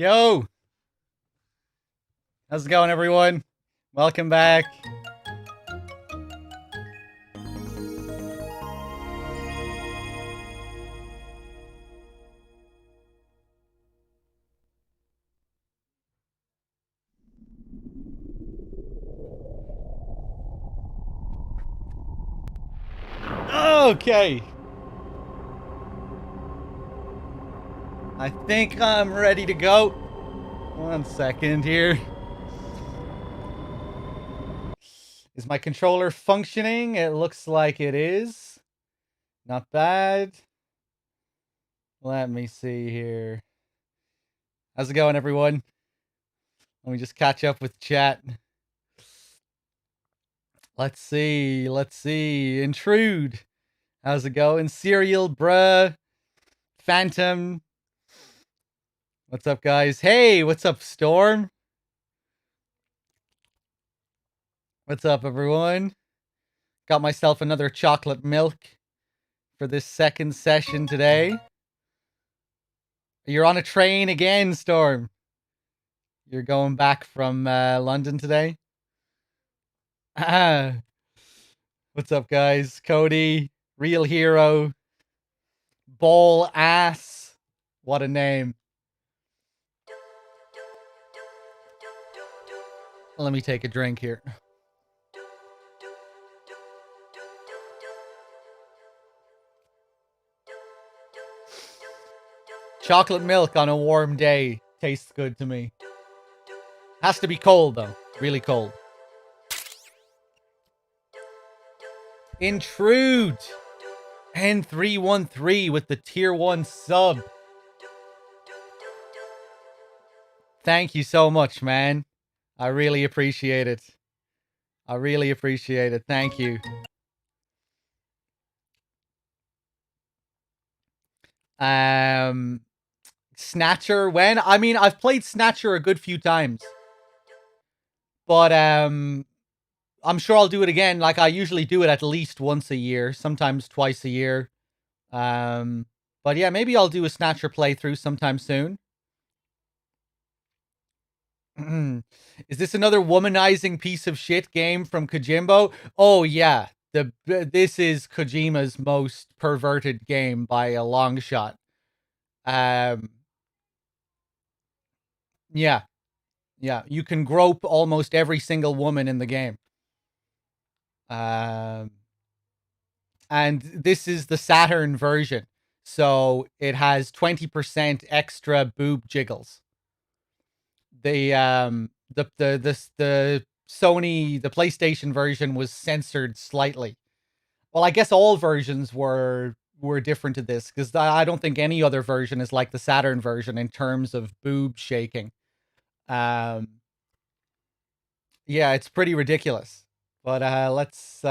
Yo! How's it going, everyone? Welcome back. Okay. I think I'm ready to go. 1 second here. Is my controller functioning? It looks like it is. Not bad. Let me see here. How's it going, everyone? Let me just catch up with chat. Let's see. Intrude. How's it going? Serial, bruh. Phantom. What's up, guys? Hey, what's up, Storm? What's up, everyone? Got myself another chocolate milk for this second session today. You're on a train again, Storm. You're going back from London today? Ah. What's up, guys? Cody, Real Hero, Ball Ass. What a name. Let me take a drink here. Chocolate milk on a warm day tastes good to me. Has to be cold, though. Really cold. Intrude! N313 with the tier 1 sub. Thank you so much, man. I really appreciate it. I really appreciate it. Thank you. Snatcher, when? I mean, I've played Snatcher a good few times. But, I'm sure I'll do it again. Like, I usually do it at least once a year, sometimes twice a year. But yeah, maybe I'll do a Snatcher playthrough sometime soon. Is this another womanizing piece of shit game from Kojimbo? Oh yeah, this is Kojima's most perverted game by a long shot. Yeah, you can grope almost every single woman in the game. And this is the Saturn version, so it has 20% extra boob jiggles. The Sony, the PlayStation version was censored slightly. Well, I guess all versions were different to this, because I don't think any other version is like the Saturn version in terms of boob shaking. Yeah, it's pretty ridiculous. But let's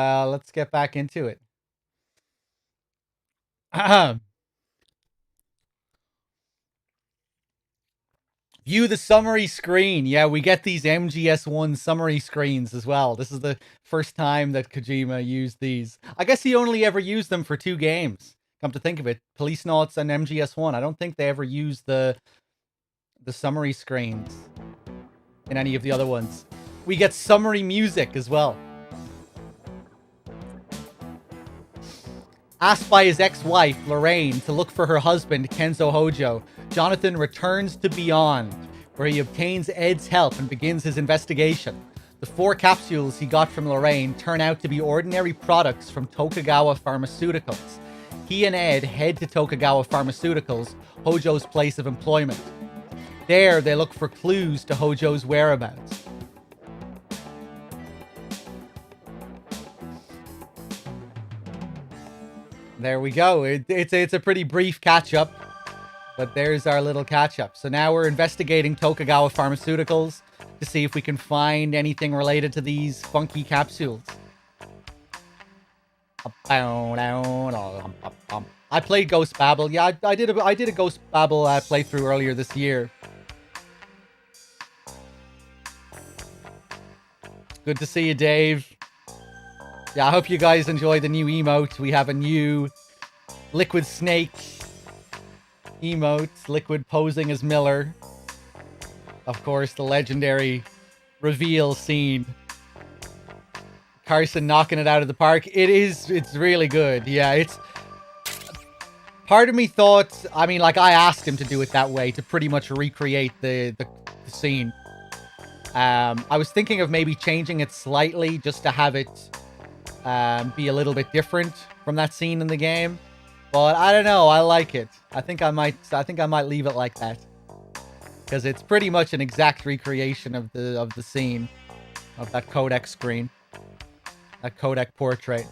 get back into it. View the summary screen. Yeah, we get these MGS1 summary screens as well. This is the first time that Kojima used these. I guess he only ever used them for 2 games. Come to think of it, Policenauts and MGS1. I don't think they ever used the summary screens in any of the other ones. We get summary music as well. Asked by his ex-wife, Lorraine, to look for her husband, Kenzo Hojo, Jonathan returns to Beyond, where he obtains Ed's help and begins his investigation. The 4 capsules he got from Lorraine turn out to be ordinary products from Tokugawa Pharmaceuticals. He and Ed head to Tokugawa Pharmaceuticals, Hojo's place of employment. There, they look for clues to Hojo's whereabouts. There we go. It's a pretty brief catch-up, but there's our little catch-up. So now we're investigating Tokugawa Pharmaceuticals to see if we can find anything related to these funky capsules. I played Ghost Babel. Yeah, I did a Ghost Babel playthrough earlier this year. Good to see you, Dave. Yeah, I hope you guys enjoy the new emote. We have a new Liquid Snake emote. Liquid posing as Miller. Of course, the legendary reveal scene. Carson knocking it out of the park. It's really good. Yeah, it's... Part of me thought... I mean, like, I asked him to do it that way, to pretty much recreate the scene. I was thinking of maybe changing it slightly, just to have it be a little bit different from that scene in the game. But I don't know, I like it. I think I might leave it like that. Because it's pretty much an exact recreation of the scene. Of that codec screen. That codec portrait.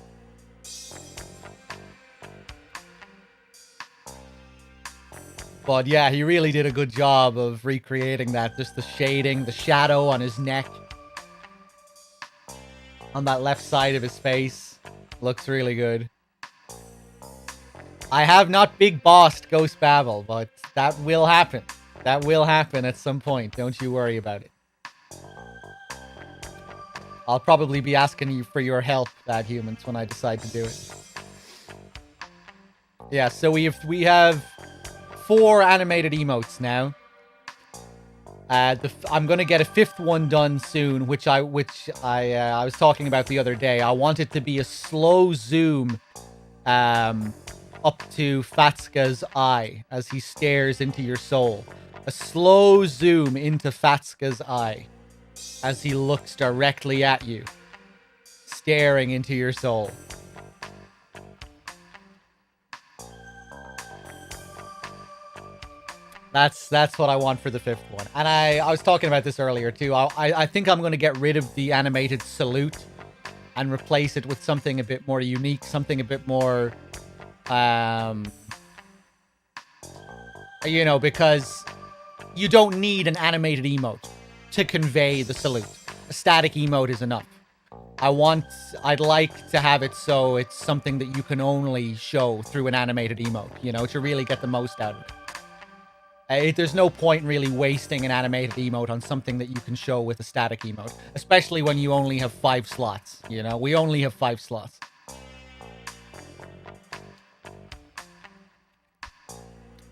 But yeah, he really did a good job of recreating that. Just the shading, the shadow on his neck. On that left side of his face. Looks really good. I have not big bossed Ghost Babel, but that will happen. That will happen at some point. Don't you worry about it. I'll probably be asking you for your help, Bad Humans, when I decide to do it. Yeah, so we have 4 animated emotes now. I'm gonna get a 5th one done soon, which I was talking about the other day. I want it to be a slow zoom, up to Fatska's eye as he stares into your soul. A slow zoom into Fatska's eye as he looks directly at you, staring into your soul. That's what I want for the 5th one. And I was talking about this earlier too. I think I'm going to get rid of the animated salute and replace it with something a bit more unique, something a bit more, you know, because you don't need an animated emote to convey the salute. A static emote is enough. I'd like to have it so it's something that you can only show through an animated emote, you know, to really get the most out of it. There's no point really wasting an animated emote on something that you can show with a static emote. Especially when you only have 5 slots, you know? We only have 5 slots.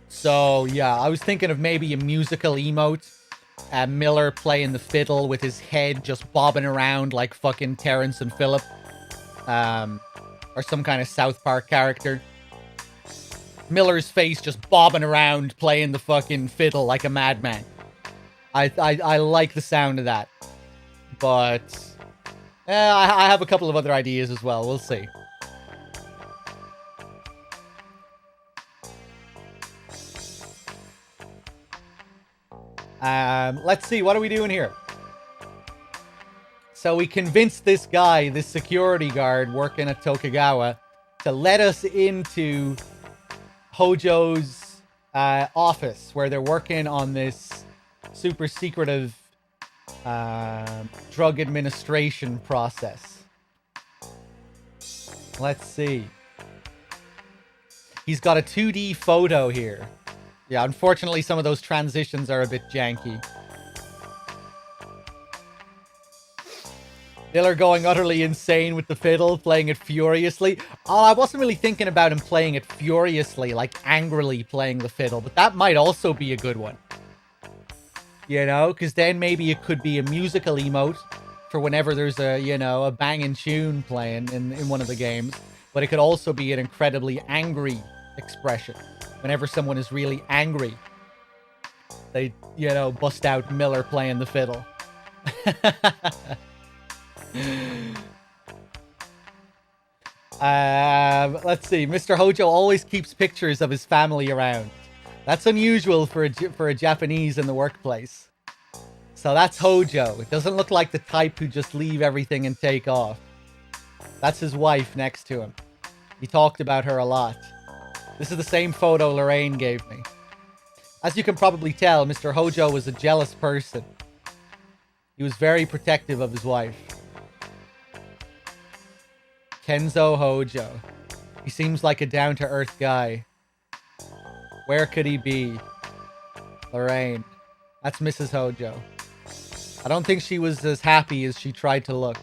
So, yeah, I was thinking of maybe a musical emote. Miller playing the fiddle with his head just bobbing around like fucking Terrence and Phillip. Or some kind of South Park character. Miller's face just bobbing around playing the fucking fiddle like a madman. I like the sound of that. But I have a couple of other ideas as well. We'll see. Let's see. What are we doing here? So we convinced this guy, this security guard working at Tokugawa, to let us into Hojo's office, where they're working on this super secretive drug administration process. Let's see. He's got a 2D photo here. Yeah, unfortunately, some of those transitions are a bit janky. Miller going utterly insane with the fiddle, playing it furiously. Oh, I wasn't really thinking about him playing it furiously, like angrily playing the fiddle, but that might also be a good one. You know, because then maybe it could be a musical emote for whenever there's a, you know, a banging tune playing in one of the games. But it could also be an incredibly angry expression. Whenever someone is really angry, they, you know, bust out Miller playing the fiddle. Let's see. Mr. Hojo always keeps pictures of his family around. That's unusual for a Japanese in the workplace. So that's Hojo. It doesn't look like the type who just leave everything and take off. That's his wife next to him. He talked about her a lot. This is the same photo Lorraine gave me. As you can probably tell, Mr. Hojo was a jealous person. He was very protective of his wife. Kenzo Hojo. He seems like a down-to-earth guy. Where could he be? Lorraine. That's Mrs. Hojo. I don't think she was as happy as she tried to look.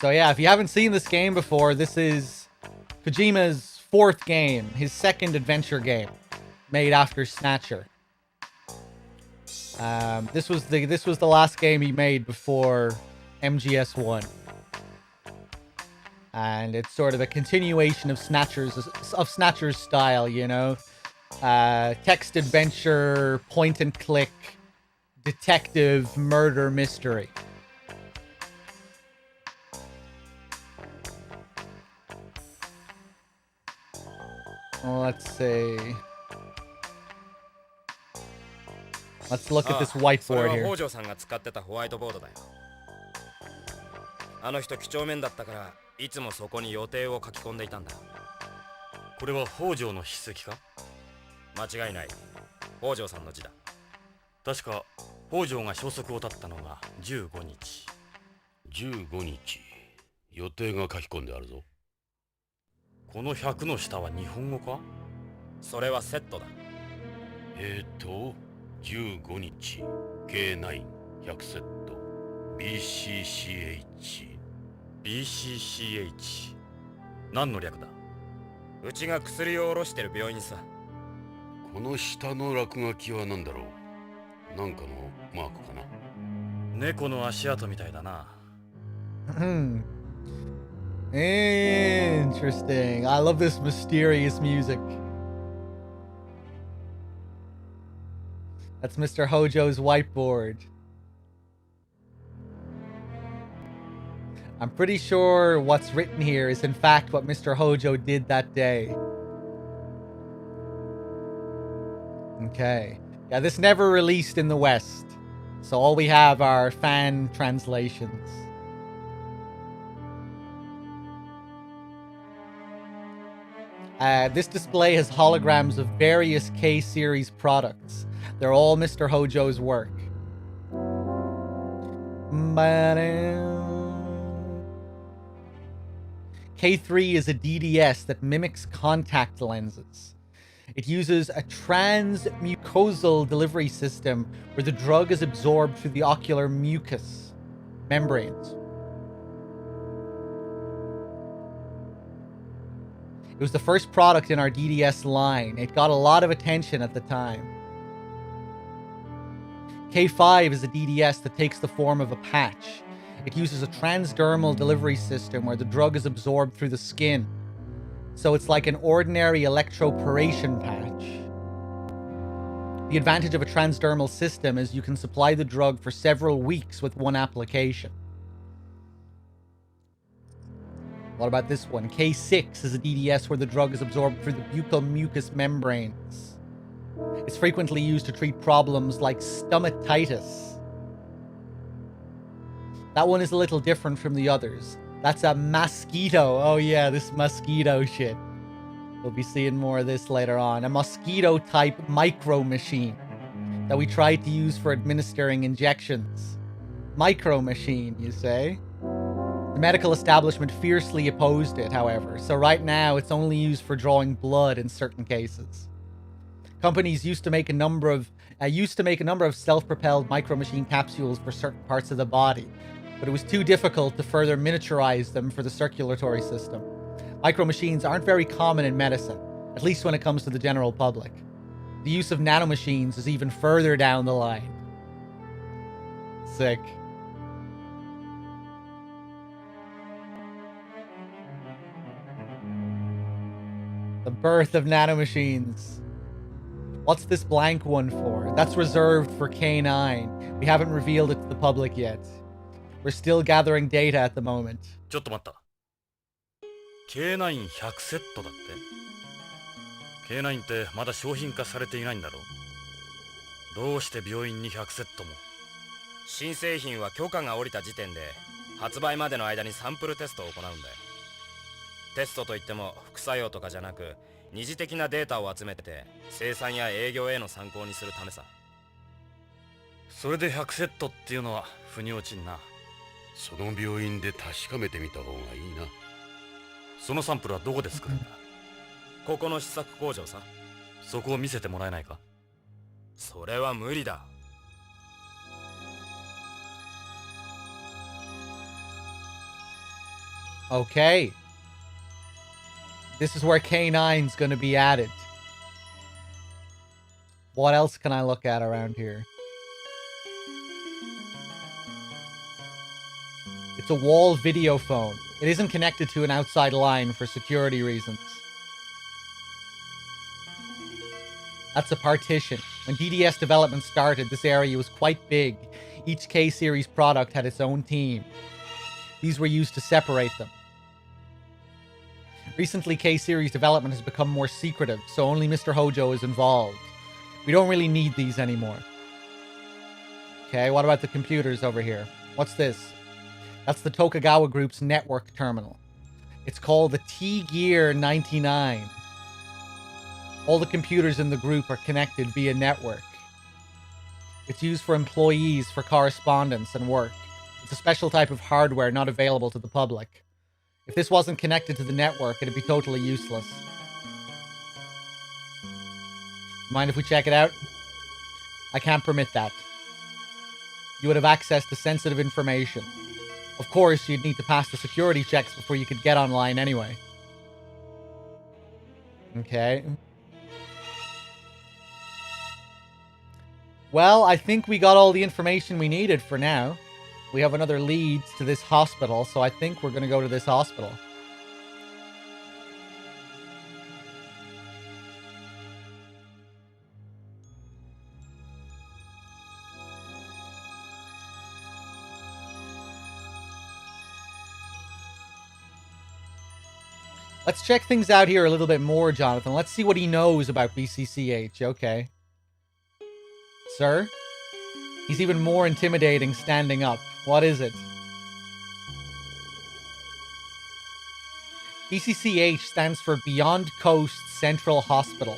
So yeah, if you haven't seen this game before, this is Kojima's 4th game, his 2nd adventure game, made after Snatcher. This was the last game he made before MGS1. And it's sort of a continuation of Snatcher's style, you know? Text adventure, point and click, detective, murder, mystery. Well, let's see. Let's look at this whiteboard here. あの人几帳面だったからいつもそこに予定を書き込んでいたんだ。これは北条の筆跡か？間違いない。北条さんの字だ。確か北条が消息を絶ったのが15日。15日。予定が書き込んであるぞ。この100の下は日本語か？それはセットだ。15日 K9 100セット BCCH 何の略だ？うちが薬を卸してる病院さ。この下の落書きは何だろう？なんかのマークかな。猫の足跡みたいだな。Interesting. I love this mysterious music. That's Mr. Hojo's whiteboard. I'm pretty sure what's written here is in fact what Mr. Hojo did that day. Okay. Yeah, this never released in the West. So all we have are fan translations. This display has holograms of various K-series products. They're all Mr. Hojo's work. K3 is a DDS that mimics contact lenses. It uses a transmucosal delivery system where the drug is absorbed through the ocular mucus membranes. It was the first product in our DDS line. It got a lot of attention at the time. K5 is a DDS that takes the form of a patch. It uses a transdermal delivery system where the drug is absorbed through the skin. So it's like an ordinary electroporation patch. The advantage of a transdermal system is you can supply the drug for several weeks with one application. What about this one? K6 is a DDS where the drug is absorbed through the buccal mucous membranes. It's frequently used to treat problems like stomatitis. That one is a little different from the others. That's a mosquito. Oh yeah, this mosquito shit. We'll be seeing more of this later on. A mosquito-type micro machine that we tried to use for administering injections. Micro machine, you say? The medical establishment fiercely opposed it, however, so right now it's only used for drawing blood in certain cases. Companies used to make a number of self-propelled micro machine capsules for certain parts of the body, but it was too difficult to further miniaturize them for the circulatory system. Micro machines aren't very common in medicine, at least when it comes to the general public. The use of nanomachines is even further down the line. Sick. The birth of nanomachines. What's this blank one for? That's reserved for K9. We haven't revealed it to the public yet. We're still gathering data at the moment. ちょっと待った。K9 100セットだって。K9 ってまだ商品化されていないんだろう。どうして病院に100セットも。新製品は許可が下りた時点で発売までの間にサンプルテストを行うんだよ。テストといっても副作用とかじゃなく二次的なデータを集めて生産や営業への参考にするためさ。それで100セットっていうのは腑に落ちんな。その病院で確かめてみた方がいいな。そのサンプルはどこで作るんだ？ここの試作工場さ。そこを見せてもらえないか？それは無理だ。Okay. This is where K9's gonna be added. What else can I look at around here? It's a wall video phone. It isn't connected to an outside line for security reasons. That's a partition. When DDS development started, this area was quite big. Each K-series product had its own team. These were used to separate them. Recently, K-series development has become more secretive, so only Mr. Hojo is involved. We don't really need these anymore. Okay, what about the computers over here? What's this? That's the Tokugawa Group's network terminal. It's called the T-Gear 99. All the computers in the group are connected via network. It's used for employees for correspondence and work. It's a special type of hardware not available to the public. If this wasn't connected to the network, it'd be totally useless. Mind if we check it out? I can't permit that. You would have access to sensitive information. Of course, you'd need to pass the security checks before you could get online anyway. Okay. Well, I think we got all the information we needed for now. We have another lead to this hospital, so I think we're going to go to this hospital. Let's check things out here a little bit more, Jonathan. Let's see what he knows about BCCH. Okay. Sir? He's even more intimidating standing up. What is it? BCCH stands for Beyond Coast Central Hospital.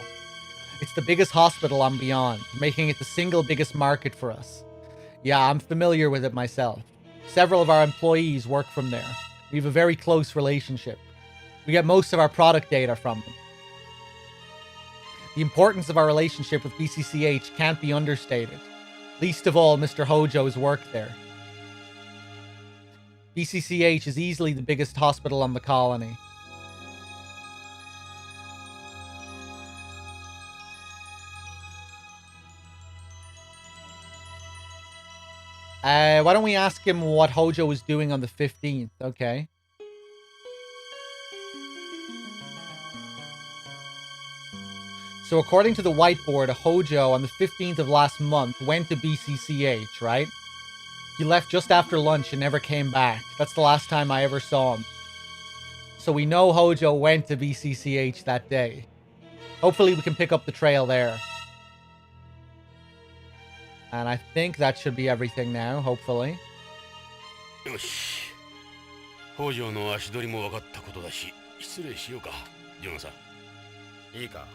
It's the biggest hospital on Beyond, making it the single biggest market for us. Yeah, I'm familiar with it myself. Several of our employees work from there. We have a very close relationship. We get most of our product data from them. The importance of our relationship with BCCH can't be understated. Least of all, Mr. Hojo's work there. BCCH is easily the biggest hospital on the colony. Why don't we ask him what Hojo was doing on the 15th? Okay. So according to the whiteboard, Hojo on the 15th of last month went to BCCH, right? He left just after lunch and never came back. That's the last time I ever saw him. So we know Hojo went to BCCH that day. Hopefully we can pick up the trail there. And I think that should be everything now, hopefully. よし。北条の足取りも分かったことだし、失礼しようか、ジョナサン。いいか、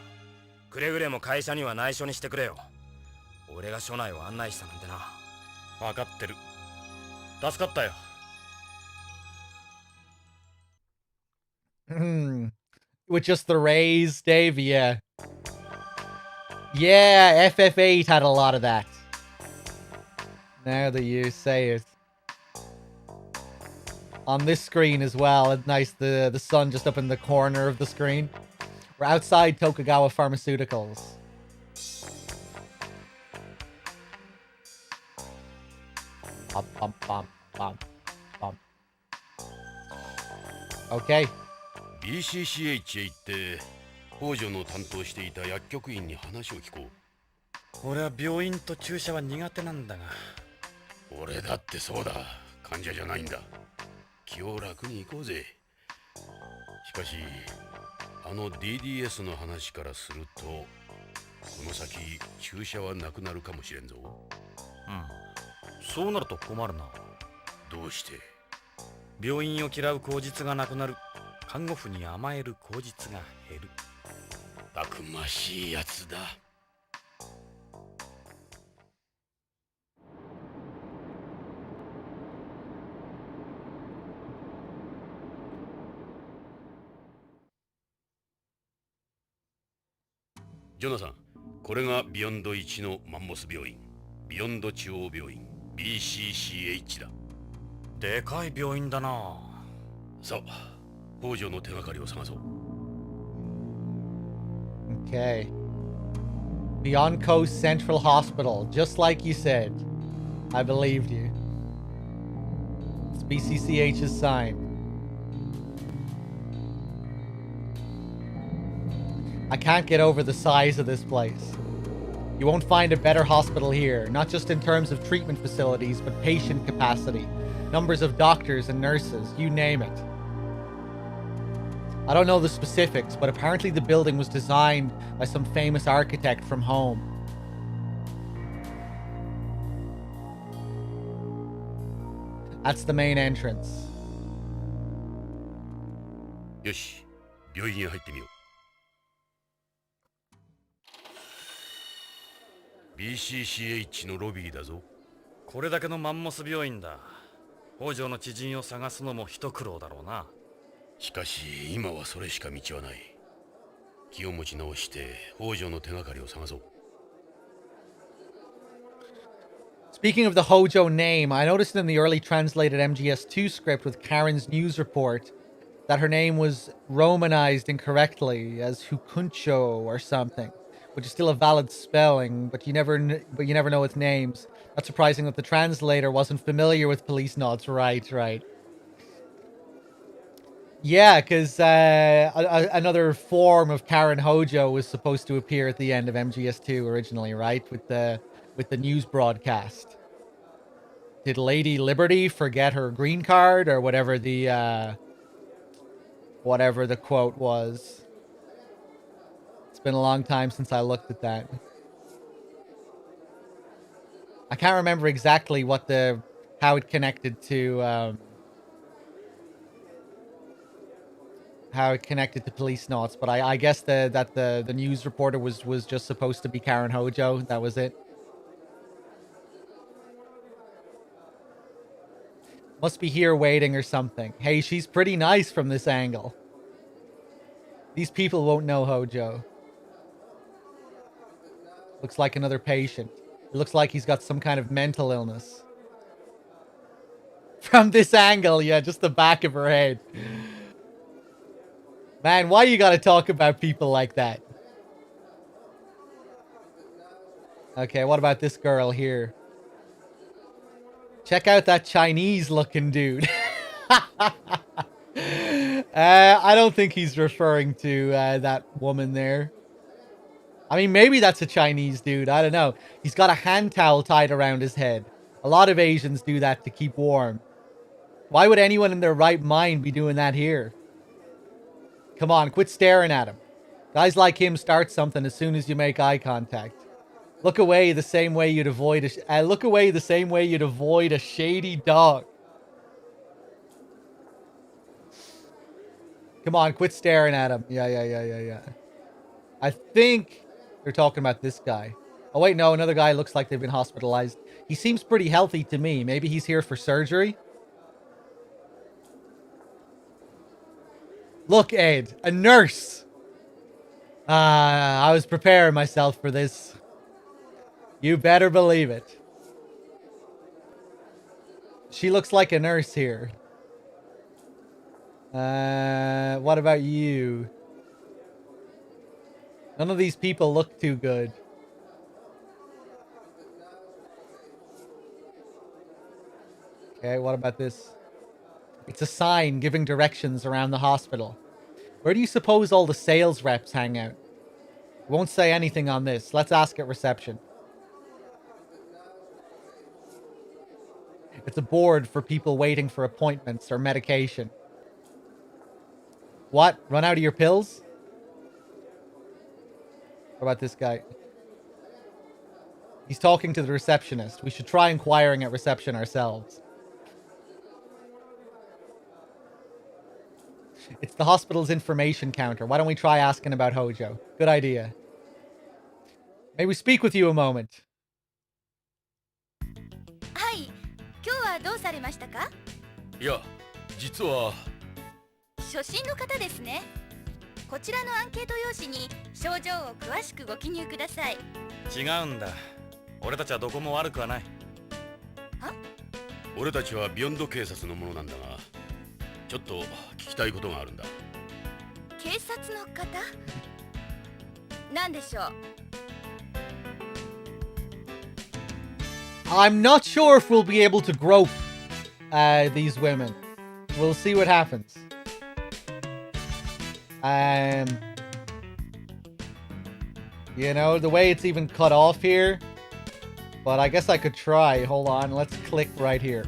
くれぐれも会社には内緒にしてくれよ。俺が署内を案内したなんてな。分かってる。助かったよ。With just the raise, Dave, yeah. Yeah, FF8 had a lot of that. Now that you say it. On this screen as well, it's nice, the sun just up in the corner of the screen. We're outside Tokugawa Pharmaceuticals. Bum, bum, bum, bum, bum. Okay. BCCH へ行って北条の担当していた薬局員に話を聞こう。俺は病院と注射は苦手なんだが。俺だってそうだ。患者じゃないんだ。気を楽に行こうぜ。しかしあの DDS の話からするとこの先注射はなくなるかもしれんぞ。そうなると困るな。どうして？病院を嫌う口実がなくなる。看護婦に甘える口実が減る。たくましいやつだ。ジョナサン、これがビヨンド1のマンモス病院、ビヨンド中央病院 BCCH だ。でかい病院だな。さあ、北条の手がかりを探そう。 Okay. Beyond Coast Central Hospital, just like you said. I believed you. It's BCCH's sign. I can't get over the size of this place. You won't find a better hospital here, not just in terms of treatment facilities, but patient capacity, numbers of doctors and nurses, you name it. I don't know the specifics, but apparently the building was designed by some famous architect from home. That's the main entrance. よし、病院へ入ってみよう。BCCH のロビーだぞ。これだけのマンモス病院だ。北条の知人を探すのも一苦労だろうな。しかし今はそれしか道はない。気を持ち直して北条の手がかりを探そう。 Speaking of the Hojo name, I noticed in the early translated MGS2 script with Karen's news report that her name was romanized incorrectly as Hukuncho or something, which is still a valid spelling, but you never know its names. Not surprising that the translator wasn't familiar with Policenauts. Right. Yeah, because another form of Karen Hojo was supposed to appear at the end of MGS2 originally, right? With the news broadcast. Did Lady Liberty forget her green card or whatever the quote was? It's been a long time since I looked at that. I can't remember exactly how it connected to Policenauts, but I guess that the news reporter was just supposed to be Karen Hojo. That was it. Must be here waiting or something. Hey, she's pretty nice from this angle. These people won't know Hojo. Looks like another patient. It looks like he's got some kind of mental illness. From this angle, yeah, just the back of her head. Man, why you gotta talk about people like that? Okay, what about this girl here? Check out that Chinese-looking dude. I don't think he's referring to that woman there. I mean, maybe that's a Chinese dude. I don't know. He's got a hand towel tied around his head. A lot of Asians do that to keep warm. Why would anyone in their right mind be doing that here? Come on, quit staring at him. Guys like him start something as soon as you make eye contact. Look away the same way you'd avoid a shady dog. Come on, quit staring at him. Yeah. I think they're talking about this guy. Oh wait, no, another guy looks like they've been hospitalized. He seems pretty healthy to me. Maybe he's here for surgery. Look, Ed, a nurse. I was preparing myself for this. You better believe it. She looks like a nurse here. What about you? None of these people look too good. Okay, what about this? It's a sign giving directions around the hospital. Where do you suppose all the sales reps hang out? Won't say anything on this. Let's ask at reception. It's a board for people waiting for appointments or medication. What? Run out of your pills? What about this guy? He's talking to the receptionist. We should try inquiring at reception ourselves. It's the hospital's information counter. Why don't we try asking about Hojo? Good idea. May we speak with you a moment? はい、今日はどうされましたか？いや、実は初診の方ですね。こちらのアンケート用紙に症状を詳しくご記入ください。違うんだ。俺たちはどこも悪くはない。俺たちはビヨンド警察のものなんだが、ちょっと聞きたいことがあるんだ。警察の方？何でしょう？ I'm not sure if we'll be able to grope these women. We'll see what happens. You know, the way it's even cut off here. But I guess I could try. Hold on, let's click right here.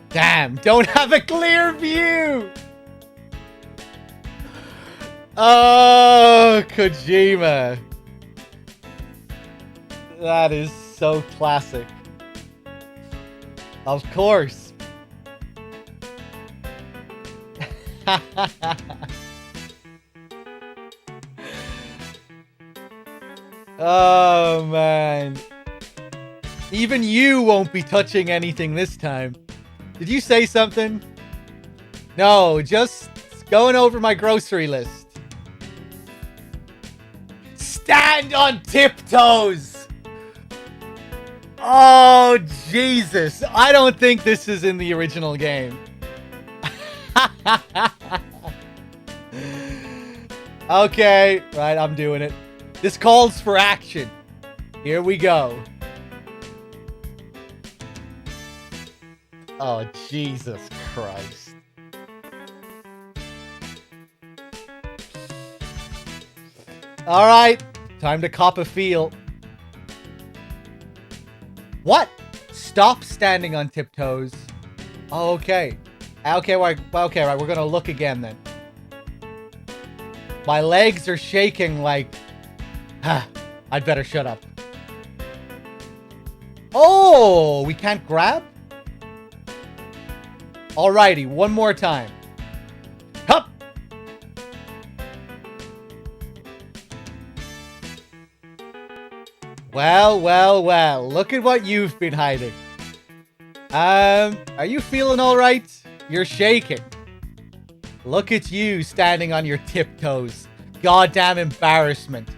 Damn, don't have a clear view! Oh, Kojima. That is so classic. Of course. Oh, man. Even you won't be touching anything this time. Did you say something? No, just going over my grocery list. Stand on tiptoes! Oh, Jesus. I don't think this is in the original game. Okay, right, I'm doing it. This calls for action. Here we go. Oh, Jesus Christ. Alright, time to cop a feel. What? Stop standing on tiptoes. Oh, okay. Okay, right, we're gonna look again then. My legs are shaking like... I'd better shut up. Oh, we can't grab? Alrighty, one more time. Hup! Well, well, well. Look at what you've been hiding. Are you feeling alright? You're shaking. Look at you standing on your tiptoes. Goddamn embarrassment.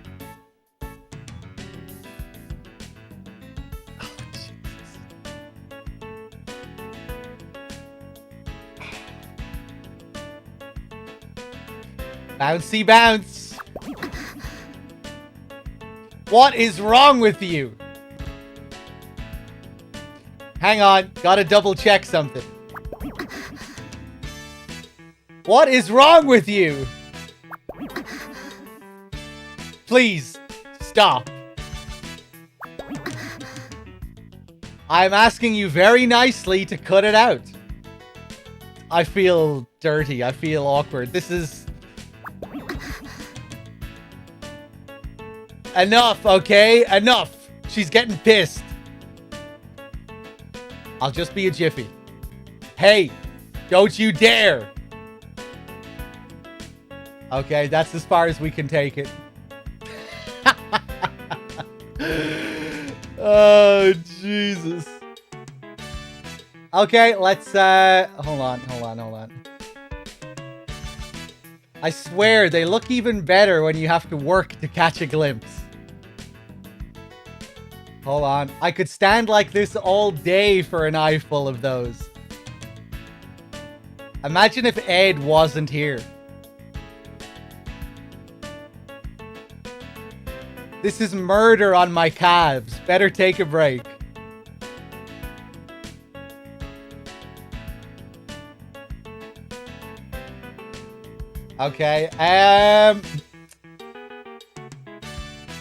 Oh, Jesus. Bouncy bounce. What is wrong with you? Hang on, gotta double check something. What is wrong with you? Please, stop. I'm asking you very nicely to cut it out. I feel dirty, I feel awkward. This is... Enough, okay? Enough. She's getting pissed. I'll just be a jiffy. Hey, don't you dare. Okay, that's as far as we can take it. Oh, Jesus. Okay, let's, hold on. I swear, they look even better when you have to work to catch a glimpse. Hold on. I could stand like this all day for an eyeful of those. Imagine if Ed wasn't here. This is murder on my calves. Better take a break. Okay,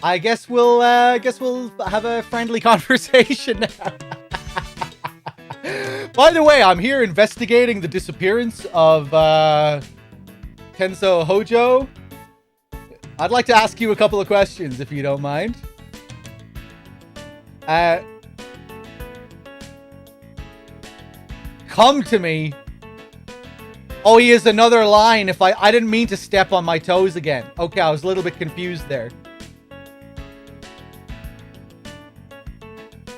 I guess we'll have a friendly conversation now. By the way, I'm here investigating the disappearance of Kenzo Hojo. I'd like to ask you a couple of questions, if you don't mind. Come to me. Oh, he has another line. If I didn't mean to step on my toes again. Okay, I was a little bit confused there.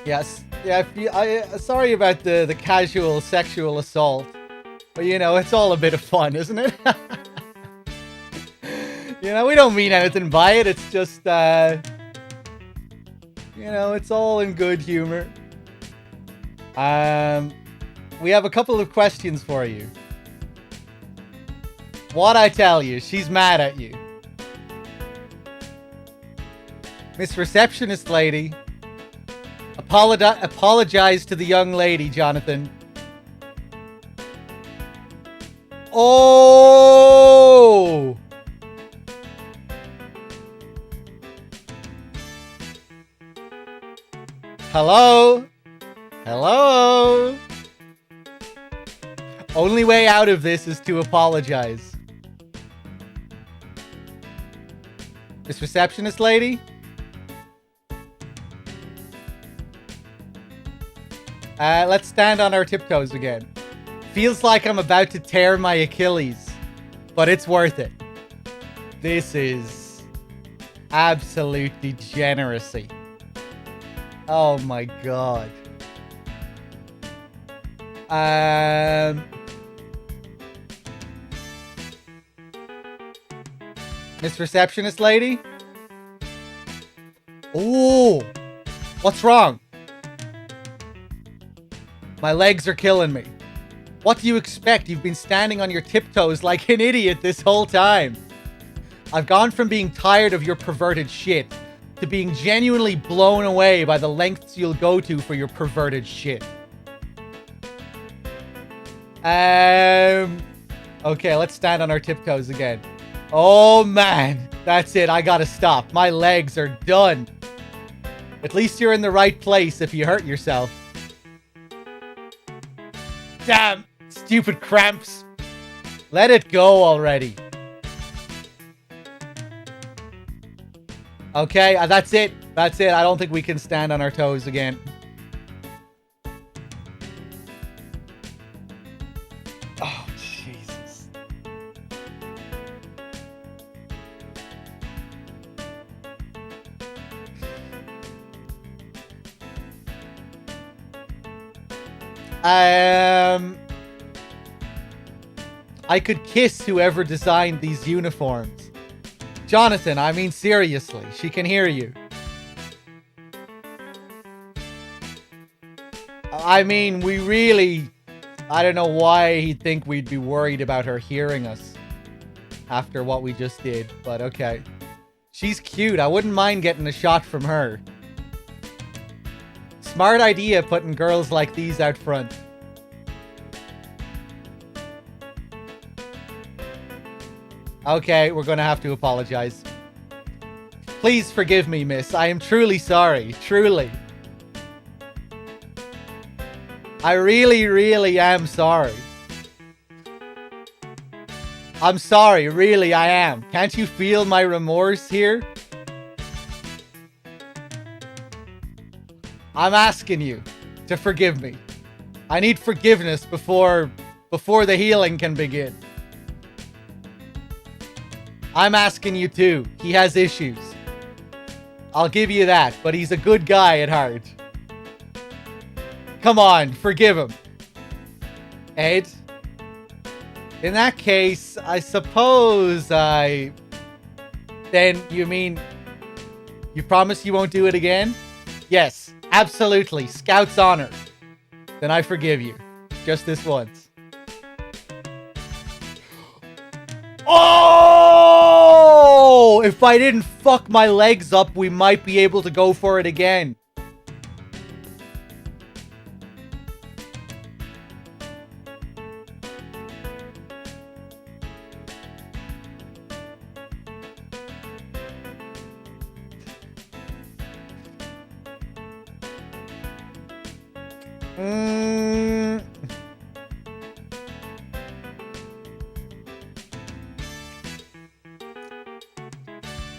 Yes. Yeah, sorry about the casual sexual assault. But, you know, it's all a bit of fun, isn't it? You know, we don't mean anything by it. It's just, you know, it's all in good humor. we have a couple of questions for you. What I tell you, she's mad at you. Miss Receptionist Lady, apologize to the young lady, Jonathan. Oh! Hello? Hello? Only way out of this is to apologize. Miss Receptionist Lady? Let's stand on our tiptoes again. Feels like I'm about to tear my Achilles, but it's worth it. This is absolute degeneracy. Oh my god. Miss Receptionist Lady? Ooh! What's wrong? My legs are killing me. What do you expect? You've been standing on your tiptoes like an idiot this whole time. I've gone from being tired of your perverted shit to being genuinely blown away by the lengths you'll go to for your perverted shit. Okay, let's stand on our tiptoes again. Oh man, that's it. I gotta stop. My legs are done. At least you're in the right place if you hurt yourself. Damn, stupid cramps. Let it go already. Okay, that's it. That's it. I don't think we can stand on our toes again. Oh, Jesus. I could kiss whoever designed these uniforms. Jonathan, I mean seriously, she can hear you. I mean, we really... I don't know why he'd think we'd be worried about her hearing us after what we just did, but okay. She's cute. I wouldn't mind getting a shot from her. Smart idea putting girls like these out front. Okay, we're gonna have to apologize. Please forgive me, miss. I am truly sorry. Truly. I really, really am sorry. I'm sorry. Really, I am. Can't you feel my remorse here? I'm asking you to forgive me. I need forgiveness before the healing can begin. I'm asking you too. He has issues. I'll give you that, but he's a good guy at heart. Come on, forgive him. Ed? In that case, I suppose Then you mean... You promise you won't do it again? Yes, absolutely. Scout's honor. Then I forgive you. Just this once. Oh! If I didn't fuck my legs up, we might be able to go for it again.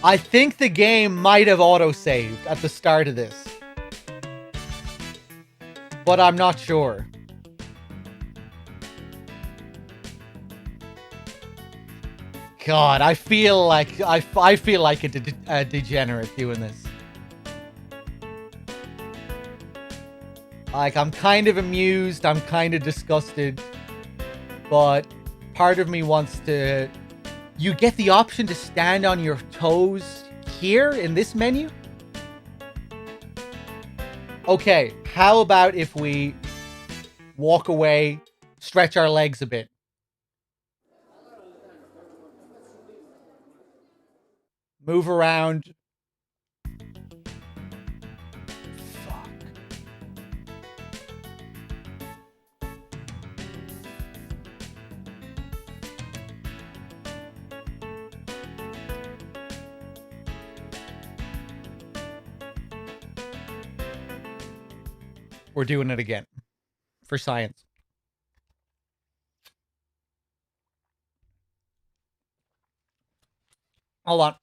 I think the game might have auto-saved at the start of this. But I'm not sure. God, I feel like I feel like a degenerate doing this. Like, I'm kind of amused, I'm kind of disgusted, but part of me wants to... You get the option to stand on your toes here in this menu? Okay, how about if we walk away, stretch our legs a bit. Move around. Fuck. We're doing it again. For science. Hold on.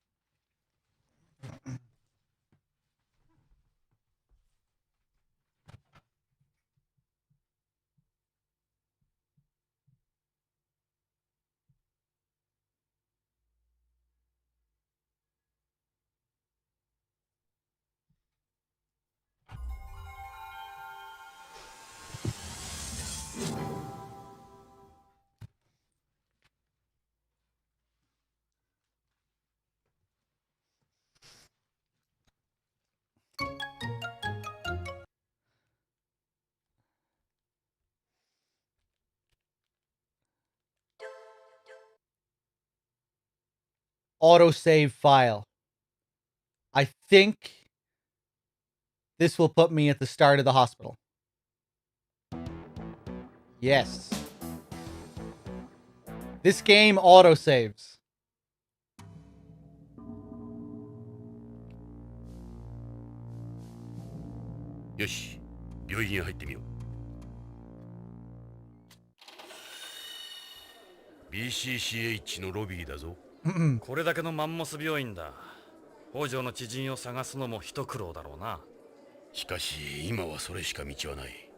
Autosave file. I think this will put me at the start of the hospital. Yes. This game autosaves.よし、病院へ入ってみよう。BCCH のロビーだぞ。これだけのマンモス病院だ。北条の知人を探すのも一苦労だろうな。しかし今はそれしか道はない。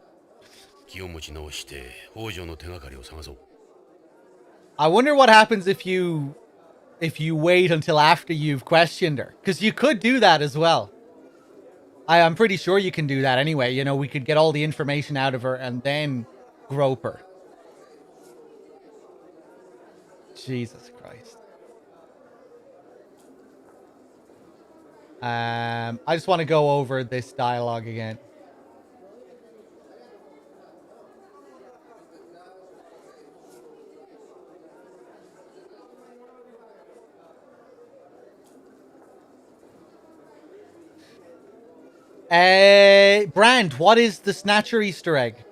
気を持ち直して北条の手がかりを探そう。I wonder what happens if you wait until after you've questioned her. Because you could do that as well. I'm pretty sure you can do that anyway. You know, we could get all the information out of her and then grope her. Jesus Christ. I just want to go over this dialogue again. Brand, what is the Snatcher Easter egg?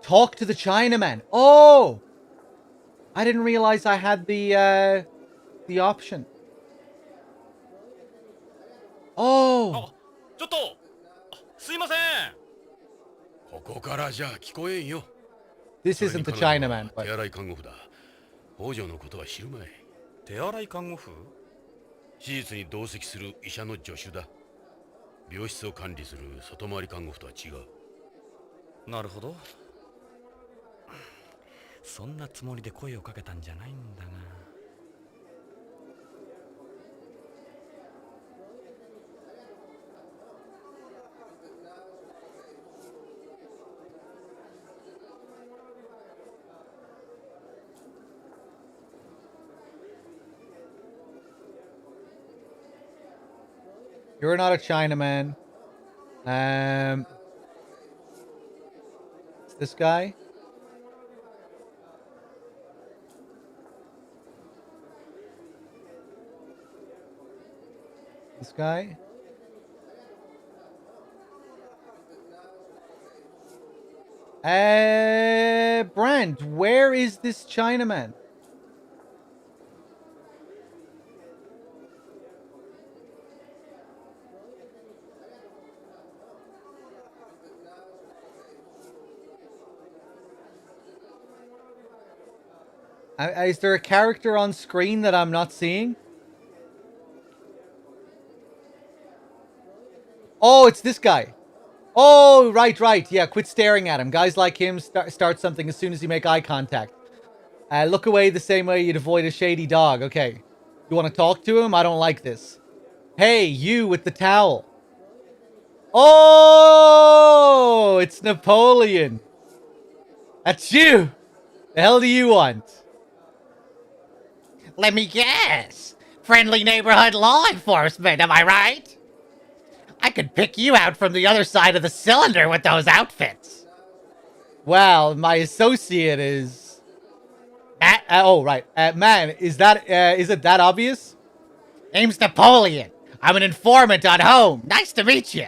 Talk to the Chinaman. Oh! I didn't realize I had the option. Oh! ちょっとすいません。ここからじゃ聞こえんよ。 This isn't the Chinaman, 手 but 洗い看護婦だ。北条のことは知るまい。手洗い看護婦？手術に同席する医者の助手だ。病室を管理する外回り看護婦とは違う。なるほど。そんなつもりで声をかけたんじゃないんだが。you're not a Chinaman. It's this guy. This guy. Brand, where is this Chinaman? Is there a character on screen that I'm not seeing? Oh, it's this guy. Oh, right. Yeah, quit staring at him. Guys like him start something as soon as you make eye contact. Look away the same way you'd avoid a shady dog. Okay. You want to talk to him? I don't like this. Hey, you with the towel. Oh, it's Napoleon. That's you. The hell do you want? Let me guess. Friendly neighborhood law enforcement, am I right? I could pick you out from the other side of the cylinder with those outfits. Well, my associate is... man, is it that obvious? Name's Napoleon. I'm an informant on home. Nice to meet you.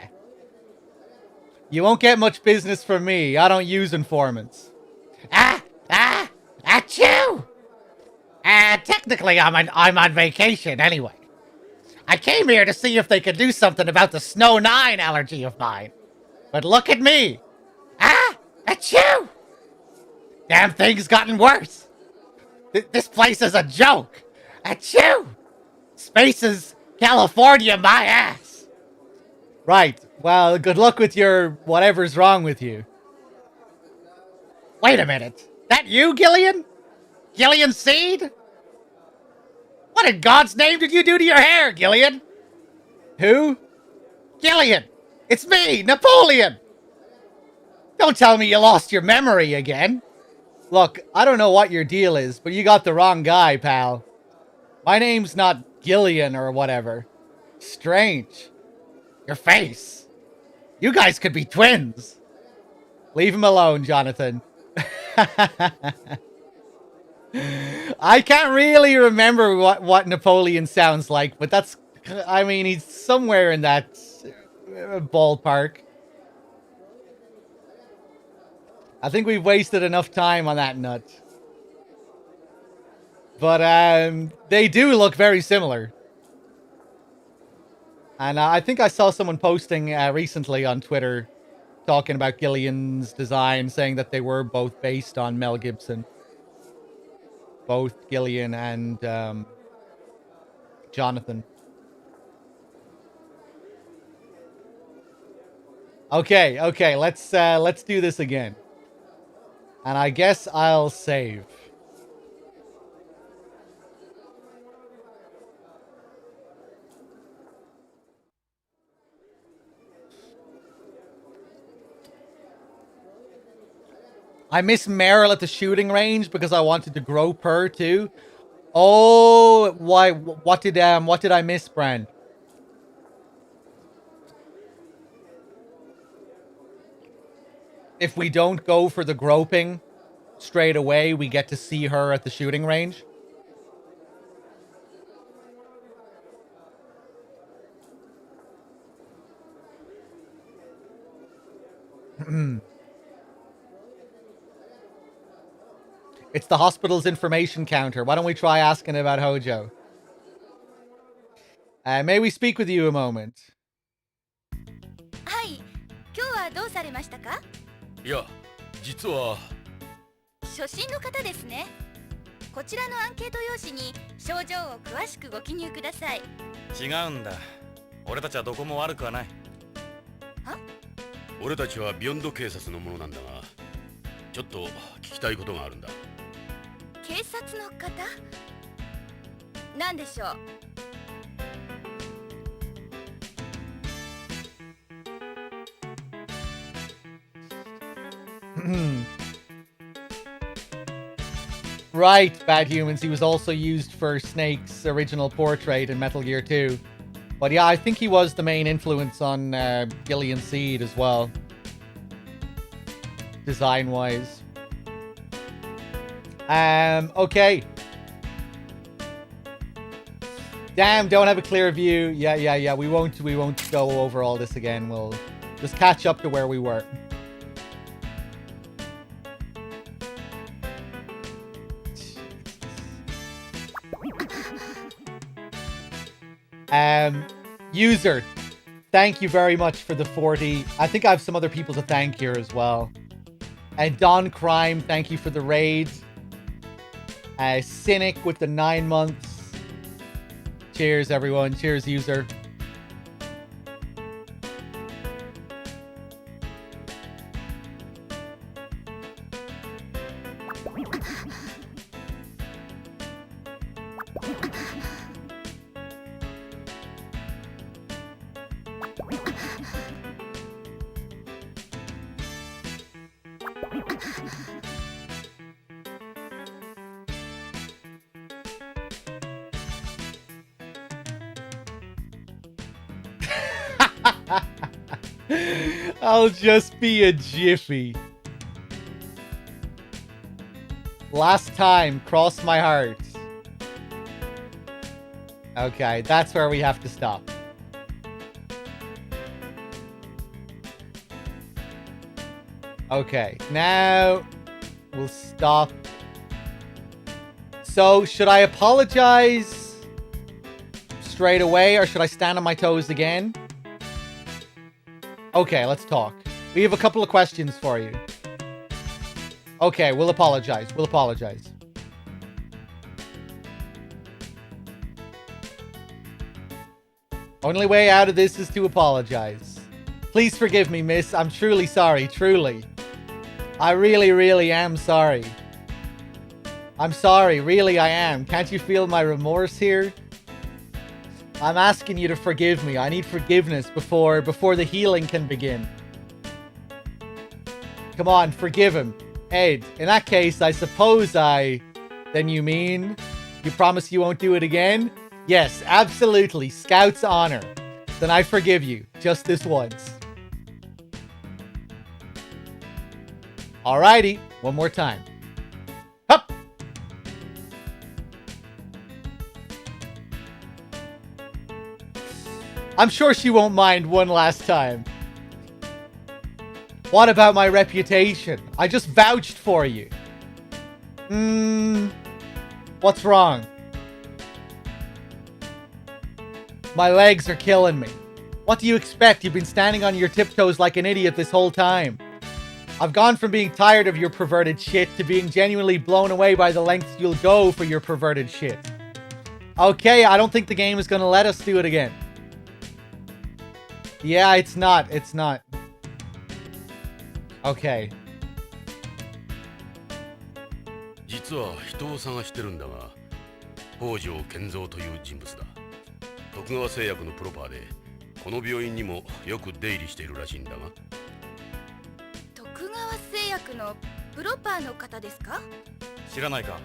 You won't get much business from me. I don't use informants. Achoo! Technically, I'm on vacation anyway. I came here to see if they could do something about the Snow 9 allergy of mine. But look at me. Achoo! Damn thing's gotten worse. This place is a joke. Achoo! Space is California, my ass. Right. Well, good luck with your whatever's wrong with you. Wait a minute. That you, Gillian? Gillian Seed? What in God's name did you do to your hair, Gillian? Who? Gillian! It's me, Napoleon! Don't tell me you lost your memory again. Look, I don't know what your deal is, but you got the wrong guy, pal. My name's not Gillian or whatever. Strange. Your face. You guys could be twins. Leave him alone, Jonathan. I can't really remember what Napoleon sounds like, but that's... I mean, he's somewhere in that ballpark. I think we've wasted enough time on that nut. But they do look very similar. And I think I saw someone posting recently on Twitter talking about Gillian's design, saying that they were both based on Mel Gibson. Both Gillian and Jonathan. Okay, let's do this again. And I guess I'll save. I miss Meryl at the shooting range because I wanted to grope her too. Oh, why? What did I miss, Brand? If we don't go for the groping straight away, we get to see her at the shooting range. It's the hospital's information counter. Why don't we try asking about Hojo? May we speak with you a moment? はい、今日はどうされましたか？いや、実は初診の方ですね。こちらのアンケート用紙に症状を詳しくご記入ください。違うんだ。俺たちはどこも悪くはない。は？俺たちはビヨンド警察のものなんだが、ちょっと聞きたいことがあるんだ。警察の方？何でしょう？ Right, Bad Humans. He was also used for Snake's original portrait in Metal Gear 2. But yeah, I think he was the main influence on Gillian Seed as well. Design-wise. Okay. Damn, don't have a clear view. Yeah. We won't go over all this again. We'll just catch up to where we were. User, thank you very much for the 40. I think I have some other people to thank here as well. And Don Crime, thank you for the raid. Cynic with the 9 months. Cheers, everyone. Cheers, user. I'll just be a jiffy. Last time, cross my heart. Okay, that's where we have to stop. Okay, now we'll stop. So, should I apologize straight away, or should I stand on my toes again? Okay, let's talk. We have a couple of questions for you. Okay, we'll apologize. We'll apologize. Only way out of this is to apologize. Please forgive me, miss. I'm truly sorry, truly. I really, really am sorry. I'm sorry, really I am. Can't you feel my remorse here? I'm asking you to forgive me. I need forgiveness before the healing can begin. Come on, forgive him. Ed, in that case, I suppose Then you mean? You promise you won't do it again? Yes, absolutely. Scout's honor. Then I forgive you. Just this once. Alrighty. One more time. Hup! I'm sure she won't mind one last time. What about my reputation? I just vouched for you. What's wrong? My legs are killing me. What do you expect? You've been standing on your tiptoes like an idiot this whole time. I've gone from being tired of your perverted shit to being genuinely blown away by the lengths you'll go for your perverted shit. Okay, I don't think the game is gonna let us do it again. Yeah, it's not. It's not. Okay. 実は人を探してるんだが、北条健三という人物だ。徳川製薬のプロパーで、この病院にもよく出入りしているらしいんだが。徳川製薬のプロパーの方ですか？知らないか。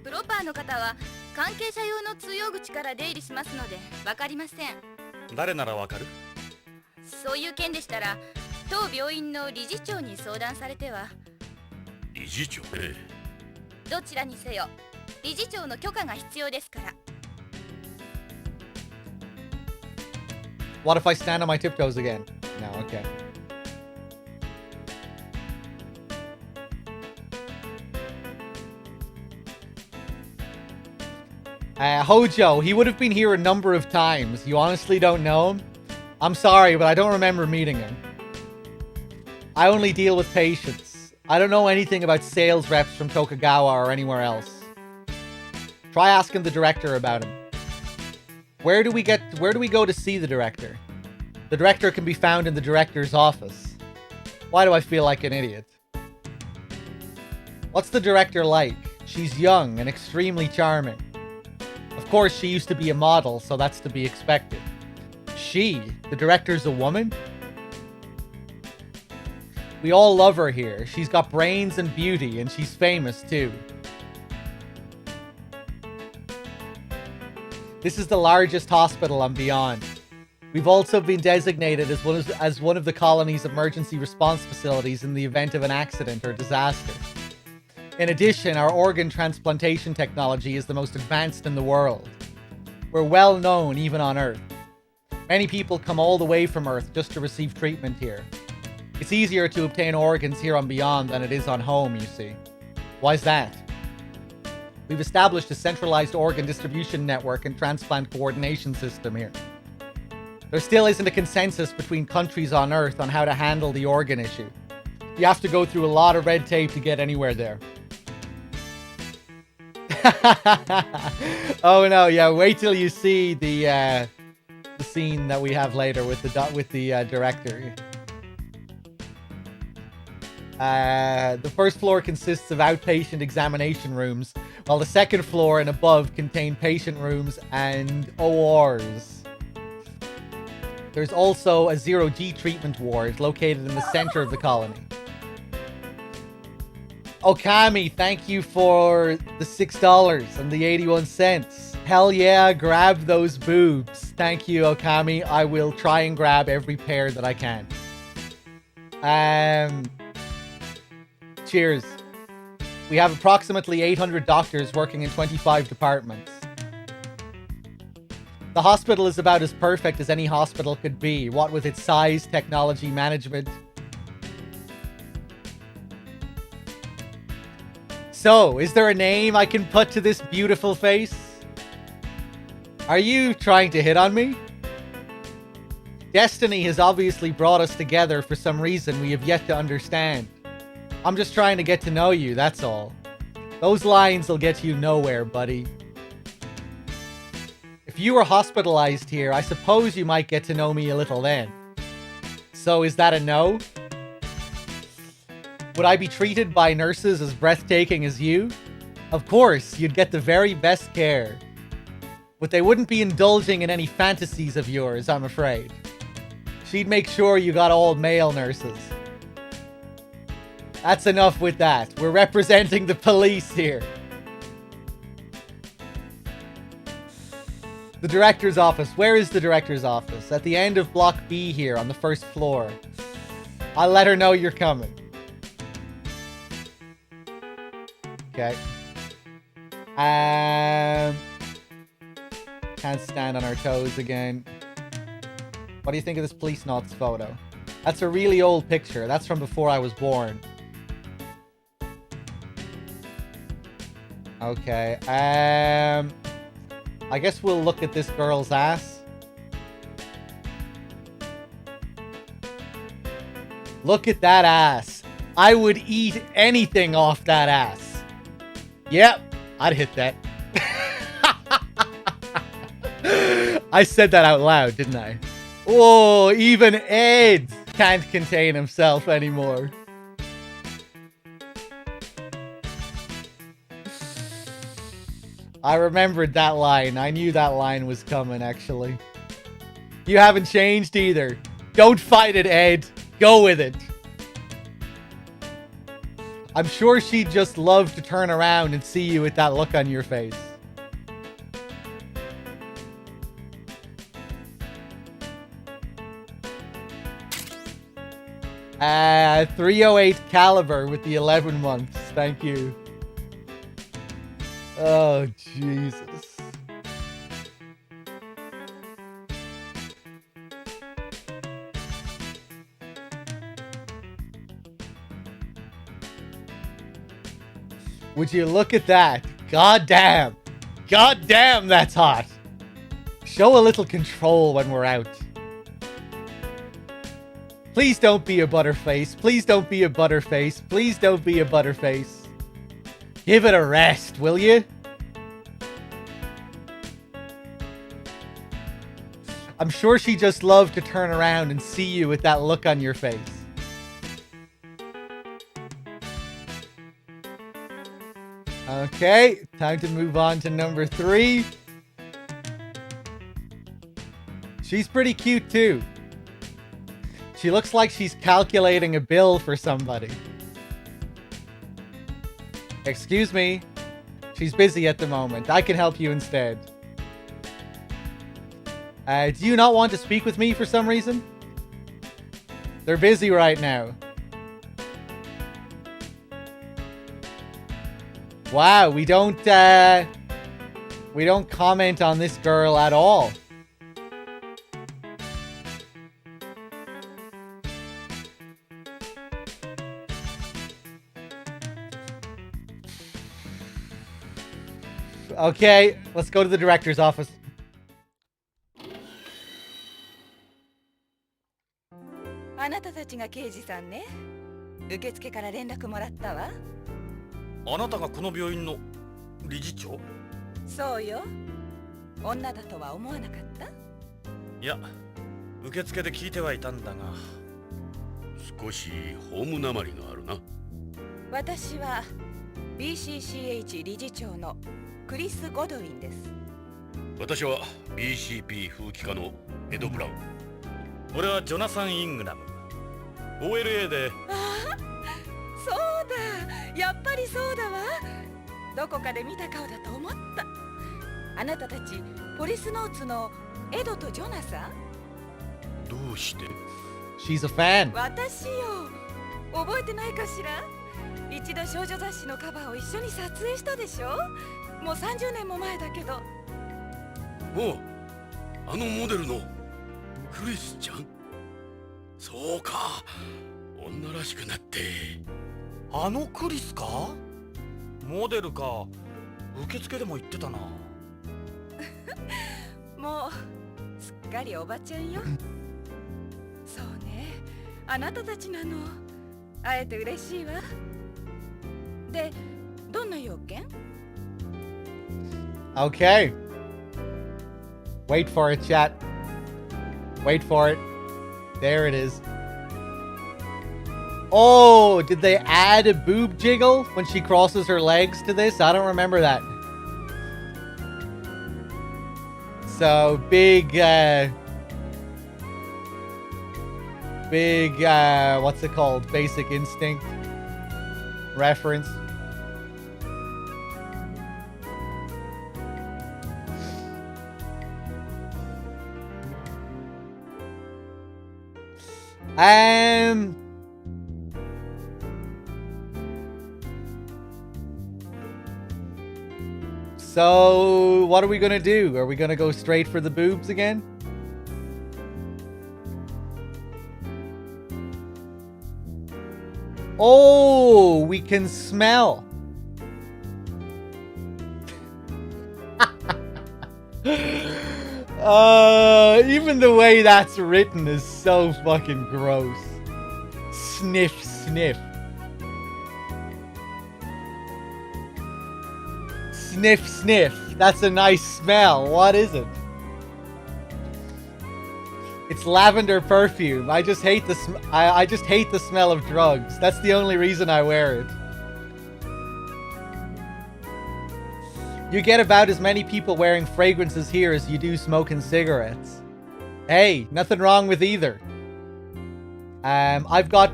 プロパーの方は関係者用の通用口から出入りしますので分かりません。誰ならわかる？そういう件でしたら当病院の理事長に相談されては。理事長？ええ。どちらにせよ理事長の許可が必要ですから。What if I stand on my tiptoes again? No, okay. Hojo, he would have been here a number of times. You honestly don't know him? I'm sorry, but I don't remember meeting him. I only deal with patients. I don't know anything about sales reps from Tokugawa or anywhere else. Try asking the director about him. Where do we go to see the director? The director can be found in the director's office. Why do I feel like an idiot? What's the director like? She's young and extremely charming. Of course, she used to be a model, so that's to be expected. She? The director's a woman? We all love her here. She's got brains and beauty, and she's famous too. This is the largest hospital on Beyond. We've also been designated as one of the colony's emergency response facilities in the event of an accident or disaster. In addition, our organ transplantation technology is the most advanced in the world. We're well known even on Earth. Many people come all the way from Earth just to receive treatment here. It's easier to obtain organs here on Beyond than it is on home, you see. Why's that? We've established a centralized organ distribution network and transplant coordination system here. There still isn't a consensus between countries on Earth on how to handle the organ issue. You have to go through a lot of red tape to get anywhere there. Oh no, yeah, wait till you see the scene that we have later with the director. The first floor consists of outpatient examination rooms, while the second floor and above contain patient rooms and ORs. There's also a zero-G treatment ward located in the center of the colony. Okami, thank you for the $6 and the 81 cents. Hell yeah, grab those boobs. Thank you, Okami. I will try and grab every pair that I can. Cheers. We have approximately 800 doctors working in 25 departments. The hospital is about as perfect as any hospital could be, what with its size, technology, management. So, is there a name I can put to this beautiful face? Are you trying to hit on me? Destiny has obviously brought us together for some reason we have yet to understand. I'm just trying to get to know you, that's all. Those lines will get you nowhere, buddy. If you were hospitalized here, I suppose you might get to know me a little then. So is that a no? Would I be treated by nurses as breathtaking as you? Of course, you'd get the very best care. But they wouldn't be indulging in any fantasies of yours, I'm afraid. She'd make sure you got all male nurses. That's enough with that. We're representing the police here. The director's office. Where is the director's office? At the end of Block B here on the first floor. I'll let her know you're coming. Okay. Can't stand on our toes again. What do you think of this Policenauts photo? That's a really old picture. That's from before I was born. Okay. I guess we'll look at this girl's ass. Look at that ass. I would eat anything off that ass. Yep, I'd hit that. I said that out loud, didn't I? Whoa, even Ed can't contain himself anymore. I remembered that line. I knew that line was coming, actually. You haven't changed either. Don't fight it, Ed. Go with it. I'm sure she'd just love to turn around and see you with that look on your face. .308 caliber with the 11 months. Thank you. Oh, Jesus. Would you look at that? God damn. God damn, that's hot. Show a little control when we're out. Please don't be a butterface. Please don't be a butterface. Please don't be a butterface. Give it a rest, will you? I'm sure she just loved to turn around and see you with that look on your face. Okay, time to move on to number 3. She's pretty cute too. She looks like she's calculating a bill for somebody. Excuse me. She's busy at the moment. I can help you instead. Do you not want to speak with me for some reason? They're busy right now. Wow, we don't comment on this girl at all. Okay, let's go to the director's office.あなたたちが刑事さんね。受付から連絡もらったわ。あなたがこの病院の理事長？そうよ。女だとは思わなかった？いや、受付で聞いてはいたんだが。少しホームなまりがあるな。私は BCCH 理事長のクリス・ゴドウィンです。私は BCP 風紀課のエド・ブラウン。俺はジョナサン・イングナム。OLA で。ああ、そうだ。やっぱりそうだわ。どこかで見た顔だと思った。あなたたちポリスノーツのエドとジョナサン？どうして？ She's a fan. 私よ。覚えてないかしら？一度少女雑誌のカバーを一緒に撮影したでしょ？もう30年も前だけど。おう、あのモデルのクリスちゃん。そうか、女らしくなって。あのクリスか？モデルか。受付でも言ってたな。もうすっかりおばちゃんよ。そうね、あなたたちなの。会えて嬉しいわ。で、どんな用件？ Okay. Wait for it, chat. Wait for it. There it is. Oh, did they add a boob jiggle when she crosses her legs to this? I don't remember that. So, big, what's it called? Basic Instinct reference. So, what are we gonna do? Are we gonna go straight for the boobs again? Oh, we can smell. Even the way that's written is so fucking gross. Sniff, sniff. Sniff, sniff. That's a nice smell. What is it? It's lavender perfume. I just hate the I just hate the smell of drugs. That's the only reason I wear it. You get about as many people wearing fragrances here as you do smoking cigarettes. Hey, nothing wrong with either. I've got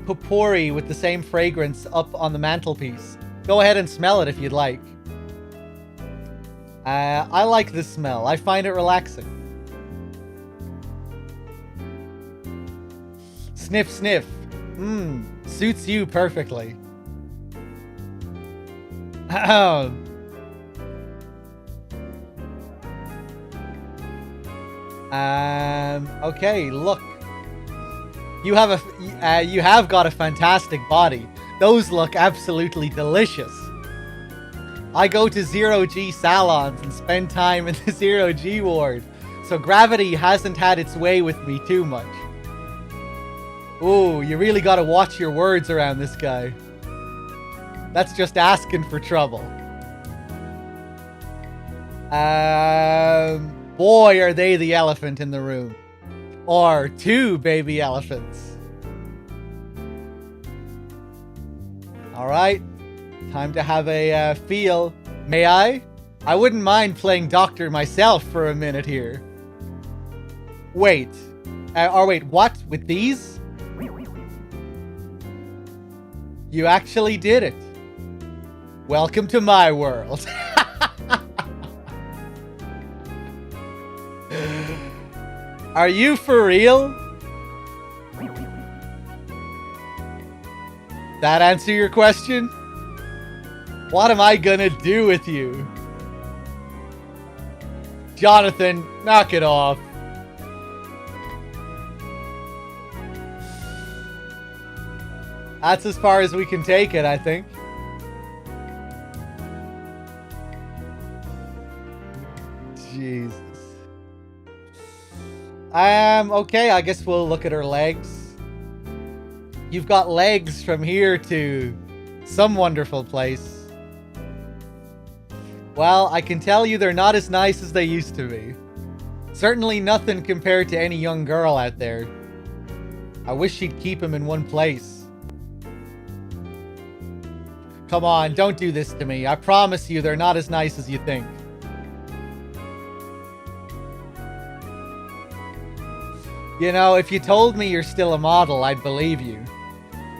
potpourri with the same fragrance up on the mantelpiece. Go ahead and smell it if you'd like. I like this smell. I find it relaxing. Sniff, sniff. Suits you perfectly. Okay, look. You have got a fantastic body. Those look absolutely delicious. I go to zero-G salons and spend time in the zero-G ward, so gravity hasn't had its way with me too much. Ooh, you really gotta watch your words around this guy. That's just asking for trouble. Boy, are they the elephant in the room. Or two baby elephants. Alright. Time to have a feel. May I? I wouldn't mind playing doctor myself for a minute here. Wait. Wait, what? With these? You actually did it. Welcome to my world. Are you for real? That answer your question? What am I gonna do with you? Jonathan, knock it off. That's as far as we can take it, I think. Jesus. Okay, I guess we'll look at her legs. You've got legs from here to some wonderful place. Well, I can tell you they're not as nice as they used to be. Certainly nothing compared to any young girl out there. I wish she'd keep them in one place. Come on, don't do this to me. I promise you they're not as nice as you think. You know, if you told me you're still a model, I'd believe you.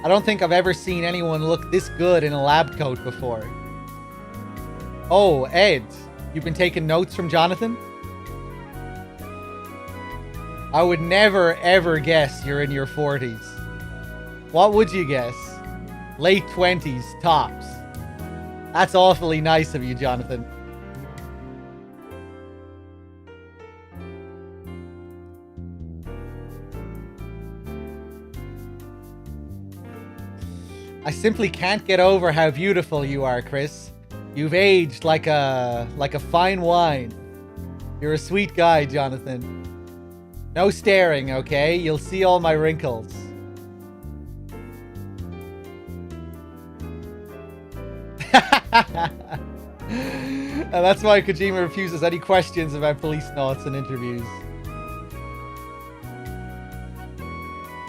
I don't think I've ever seen anyone look this good in a lab coat before. Oh, Ed, you've been taking notes from Jonathan? I would never, ever guess you're in your 40s. What would you guess? Late 20s, tops. That's awfully nice of you, Jonathan. I simply can't get over how beautiful you are, Chris. You've aged like a fine wine. You're a sweet guy, Jonathan. No staring, okay? You'll see all my wrinkles. And that's why Kojima refuses any questions about Policenauts in interviews.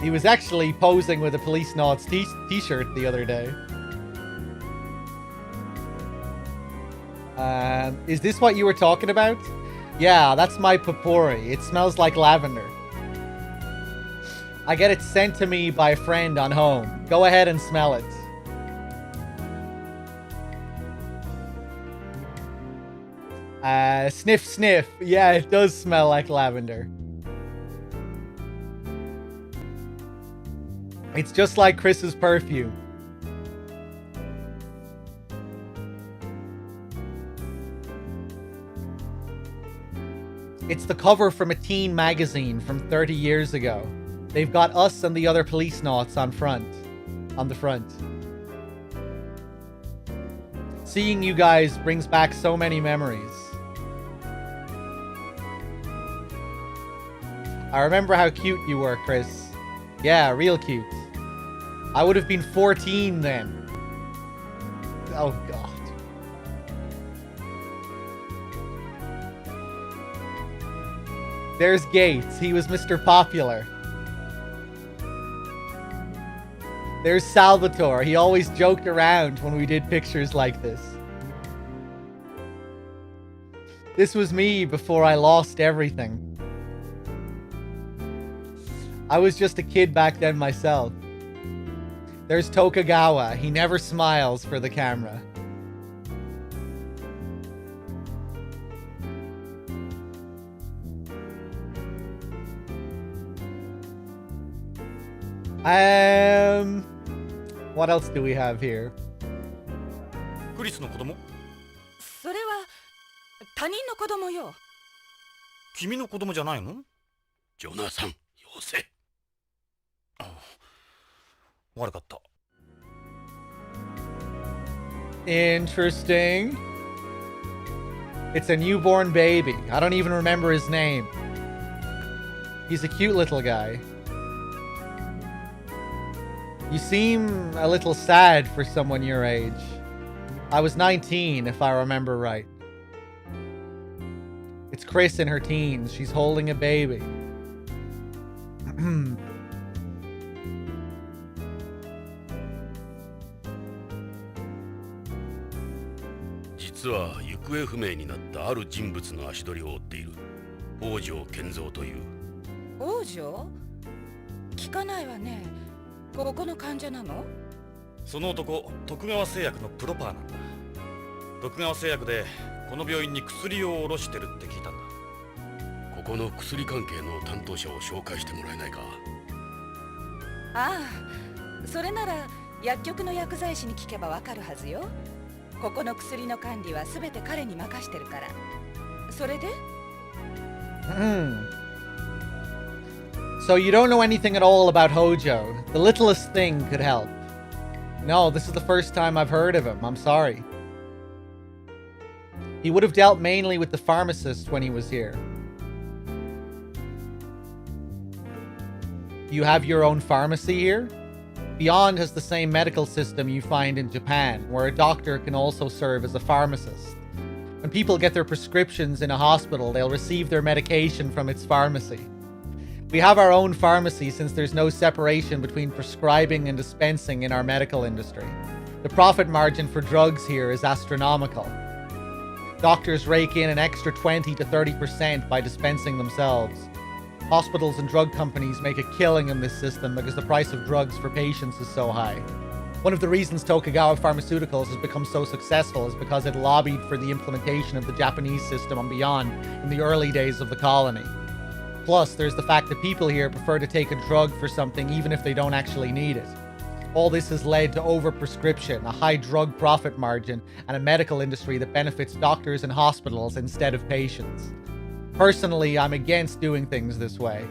He was actually posing with a Policenauts t-shirt the other day. Is this what you were talking about? Yeah, that's my potpourri. It smells like lavender. I get it sent to me by a friend on home. Go ahead and smell it. Sniff, sniff. Yeah, it does smell like lavender. It's just like Chris's perfume. It's the cover from a teen magazine from 30 years ago. They've got us and the other Policenauts on the front. Seeing you guys brings back so many memories. I remember how cute you were, Chris. Yeah, real cute. I would have been 14 then. Oh, God. There's Gates. He was Mr. Popular. There's Salvatore. He always joked around when we did pictures like this. This was me before I lost everything. I was just a kid back then myself. There's Tokugawa. He never smiles for the camera. What else do we have here? クリスの子供？それは他人の子供よ。君の子供じゃないの？ジョナサン、よせ。悪かった。Interesting. It's a newborn baby. I don't even remember his name. He's a cute little guy. You seem a little sad for someone your age. I was 19, if I remember right. It's Chris in her teens. She's holding a baby.実は行方不明になったある人物の足取りを追っている。王城健三という。王女？聞かないわね。ここの患者なの？その男、徳川製薬のプロパーなんだ。徳川製薬でこの病院に薬を卸してるって聞いたんだ。ここの薬関係の担当者を紹介してもらえないか。ああ、それなら薬局の薬剤師に聞けばわかるはずよ。ここの薬の管理はすべて彼に任してるから。それでSo you don't know anything at all about Hojo. The littlest thing could help. No, this is the first time I've heard of him. I'm sorry. He would have dealt mainly with the pharmacist when he was here. You have your own pharmacy here? Beyond has the same medical system you find in Japan, where a doctor can also serve as a pharmacist. When people get their prescriptions in a hospital, they'll receive their medication from its pharmacy. We have our own pharmacy since there's no separation between prescribing and dispensing in our medical industry. The profit margin for drugs here is astronomical. Doctors rake in an extra 20 to 30% by dispensing themselves. Hospitals and drug companies make a killing in this system because the price of drugs for patients is so high. One of the reasons Tokugawa Pharmaceuticals has become so successful is because it lobbied for the implementation of the Japanese system and beyond in the early days of the colony. Plus, there's the fact that people here prefer to take a drug for something even if they don't actually need it. All this has led to overprescription, a high drug profit margin, and a medical industry that benefits doctors and hospitals instead of patients. Personally, I'm against doing things this way.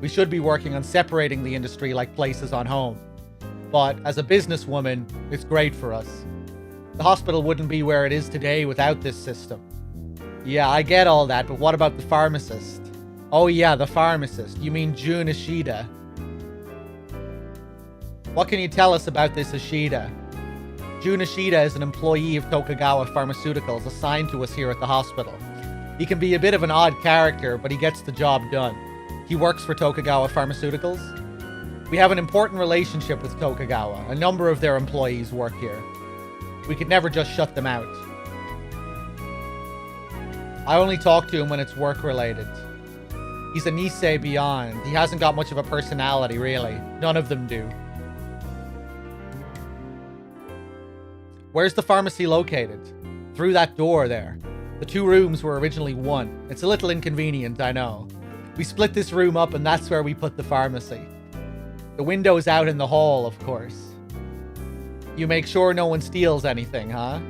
We should be working on separating the industry like places on home. But as a businesswoman, it's great for us. The hospital wouldn't be where it is today without this system. Yeah, I get all that, but what about the pharmacist? Oh yeah, the pharmacist. You mean Jun Ishida. What can you tell us about this Ishida? Jun Ishida is an employee of Tokugawa Pharmaceuticals assigned to us here at the hospital. He can be a bit of an odd character, but he gets the job done. He works for Tokugawa Pharmaceuticals. We have an important relationship with Tokugawa. A number of their employees work here. We could never just shut them out. I only talk to him when it's work-related. He's a Nisei beyond. He hasn't got much of a personality, really. None of them do. Where's the pharmacy located? Through that door there. The 2 rooms were originally 1. It's a little inconvenient, I know. We split this room up and that's where we put the pharmacy. The window's out in the hall, of course. You make sure no one steals anything, huh?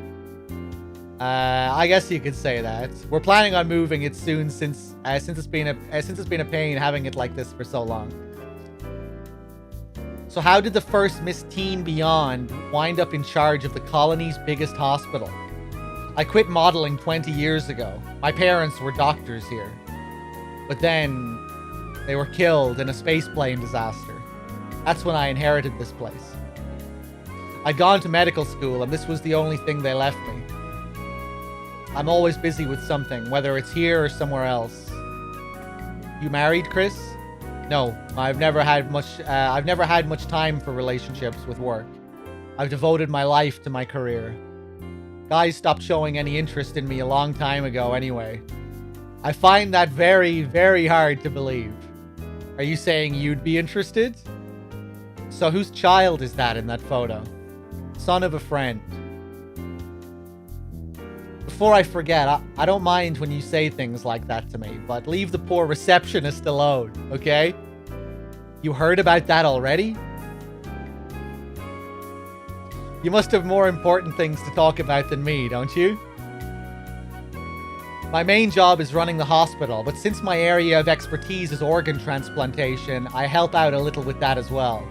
I guess you could say that. We're planning on moving it soon since it's been a pain having it like this for so long. So how did the first Miss Teen Beyond wind up in charge of the colony's biggest hospital? I quit modeling 20 years ago. My parents were doctors here. But then they were killed in a spaceplane disaster. That's when I inherited this place. I'd gone to medical school and this was the only thing they left me. I'm always busy with something, whether it's here or somewhere else. You married, Chris? No, I've never had much time for relationships with work. I've devoted my life to my career. Guys stopped showing any interest in me a long time ago anyway. I find that very, very hard to believe. Are you saying you'd be interested? So whose child is that in that photo? Son of a friend. Before I forget, I don't mind when you say things like that to me, but leave the poor receptionist alone, okay? You heard about that already? You must have more important things to talk about than me, don't you? My main job is running the hospital, but since my area of expertise is organ transplantation, I help out a little with that as well.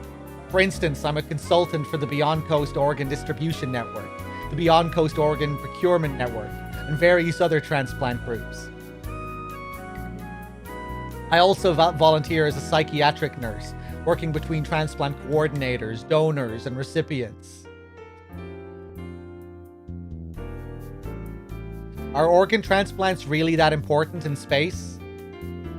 For instance, I'm a consultant for the Beyond Coast Organ Distribution Network, the Beyond Coast Organ Procurement Network, and various other transplant groups. I also volunteer as a psychiatric nurse, working between transplant coordinators, donors, and recipients. Are organ transplants really that important in space?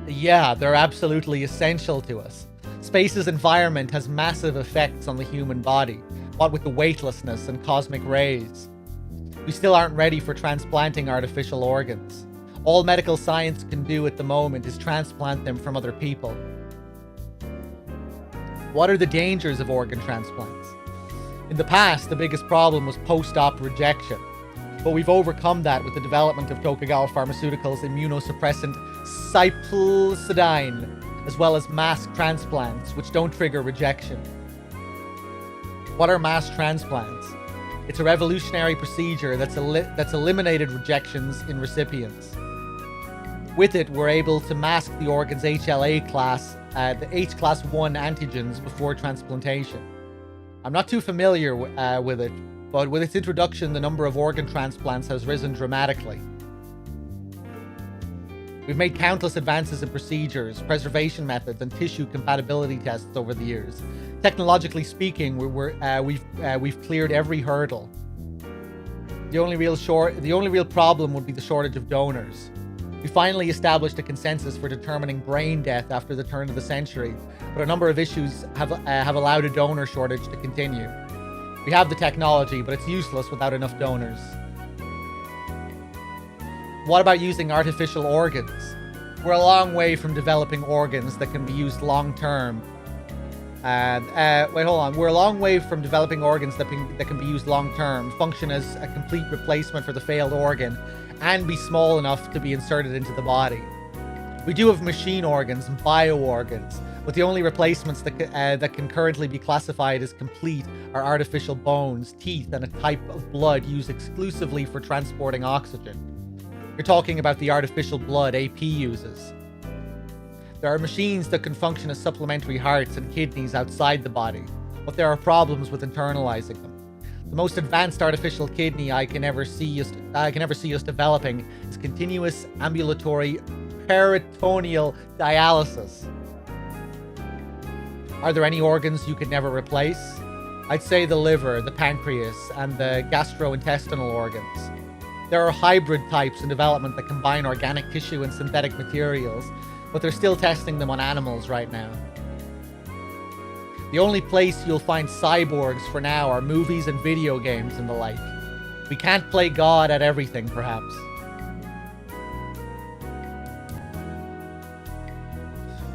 Yeah, they're absolutely essential to us. Space's environment has massive effects on the human body, what with the weightlessness and cosmic rays. We still aren't ready for transplanting artificial organs. All medical science can do at the moment is transplant them from other people. What are the dangers of organ transplants? In the past, the biggest problem was post-op rejection, but we've overcome that with the development of Tokugawa Pharmaceuticals' immunosuppressant cyclosidine, as well as mass transplants, which don't trigger rejection. What are mass transplants? It's a revolutionary procedure that's eliminated rejections in recipients. With it, we're able to mask the organ's HLA class, the H class 1 antigens before transplantation. I'm not too familiar with it, but with its introduction, the number of organ transplants has risen dramatically. We've made countless advances in procedures, preservation methods, and tissue compatibility tests over the years. Technologically speaking, we've cleared every hurdle. The only real problem would be the shortage of donors. We finally established a consensus for determining brain death after the turn of the century, but a number of issues have allowed a donor shortage to continue. We have the technology, but it's useless without enough donors. What about using artificial organs? We're a long way from developing organs that can be used long-term. We're a long way from developing organs that can be used long-term, function as a complete replacement for the failed organ, and be small enough to be inserted into the body. We do have machine organs and bio organs, but the only replacements that can currently be classified as complete are artificial bones, teeth, and a type of blood used exclusively for transporting oxygen. You're talking about the artificial blood AP uses. There are machines that can function as supplementary hearts and kidneys outside the body, but there are problems with internalizing them. The most advanced artificial kidney I can ever see us developing is continuous ambulatory peritoneal dialysis. Are there any organs you could never replace? I'd say the liver, the pancreas, and the gastrointestinal organs. There are hybrid types in development that combine organic tissue and synthetic materials, but they're still testing them on animals right now. The only place you'll find cyborgs for now are movies and video games and the like. We can't play God at everything, perhaps.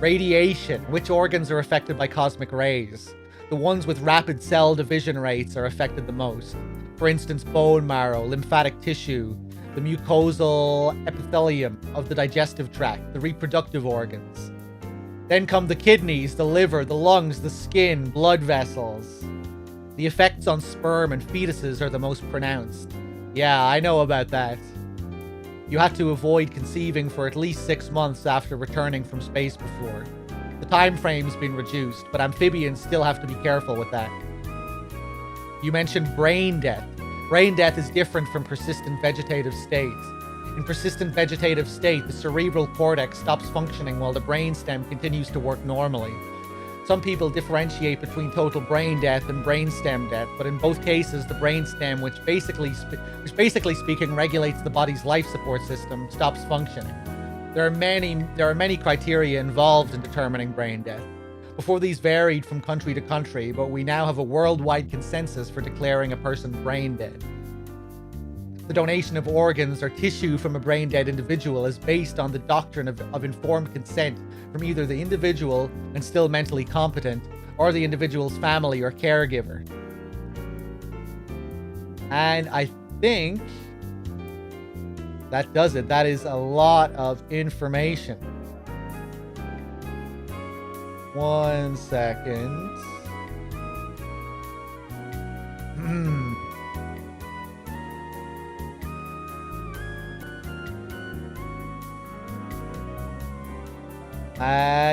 Radiation. Which organs are affected by cosmic rays? The ones with rapid cell division rates are affected the most. For instance, bone marrow, lymphatic tissue, the mucosal epithelium of the digestive tract, the reproductive organs. Then come the kidneys, the liver, the lungs, the skin, blood vessels. The effects on sperm and fetuses are the most pronounced. Yeah, I know about that. You have to avoid conceiving for at least 6 months after returning from space before. The time frame's been reduced, but amphibians still have to be careful with that. You mentioned brain death. Brain death is different from persistent vegetative state. In persistent vegetative state, the cerebral cortex stops functioning while the brainstem continues to work normally. Some people differentiate between total brain death and brainstem death, but in both cases, the brainstem, which basically speaking regulates the body's life support system, stops functioning. There are many criteria involved in determining brain death. Before, these varied from country to country, but we now have a worldwide consensus for declaring a person brain dead. The donation of organs or tissue from a brain-dead individual is based on the doctrine of informed consent from either the individual and still mentally competent, or the individual's family or caregiver. And I think that does it. That is a lot of information. 1 second.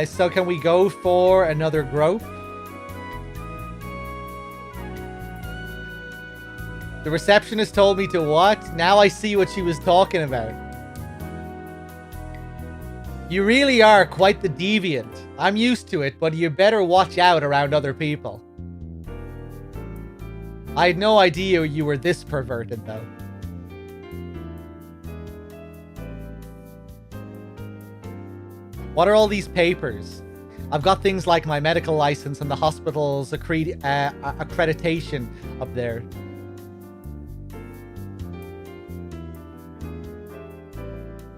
So can we go for another growth? The receptionist told me to what? Now I see what she was talking about. You really are quite the deviant. I'm used to it, but you better watch out around other people. I had no idea you were this perverted, though. What are all these papers? I've got things like my medical license and the hospital's accreditation up there.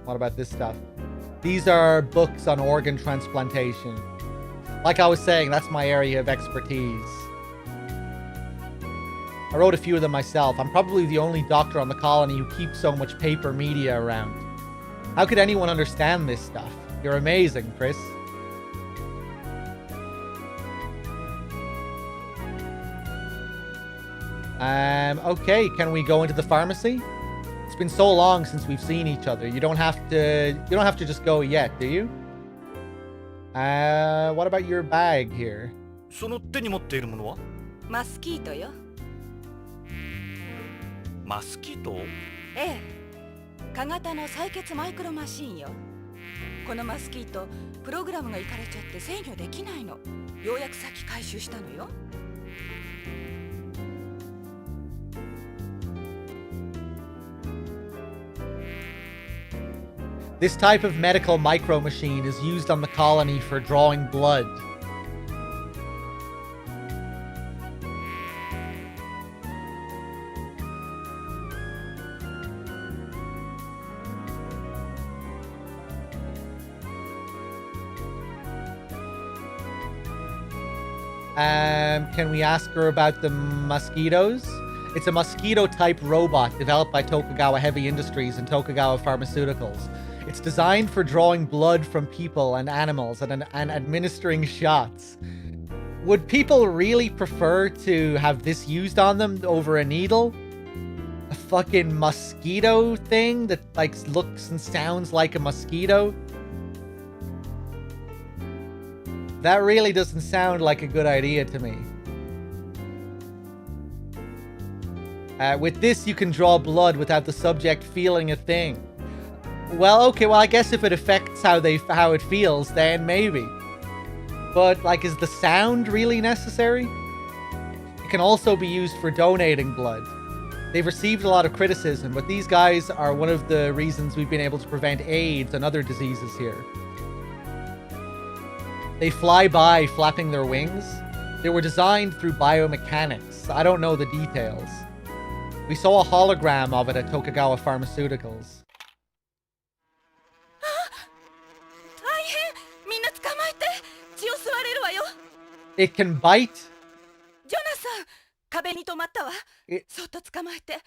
What about this stuff? These are books on organ transplantation. Like I was saying, that's my area of expertise. I wrote a few of them myself. I'm probably the only doctor on the colony who keeps so much paper media around. How could anyone understand this stuff? You're amazing, Chris. Okay, can we go into the pharmacy? It's been so long since we've seen each other. You don't have to just go yet, do you? What about your bag here? その手に持っているものは？マスキートよ。マスキート？ええ。小型の採血マイクロマシンよ。このマスキート、プログラムがいかれちゃって制御できないの。ようやくさっき回収したのよ。This type of medical micro machine is used on the colony for drawing blood. Can we ask her about the mosquitoes? It's a mosquito-type robot developed by Tokugawa Heavy Industries and Tokugawa Pharmaceuticals. It's designed for drawing blood from people and animals and administering shots. Would people really prefer to have this used on them over a needle? A fucking mosquito thing that like looks and sounds like a mosquito? That really doesn't sound like a good idea to me. With this, you can draw blood without the subject feeling a thing. Well, okay, well, I guess if it affects how it feels, then maybe. But, like, is the sound really necessary? It can also be used for donating blood. They've received a lot of criticism, but these guys are one of the reasons we've been able to prevent AIDS and other diseases here. They fly by flapping their wings. They were designed through biomechanics. I don't know the details. We saw a hologram of it at Tokugawa Pharmaceuticals. 大変みんな捕まえて血を吸われるわよ It can bite? ジョナサン壁に止まったわそっと捕まえて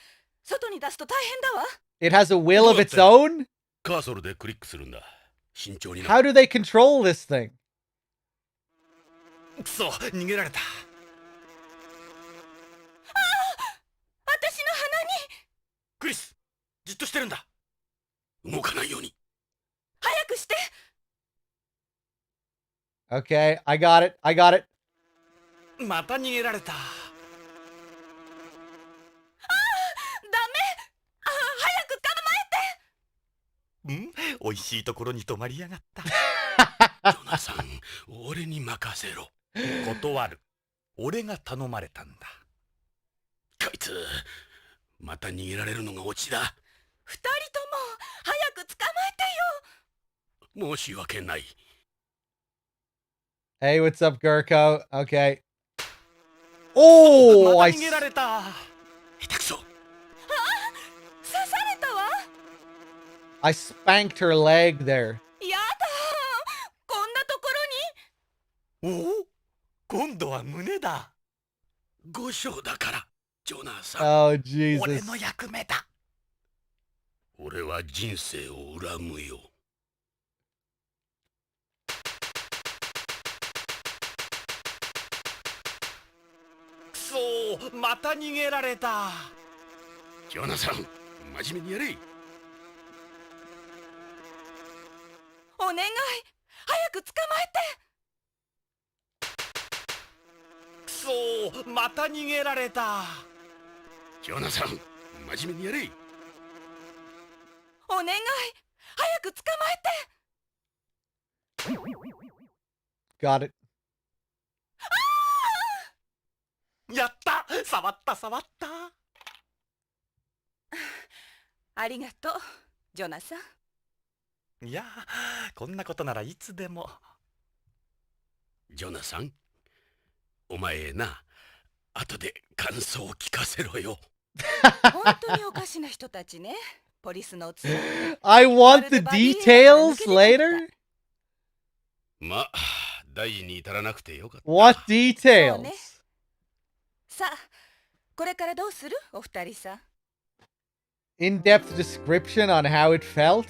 外に出すと大変だわ It has a will of its own? カーソルでクリックするんだ。慎重にな。 How do they control this thing? くそ、逃げられた。私の鼻にクリス、じっとしてるんだ。動かないように。早くして Okay, I got it. I got it. また逃げられた。ダメ早く捕まえて美味しいところに泊まりやがった。ジョナサン、俺に任せろ。断る。俺が頼まれたんだ。こいつ、また逃げられるのがオチだ。二人とも早く捕まえてよ申し訳ない。Hey, what's up, Gurko? Okay. Oh, ま I た逃げられた。下手くそ。刺されたわ I spanked her leg there. やだこんなところにおお、今度は胸だ。5章だから、ジョナサン。 Oh, 俺 Jesus. の役目だ。俺は人生を恨むよ。くそー、また逃げられた。ジョナサン、真面目にやれ。お願い早く捕まえてくそー、また逃げられた。ジョナサン、真面目にやれ。お願い早く捕まえて Got it. やった、触った触った。ありがとうジョナサンいや、こんなことならいつでも。ジョナサン、お前な、後で感想を聞かせろよ。本当におかしな人たちねポリスノーツさん I want the details later? まあ、大事に至らなくてよかった。What そう details? ねさあこれからどうするお二人さん In-depth description on how it felt?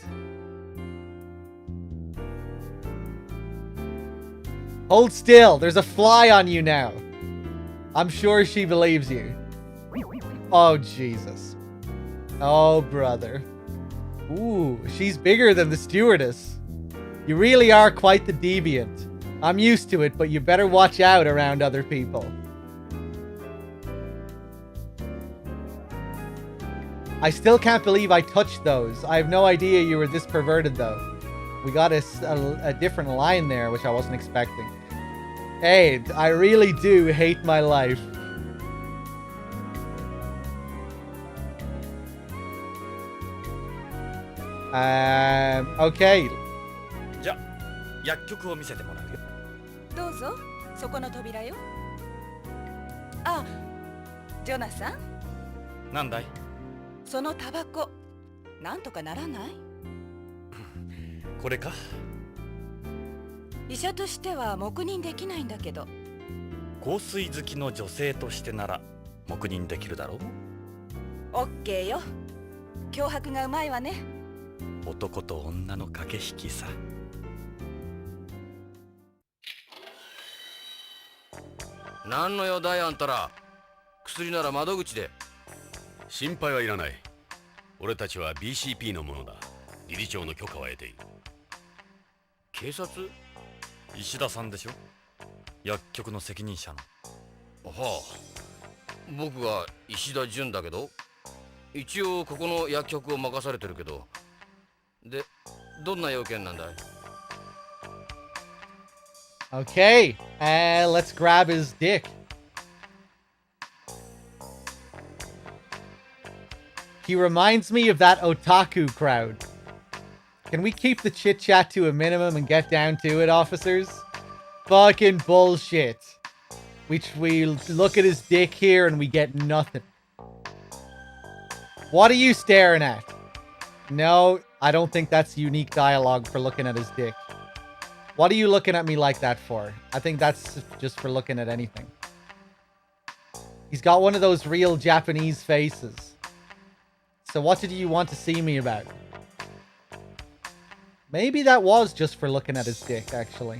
Hold still. There's a fly on you now. I'm sure she believes you. Oh, Jesus. Oh, brother. Ooh, she's bigger than the stewardess. You really are quite the deviant. I'm used to it, but you better watch out around other people. I still can't believe I touched those. I have no idea you were this perverted, though. We got a different line there, which I wasn't expecting. Hey, I really do hate my life. Okay. じゃ、薬局を見せてもらうよ。どうぞそこの扉よあジョナサンなんだい？そのタバコなんとかならないこれか？医者としては黙認できないんだけど香水好きの女性としてなら黙認できるだろう。オッケーよ脅迫がうまいわね男と女の駆け引きさ。何の用だいあんたら。薬なら窓口で。心配はいらない。俺たちは BCP のものだ。理事長の許可は得ている。警察？石田さんでしょ、薬局の責任者の。はあ、僕が石田純だけど、一応ここの薬局を任されてるけど。で、どんな要件なんだい？ Okay, let's grab his dick. He reminds me of that otaku crowd. Can we keep the chit chat to a minimum and get down to it, officers? Fucking bullshit. We look at his dick here and we get nothing. What are you staring at? No, I don't think that's unique dialogue for looking at his dick. What are you looking at me like that for? I think that's just for looking at anything. He's got one of those real Japanese faces. So what did you want to see me about? Maybe that was just for looking at his dick, actually.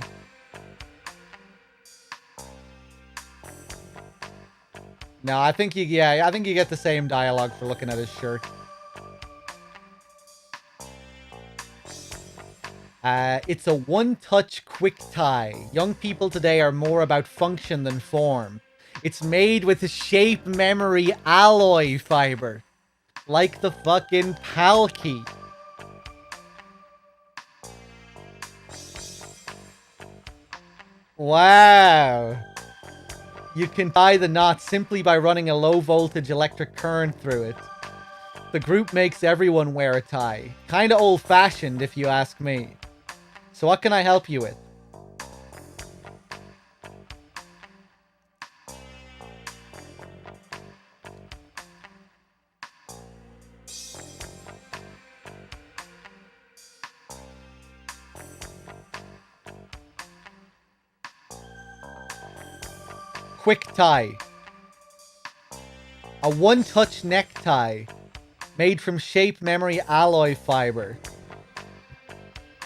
No, I think you get the same dialogue for looking at his shirt. It's a one-touch quick tie. Young people today are more about function than form. It's made with a shape memory alloy fiber. Like the fucking PAL key. Wow. You can tie the knot simply by running a low-voltage electric current through it. The group makes everyone wear a tie. Kinda old-fashioned, if you ask me. So what can I help you with? Quick tie. A one-touch necktie made from shape memory alloy fiber.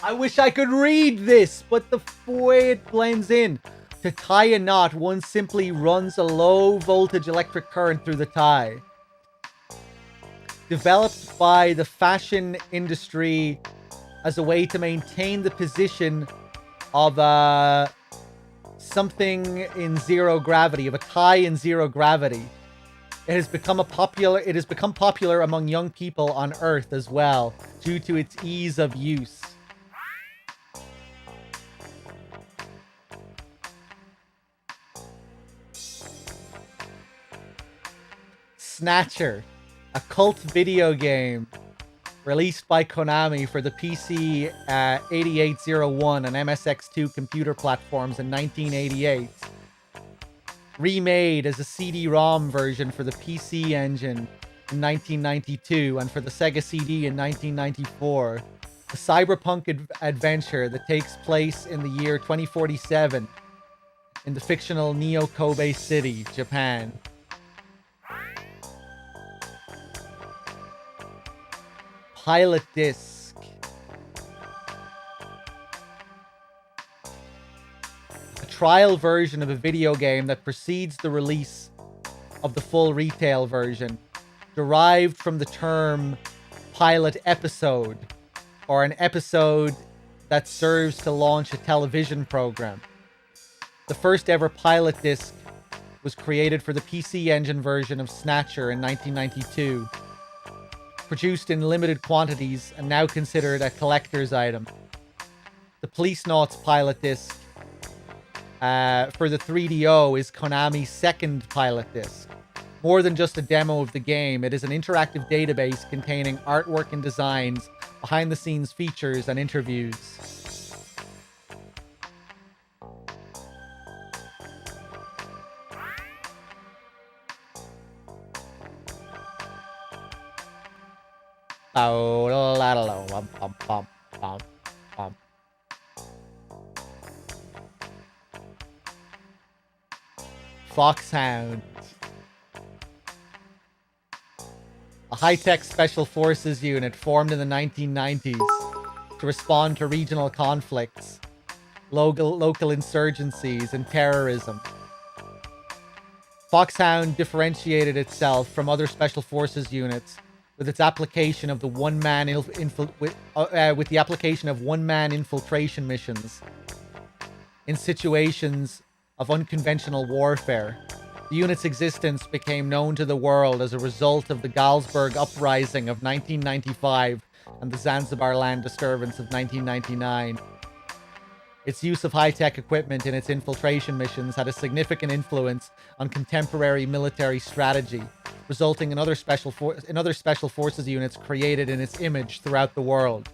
I wish I could read this, but the way it blends in. To tie a knot, one simply runs a low-voltage electric current through the tie. Developed by the fashion industry as a way to maintain the position of something in zero gravity, of a tie in zero gravity. It has become popular among young people on Earth as well, due to its ease of use. Snatcher, a cult video game released by Konami for the PC 8801 and MSX2 computer platforms in 1988. Remade as a CD-ROM version for the PC Engine in 1992 and for the Sega CD in 1994. A cyberpunk adventure that takes place in the year 2047 in the fictional Neo Kobe City, Japan. Pilot disc. A trial version of a video game that precedes the release of the full retail version, derived from the term pilot episode, or an episode that serves to launch a television program. The first ever pilot disc was created for the PC Engine version of Snatcher in 1992. Produced in limited quantities and now considered a collector's item. The Policenauts pilot disc for the 3DO is Konami's second pilot disc. More than just a demo of the game, it is an interactive database containing artwork and designs, behind-the-scenes features, and interviews. Foxhound. a high-tech special forces unit formed in the 1990s to respond to regional conflicts, local insurgencies, and terrorism. Foxhound differentiated itself from other special forces units with its application of the one-man infiltration missions in situations of unconventional warfare. The unit's existence became known to the world as a result of the Galsburg Uprising of 1995 and the Zanzibar land disturbance of 1999. Its use of high-tech equipment in its infiltration missions had a significant influence on contemporary military strategy, resulting in other special forces units created in its image throughout the world.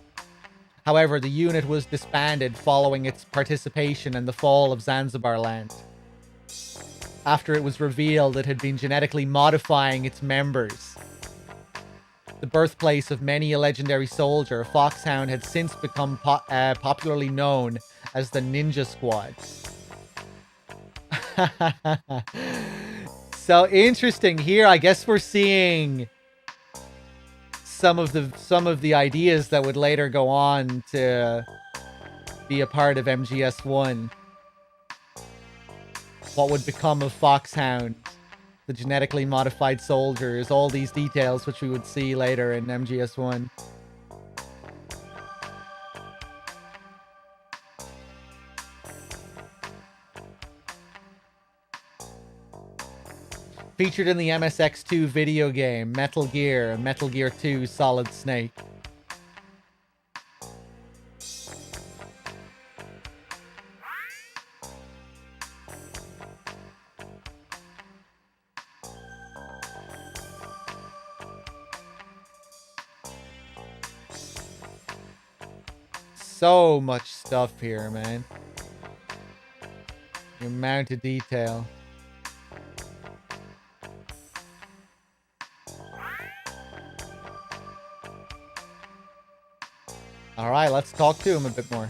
However, the unit was disbanded following its participation in the fall of Zanzibar land, after it was revealed it had been genetically modifying its members. The birthplace of many a legendary soldier, Foxhound had since become popularly known as the Ninja Squad. So interesting here. I guess we're seeing some of the ideas that would later go on to be a part of MGS1. What would become of Foxhound, the genetically modified soldiers, all these details which we would see later in MGS1. Featured in the MSX2 video game, Metal Gear, and Metal Gear 2 Solid Snake. So much stuff here, man. The amount of detail. Alright, let's talk to him a bit more.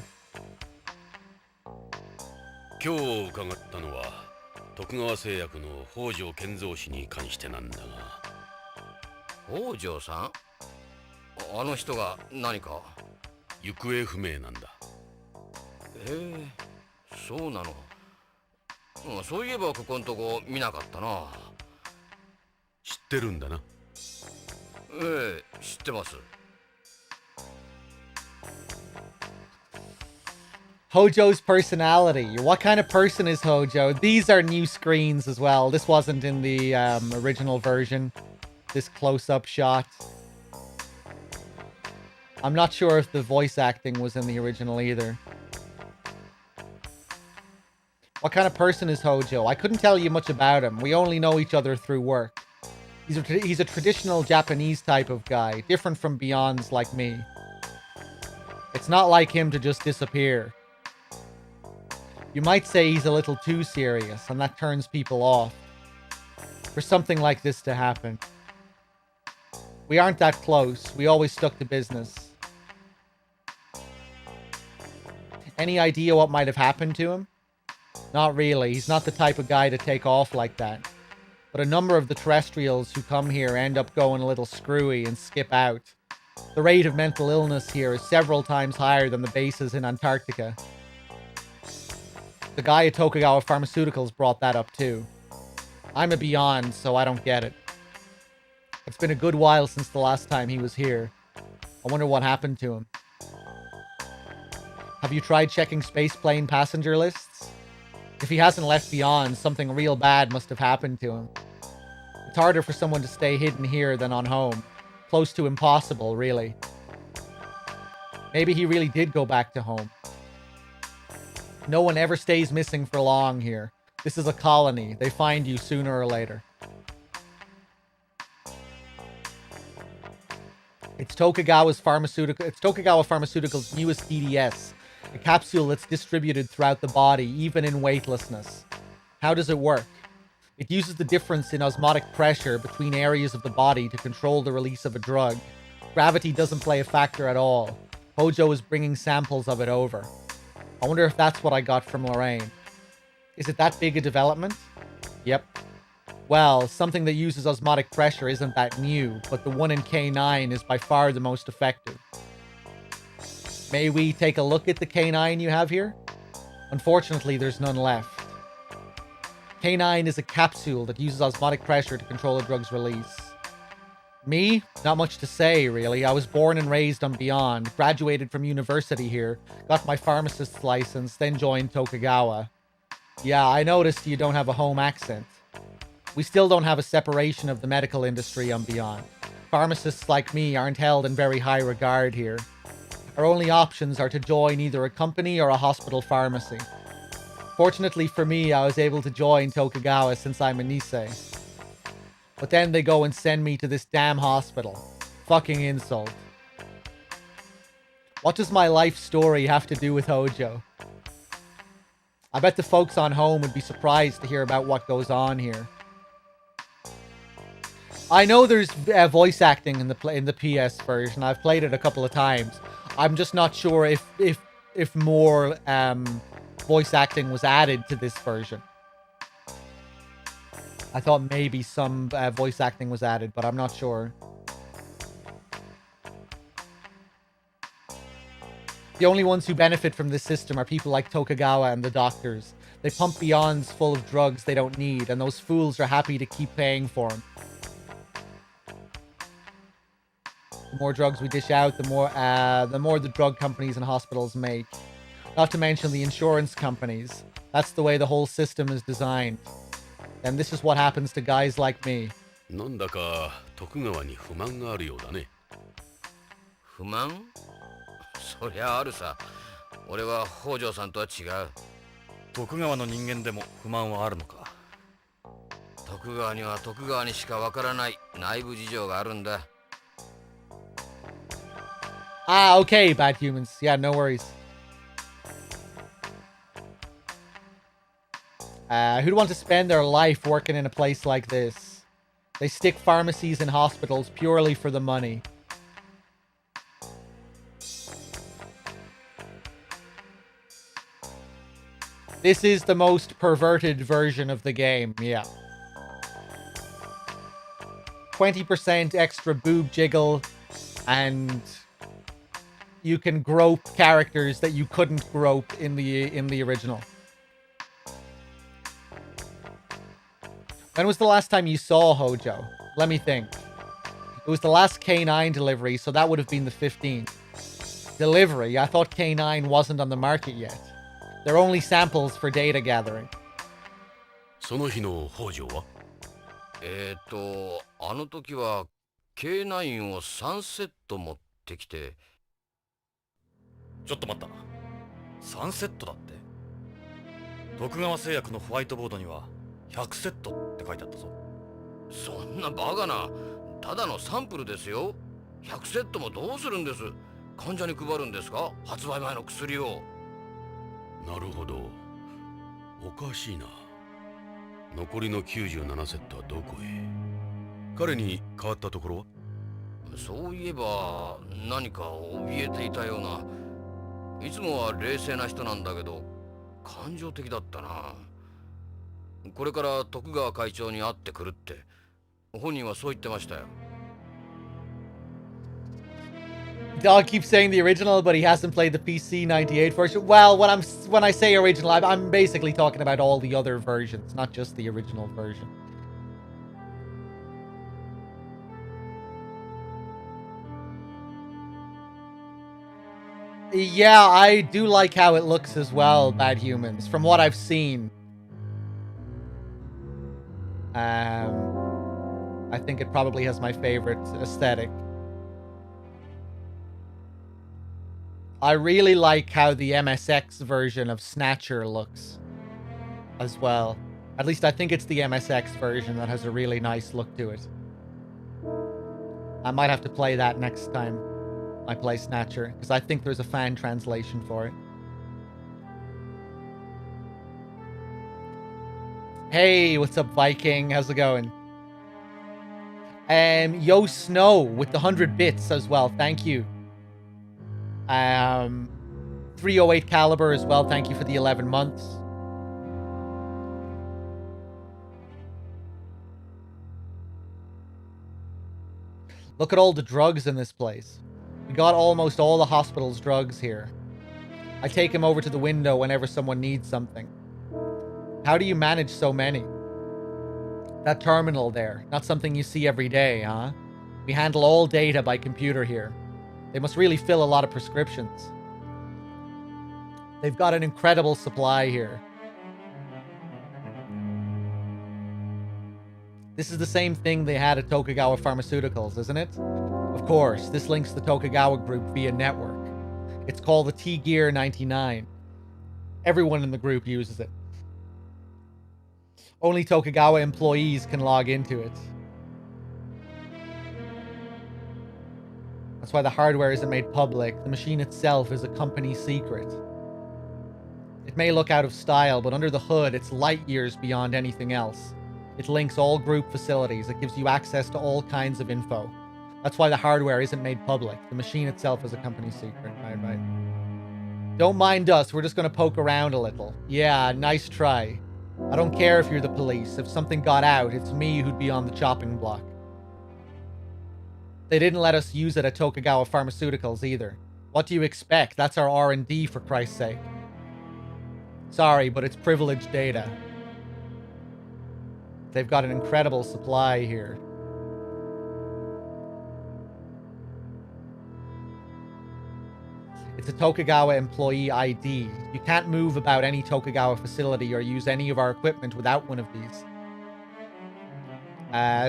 今日伺ったのは徳川製薬の北条健三氏に関してなんだが。北条さん？あの人が何か？行方不明なんだ。そうなの。そういえばここんとこ見なかったな。知ってるんだな。知ってます。Hojo's personality. What kind of person is Hojo? These are new screens as well. This wasn't in the original version. This close-up shot. I'm not sure if the voice acting was in the original either. What kind of person is Hojo? I couldn't tell you much about him. We only know each other through work. He's a traditional Japanese type of guy, different from Beyonds like me. It's not like him to just disappear. You might say he's a little too serious, and that turns people off. For something like this to happen. We aren't that close. We always stuck to business. Any idea what might have happened to him? Not really. He's not the type of guy to take off like that. But a number of the terrestrials who come here end up going a little screwy and skip out. The rate of mental illness here is several times higher than the bases in Antarctica. The guy at Tokugawa Pharmaceuticals brought that up too. I'm a Beyond, so I don't get it. It's been a good while since the last time he was here. I wonder what happened to him. Have you tried checking spaceplane passenger lists? If he hasn't left Beyond, something real bad must have happened to him. It's harder for someone to stay hidden here than on home. Close to impossible, really. Maybe he really did go back to home. No one ever stays missing for long here. This is a colony. They find you sooner or later. It's Tokugawa Pharmaceuticals' newest DDS, a capsule that's distributed throughout the body, even in weightlessness. How does it work? It uses the difference in osmotic pressure between areas of the body to control the release of a drug. Gravity doesn't play a factor at all. Hojo is bringing samples of it over. I wonder if that's what I got from Lorraine. Is it that big a development? Yep. Well, something that uses osmotic pressure isn't that new, but the one in K9 is by far the most effective. May we take a look at the K9 you have here? Unfortunately, there's none left. K9 is a capsule that uses osmotic pressure to control a drug's release. Me? Not much to say, really. I was born and raised on Beyond, graduated from university here, got my pharmacist's license, then joined Tokugawa. Yeah, I noticed you don't have a home accent. We still don't have a separation of the medical industry on Beyond. Pharmacists like me aren't held in very high regard here. Our only options are to join either a company or a hospital pharmacy. Fortunately for me, I was able to join Tokugawa since I'm a Nisei. But then they go and send me to this damn hospital. Fucking insult. What does my life story have to do with Hojo? I bet the folks on home would be surprised to hear about what goes on here. I know there's voice acting in the PS version. I've played it a couple of times. I'm just not sure if more voice acting was added to this version. I thought maybe some voice acting was added, but I'm not sure. The only ones who benefit from this system are people like Tokugawa and the doctors. They pump Beyonds full of drugs they don't need, and those fools are happy to keep paying for them. The more drugs we dish out, the more the drug companies and hospitals make. Not to mention the insurance companies. That's the way the whole system is designed. And this is what happens to guys like me. なんだか徳川に不満があるようだね。不満？そりゃあるさ。俺は北条さんとは違う。徳川の人間でも不満はあるのか。徳川には徳川にしかわからない内部事情があるんだ。Ah, okay, bad humans. Yeah, no worries. Who'd want to spend their life working in a place like this? They stick pharmacies in hospitals purely for the money. This is the most perverted version of the game, yeah. 20% extra boob jiggle, and you can grope characters that you couldn't grope in the original. When was the last time you saw Hojo? Let me think. It was the last K9 delivery, so that would have been the 15th. Delivery? I thought K9 wasn't on the market yet. They're only samples for data gathering. その日の北条は？あの時は K9 を3セット持ってきて。ちょっと待った。3セットだって。徳川製薬のホワイトボードには100セットって書いてあったぞ。そんなバカな。ただのサンプルですよ。100セットもどうするんです？患者に配るんですか？発売前の薬を。なるほど。おかしいな。残りの97セットはどこへ？彼に変わったところは？そういえば何か怯えていたような。いつもは冷静な人なんだけど感情的だったな。これから徳川会長に会ってくるって本人はそう言ってましたよ。Dog keeps saying the original, but he hasn't played the PC 98 version. Well, when I say original, I'm basically talking about all the other versions, not just the original version. Yeah, I do like how it looks as well, Bad Humans, from what I've seen. I think it probably has my favorite aesthetic. I really like how the MSX version of Snatcher looks as well. At least I think it's the MSX version that has a really nice look to it. I might have to play that next time I play Snatcher, because I think there's a fan translation for it. Hey, what's up, Viking? How's it going? Yo Snow with the 100 bits as well. Thank you. 308 Caliber as well. Thank you for the 11 months. Look at all the drugs in this place. We got almost all the hospital's drugs here. I take him over to the window whenever someone needs something. How do you manage so many? That terminal there, not something you see every day, huh? We handle all data by computer here. They must really fill a lot of prescriptions. They've got an incredible supply here. This is the same thing they had at Tokugawa Pharmaceuticals, isn't it? Of course, this links the Tokugawa group via network. It's called the T-Gear 99. Everyone in the group uses it. Only Tokugawa employees can log into it. That's why the hardware isn't made public. The machine itself is a company secret. It may look out of style, but under the hood, it's light years beyond anything else. It links all group facilities. It gives you access to all kinds of info. That's why the hardware isn't made public. The machine itself is a company secret. Right. Don't mind us. We're just going to poke around a little. Yeah, nice try. I don't care if you're the police. If something got out, it's me who'd be on the chopping block. They didn't let us use it at Tokugawa Pharmaceuticals either. What do you expect? That's our R&D, for Christ's sake. Sorry, but it's privileged data. They've got an incredible supply here. It's a Tokugawa employee ID. You can't move about any Tokugawa facility or use any of our equipment without one of these.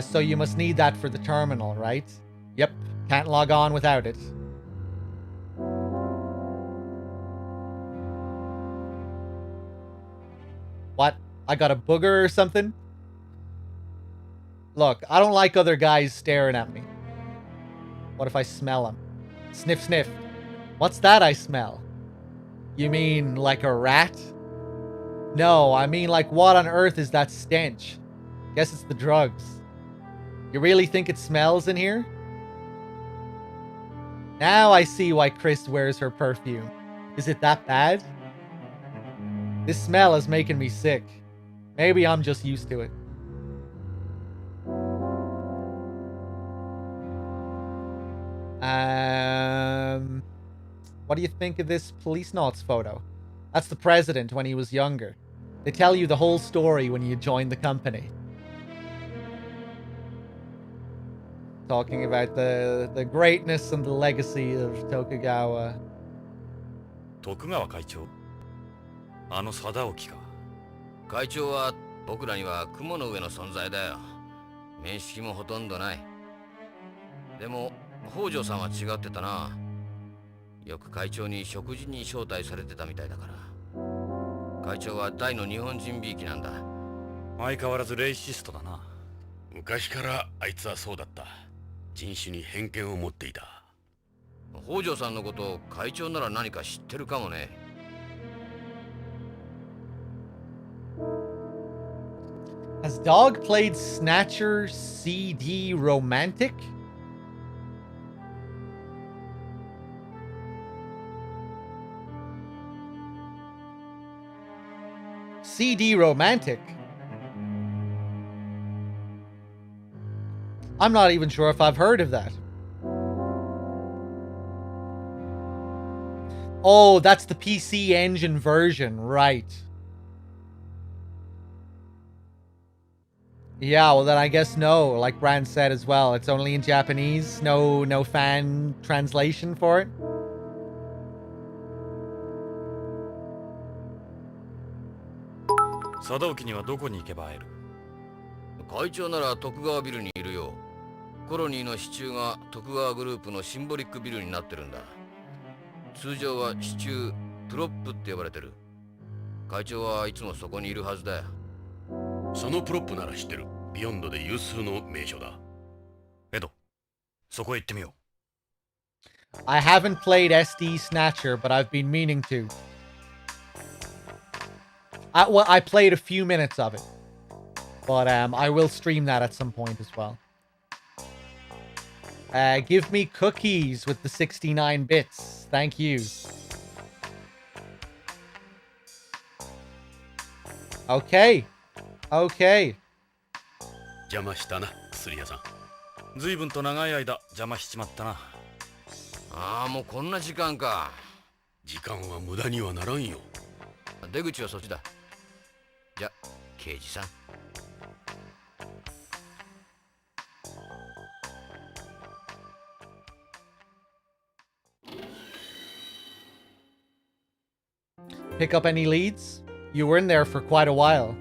So you must need that for the terminal, right? Yep, can't log on without it. What? I got a booger or something? Look, I don't like other guys staring at me. What if I smell them? Sniff, sniff. What's that I smell? You mean like a rat? No, I mean like what on earth is that stench? Guess it's the drugs. You really think it smells in here? Now I see why Chris wears her perfume. Is it that bad? This smell is making me sick. Maybe I'm just used to it. What do you think of this Policenauts photo? That's the president when he was younger. They tell you the whole story when you join the company. Talking about the greatness and the legacy of Tokugawa. 徳川会長あの貞興か会長は僕らには雲の上の存在だよ。面識もほとんどない。でも北条さんは違ってたな。よく会長に食事に招待されてたみたいだから。会長は大の日本人びいきなんだ。相変わらずレイシストだな。昔からあいつはそうだった。人種に偏見を持っていた。北条さんのこと会長なら何か知ってるかもね。Has Dog played Snatcher CD Romantic? CD Romantic? I'm not even sure if I've heard of that. Oh, that's the PC Engine version, right. Yeah, well then I guess no, like Brand said as well. It's only in Japanese, no fan translation for it. 貞興にはどこに行けば会える？会長なら徳川ビルにいるよ。コロニーの支柱が徳川グループのシンボリックビルになってるんだ。通常は支柱プロップって呼ばれてる。会長はいつもそこにいるはずだよ。そのプロップなら知ってる。ビヨンドで有数の名所だ。エド、そこへ行ってみよう。I haven't played SD Snatcher, but I've been meaning to. I played a few minutes of it. But I will stream that at some point as well. Give me cookies with the 69 bits. Thank you. Okay. Okay. 邪魔したな、薬屋さん。随分と長い間邪魔しちまったな。ああ、もうこんな時間か。時間は無駄にはならんよ。出口はそっちだ。じゃ、刑事さん。Pick up any leads? You were in there for quite a while.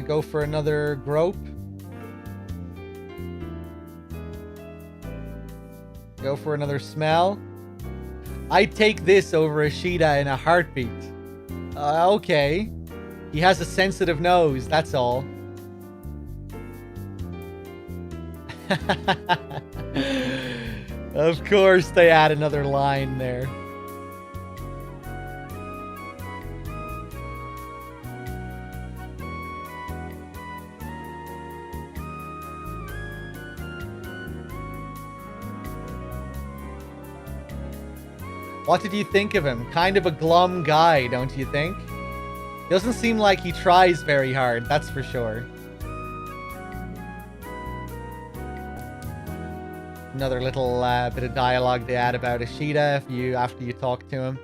Go for another grope. Go for another smell. I'd take this over Ashida in a heartbeat. Okay. He has a sensitive nose, that's all. Of course they add another line there. What did you think of him? Kind of a glum guy, don't you think? Doesn't seem like he tries very hard, that's for sure. Another little bit of dialogue to add about Ashida after you talk to him.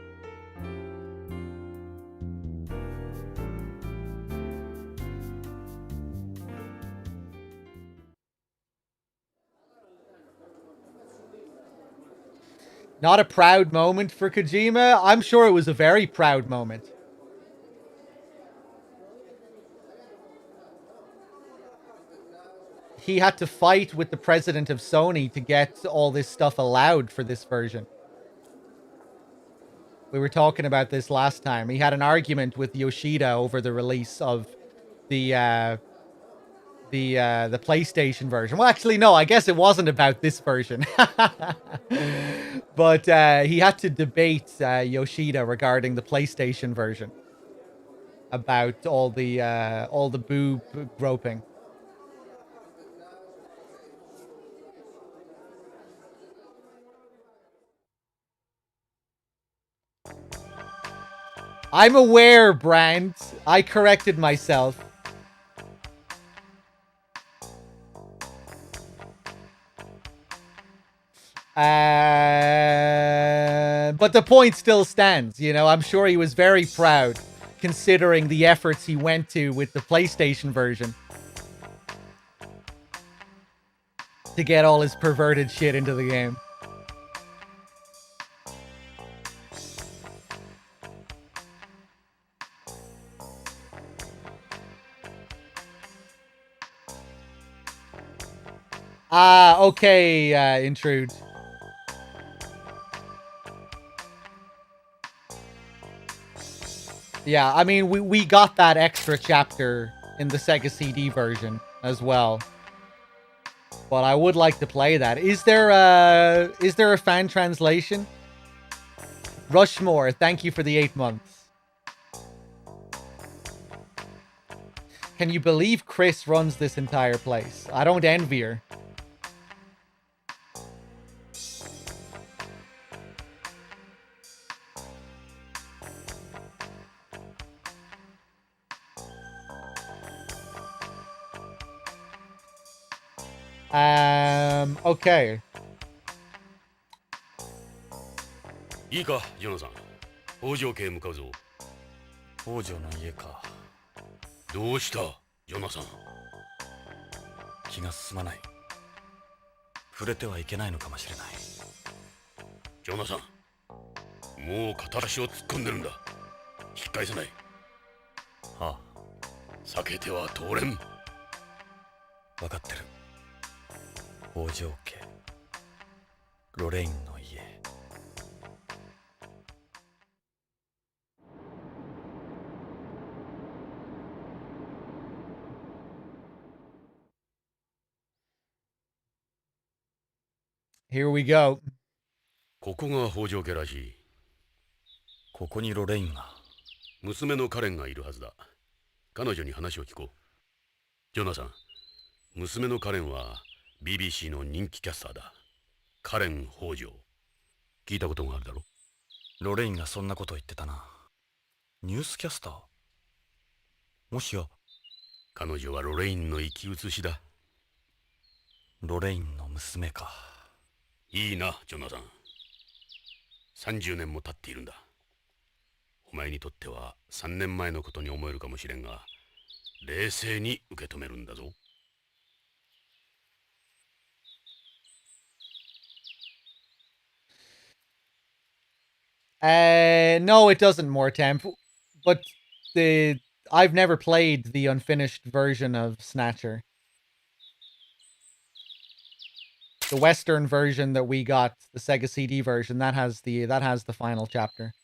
Not a proud moment for Kojima? I'm sure it was a very proud moment. He had to fight with the president of Sony to get all this stuff allowed for this version. We were talking about this last time. He had an argument with Yoshida over the release of the PlayStation version. Well, actually, no, I guess it wasn't about this version. But he had to debate Yoshida regarding the PlayStation version about all the boob groping. I'm aware, Brand. I corrected myself. But the point still stands, you know. I'm sure he was very proud, considering the efforts he went to with the PlayStation version to get all his perverted shit into the game. Okay, Intrude. Yeah, I mean, we got that extra chapter in the Sega CD version as well. But I would like to play that. Is there a fan translation? Rushmore, thank you for the 8 months. Can you believe Chris runs this entire place? I don't envy her. Okay. いいか、ジョナサン。北条家へ向かうぞ。北条の家か。どうした、ジョナサン。気が進まない。触れてはいけないのかもしれない。ジョナサン、もう片足を突っ込んでるんだ。引き返さない。はあ。避けては通れん。分かってる。北条家、ロレインの家。Here we go. ここが北条家らしい。ここにロレインが。娘のカレンがいるはずだ。彼女に話を聞こう。ジョナサン、娘のカレンはBBC の人気キャスターだ。カレン北条。聞いたことがあるだろ。ロレインがそんなこと言ってたな。ニュースキャスター？もしや。彼女はロレインの生き写しだ。ロレインの娘か。いいな、ジョナサン。30年も経っているんだ。お前にとっては3年前のことに思えるかもしれんが、冷静に受け止めるんだぞ。No, it doesn't, Mortemp. But I've never played the unfinished version of Snatcher. The Western version that we got, the Sega CD version, that has the final chapter.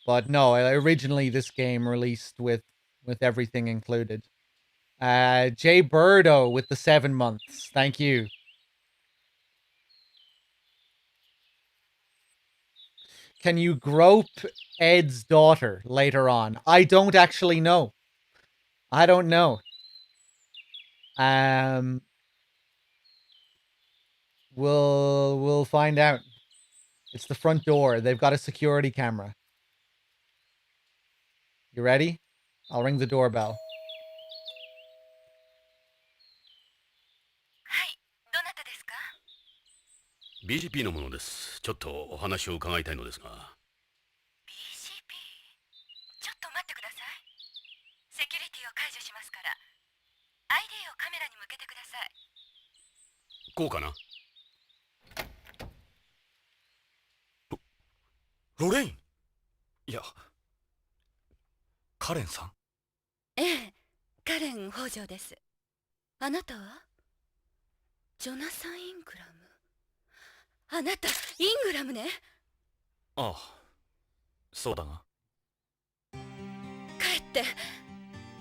But no, originally this game released with everything included. Jay Birdo with the 7 months. Thank you. Can you grope Ed's daughter later on? I don't actually know. I don't know. We'll find out. It's the front door. They've got a security camera. You ready? I'll ring the doorbell. はい、どなたですか？ BCP のものです。ちょっとお話を伺いたいのですが。BCP。ちょっと待ってください。セキュリティを解除しますから、ID をカメラに向けてください。こうかな。ロレイン。いや、カレンさん。ええ、カレン北条です。あなたはジョナサン・イングラム。あなた、イングラムね。ああ、そうだが。帰って。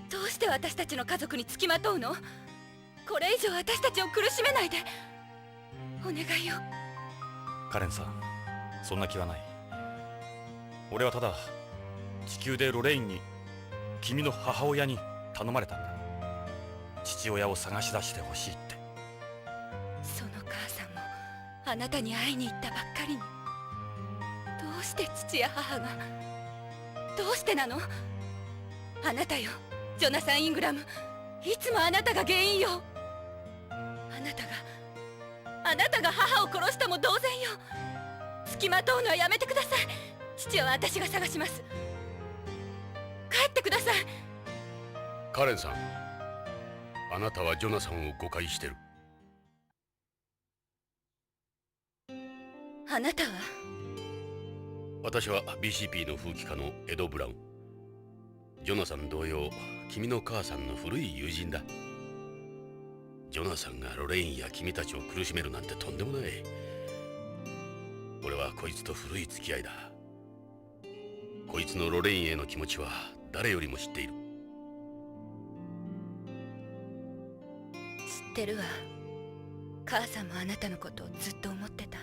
どうして私たちの家族につきまとうの？これ以上私たちを苦しめないで。お願いよ。カレンさん、そんな気はない。俺はただ地球でロレインに君の母親に頼まれたんだ。父親を探し出してほしいって。その母さんもあなたに会いに行ったばっかりに。どうして父や母が。どうしてなの？あなたよ、ジョナサン・イングラム。いつもあなたが原因よ。あなたが母を殺したも同然よ。つきまとうのはやめてください。父は私が探します。帰ってください。カレンさん、あなたはジョナサンを誤解してる。あなたは？私は BCP の風紀家のエド・ブラウン。ジョナサン同様、君の母さんの古い友人だ。ジョナサンがロレインや君たちを苦しめるなんてとんでもない。俺はこいつと古い付き合いだ。こいつのロレインへの気持ちは誰よりも知っている。知ってるわ。母さんもあなたのことをずっと思ってた。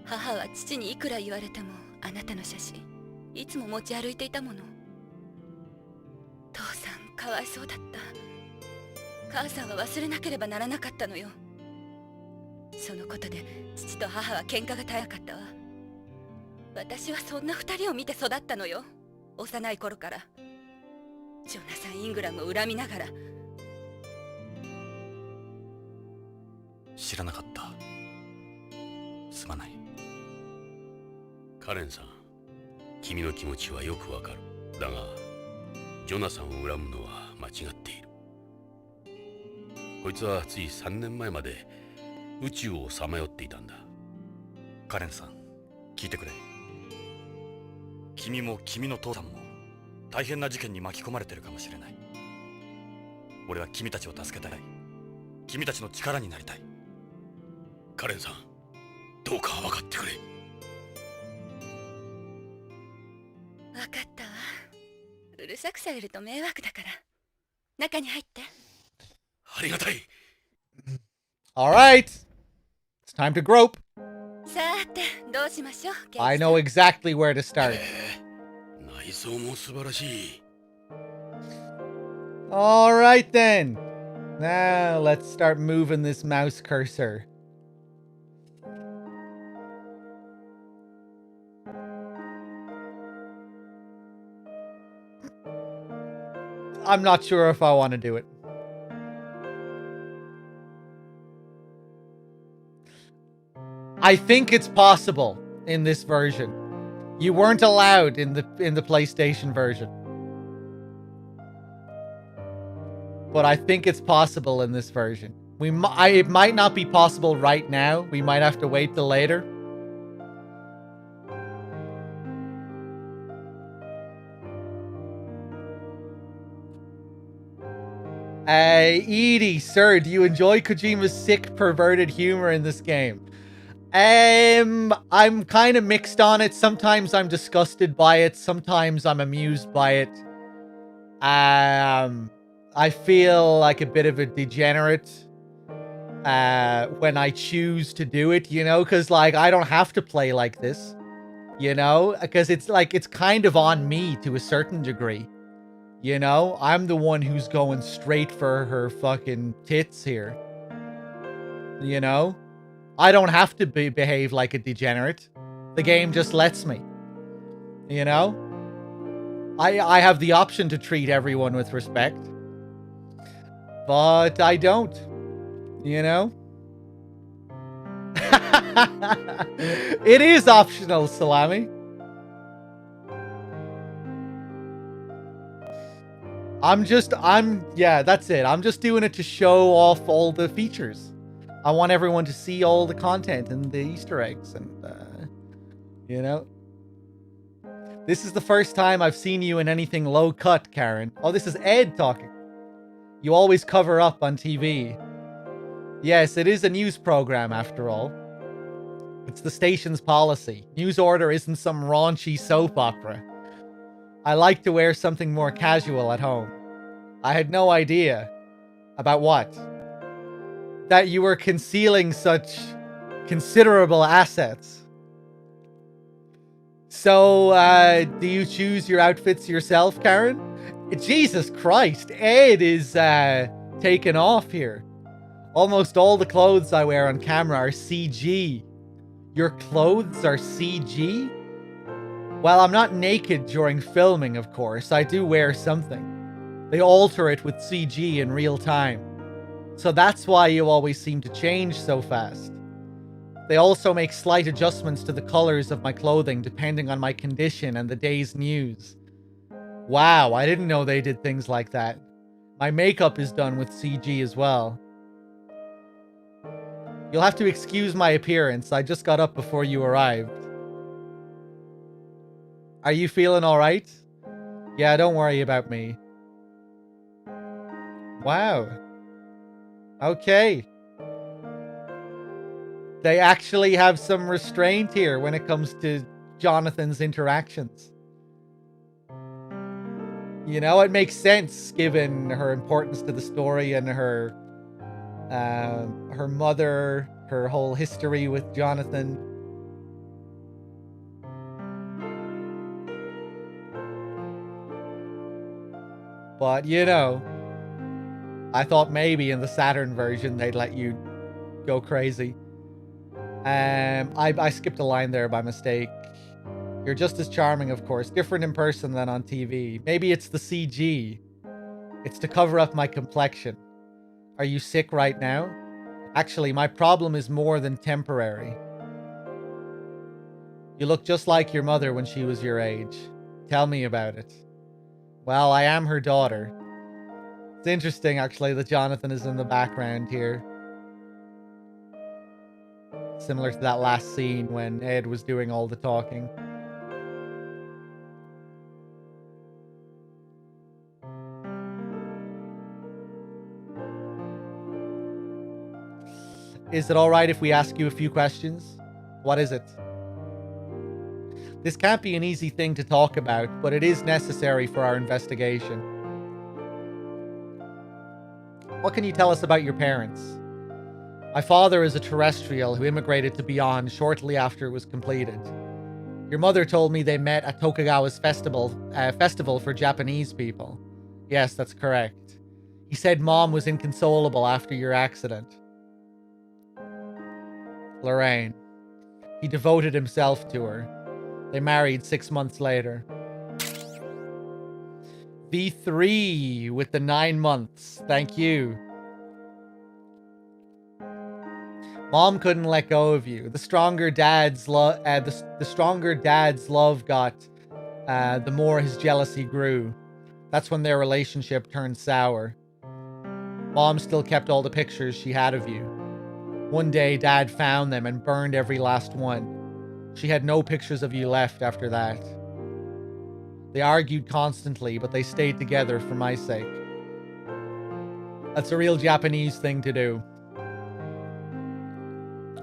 母は父にいくら言われてもあなたの写真いつも持ち歩いていたもの。父さんかわいそうだった。母さんは忘れなければならなかったのよ。そのことで父と母は喧嘩が絶えなかったわ。私はそんな二人を見て育ったのよ。幼い頃から。ジョナサン・イングラムを恨みながら。知らなかった。すまない。カレンさん、君の気持ちはよくわかる。だがジョナサンを恨むのは間違っている。こいつはつい3年前まで宇宙をさまよっていたんだ。カレンさん、聞いてくれ。君も君の父さんも大変な事件に巻き込まれてるかもしれない。俺は君たちを助けたい。君たちの力になりたい。カレンさん、どうか分かってくれ。分かったわ。うるさくされると迷惑だから。中に入って。ありがたい。Alright. It's time to grope. さて、どうしましょう。 I know exactly where to start. 内装も素晴らしい。Alright then. Now let's start moving this mouse cursor. I'm not sure if I want to do it. I think it's possible in this version. You weren't allowed in the PlayStation version. But I think it's possible in this version. It might not be possible right now. We might have to wait till later. Edie, sir, do you enjoy Kojima's sick, perverted humor in this game? I'm kind of mixed on it. Sometimes I'm disgusted by it. Sometimes I'm amused by it. I feel like a bit of a degenerate when I choose to do it, you know, because like I don't have to play like this, you know, because it's like it's kind of on me to a certain degree. You know, I'm the one who's going straight for her fucking tits here. You know? I don't have to behave like a degenerate. The game just lets me. You know? I have the option to treat everyone with respect. But I don't. You know? It is optional, Salami. Yeah, that's it. I'm just doing it to show off all the features. I want everyone to see all the content and the Easter eggs and, you know. This is the first time I've seen you in anything low cut, Karen. Oh, this is Ed talking. You always cover up on TV. Yes, it is a news program after all. It's the station's policy. News Order isn't some raunchy soap opera. I like to wear something more casual at home. I had no idea. About what? That you were concealing such considerable assets. So, do you choose your outfits yourself, Karen? Jesus Christ, Ed is, taken off here. Almost all the clothes I wear on camera are CG. Your clothes are CG? Well, I'm not naked during filming, of course. I do wear something. They alter it with CG in real time. So that's why you always seem to change so fast. They also make slight adjustments to the colors of my clothing depending on my condition and the day's news. Wow, I didn't know they did things like that. My makeup is done with CG as well. You'll have to excuse my appearance. I just got up before you arrived. Are you feeling alright? Yeah, don't worry about me. Wow. Okay. They actually have some restraint here when it comes to Jonathan's interactions. You know, it makes sense given her importance to the story and her mother, her whole history with Jonathan. But, you know, I thought maybe in the Saturn version they'd let you go crazy. I skipped a line there by mistake. You're just as charming, of course. Different in person than on TV. Maybe it's the CG. It's to cover up my complexion. Are you sick right now? Actually, my problem is more than temporary. You look just like your mother when she was your age. Tell me about it. Well, I am her daughter. It's interesting, actually, that Jonathan is in the background here. Similar to that last scene when Ed was doing all the talking. Is it alright if we ask you a few questions? What is it? This can't be an easy thing to talk about, but it is necessary for our investigation. What can you tell us about your parents? My father is a terrestrial who immigrated to Beyond shortly after it was completed. Your mother told me they met at Tokugawa's festival for Japanese people. Yes, that's correct. He said Mom was inconsolable after your accident. Lorraine. He devoted himself to her. They married 6 months later. V3 with the 9 months. Thank you. Mom couldn't let go of you. The stronger dad's love, the stronger dad's love got, the more his jealousy grew. That's when their relationship turned sour. Mom still kept all the pictures she had of you. One day, Dad found them and burned every last one. She had no pictures of you left after that. They argued constantly, but they stayed together for my sake. That's a real Japanese thing to do.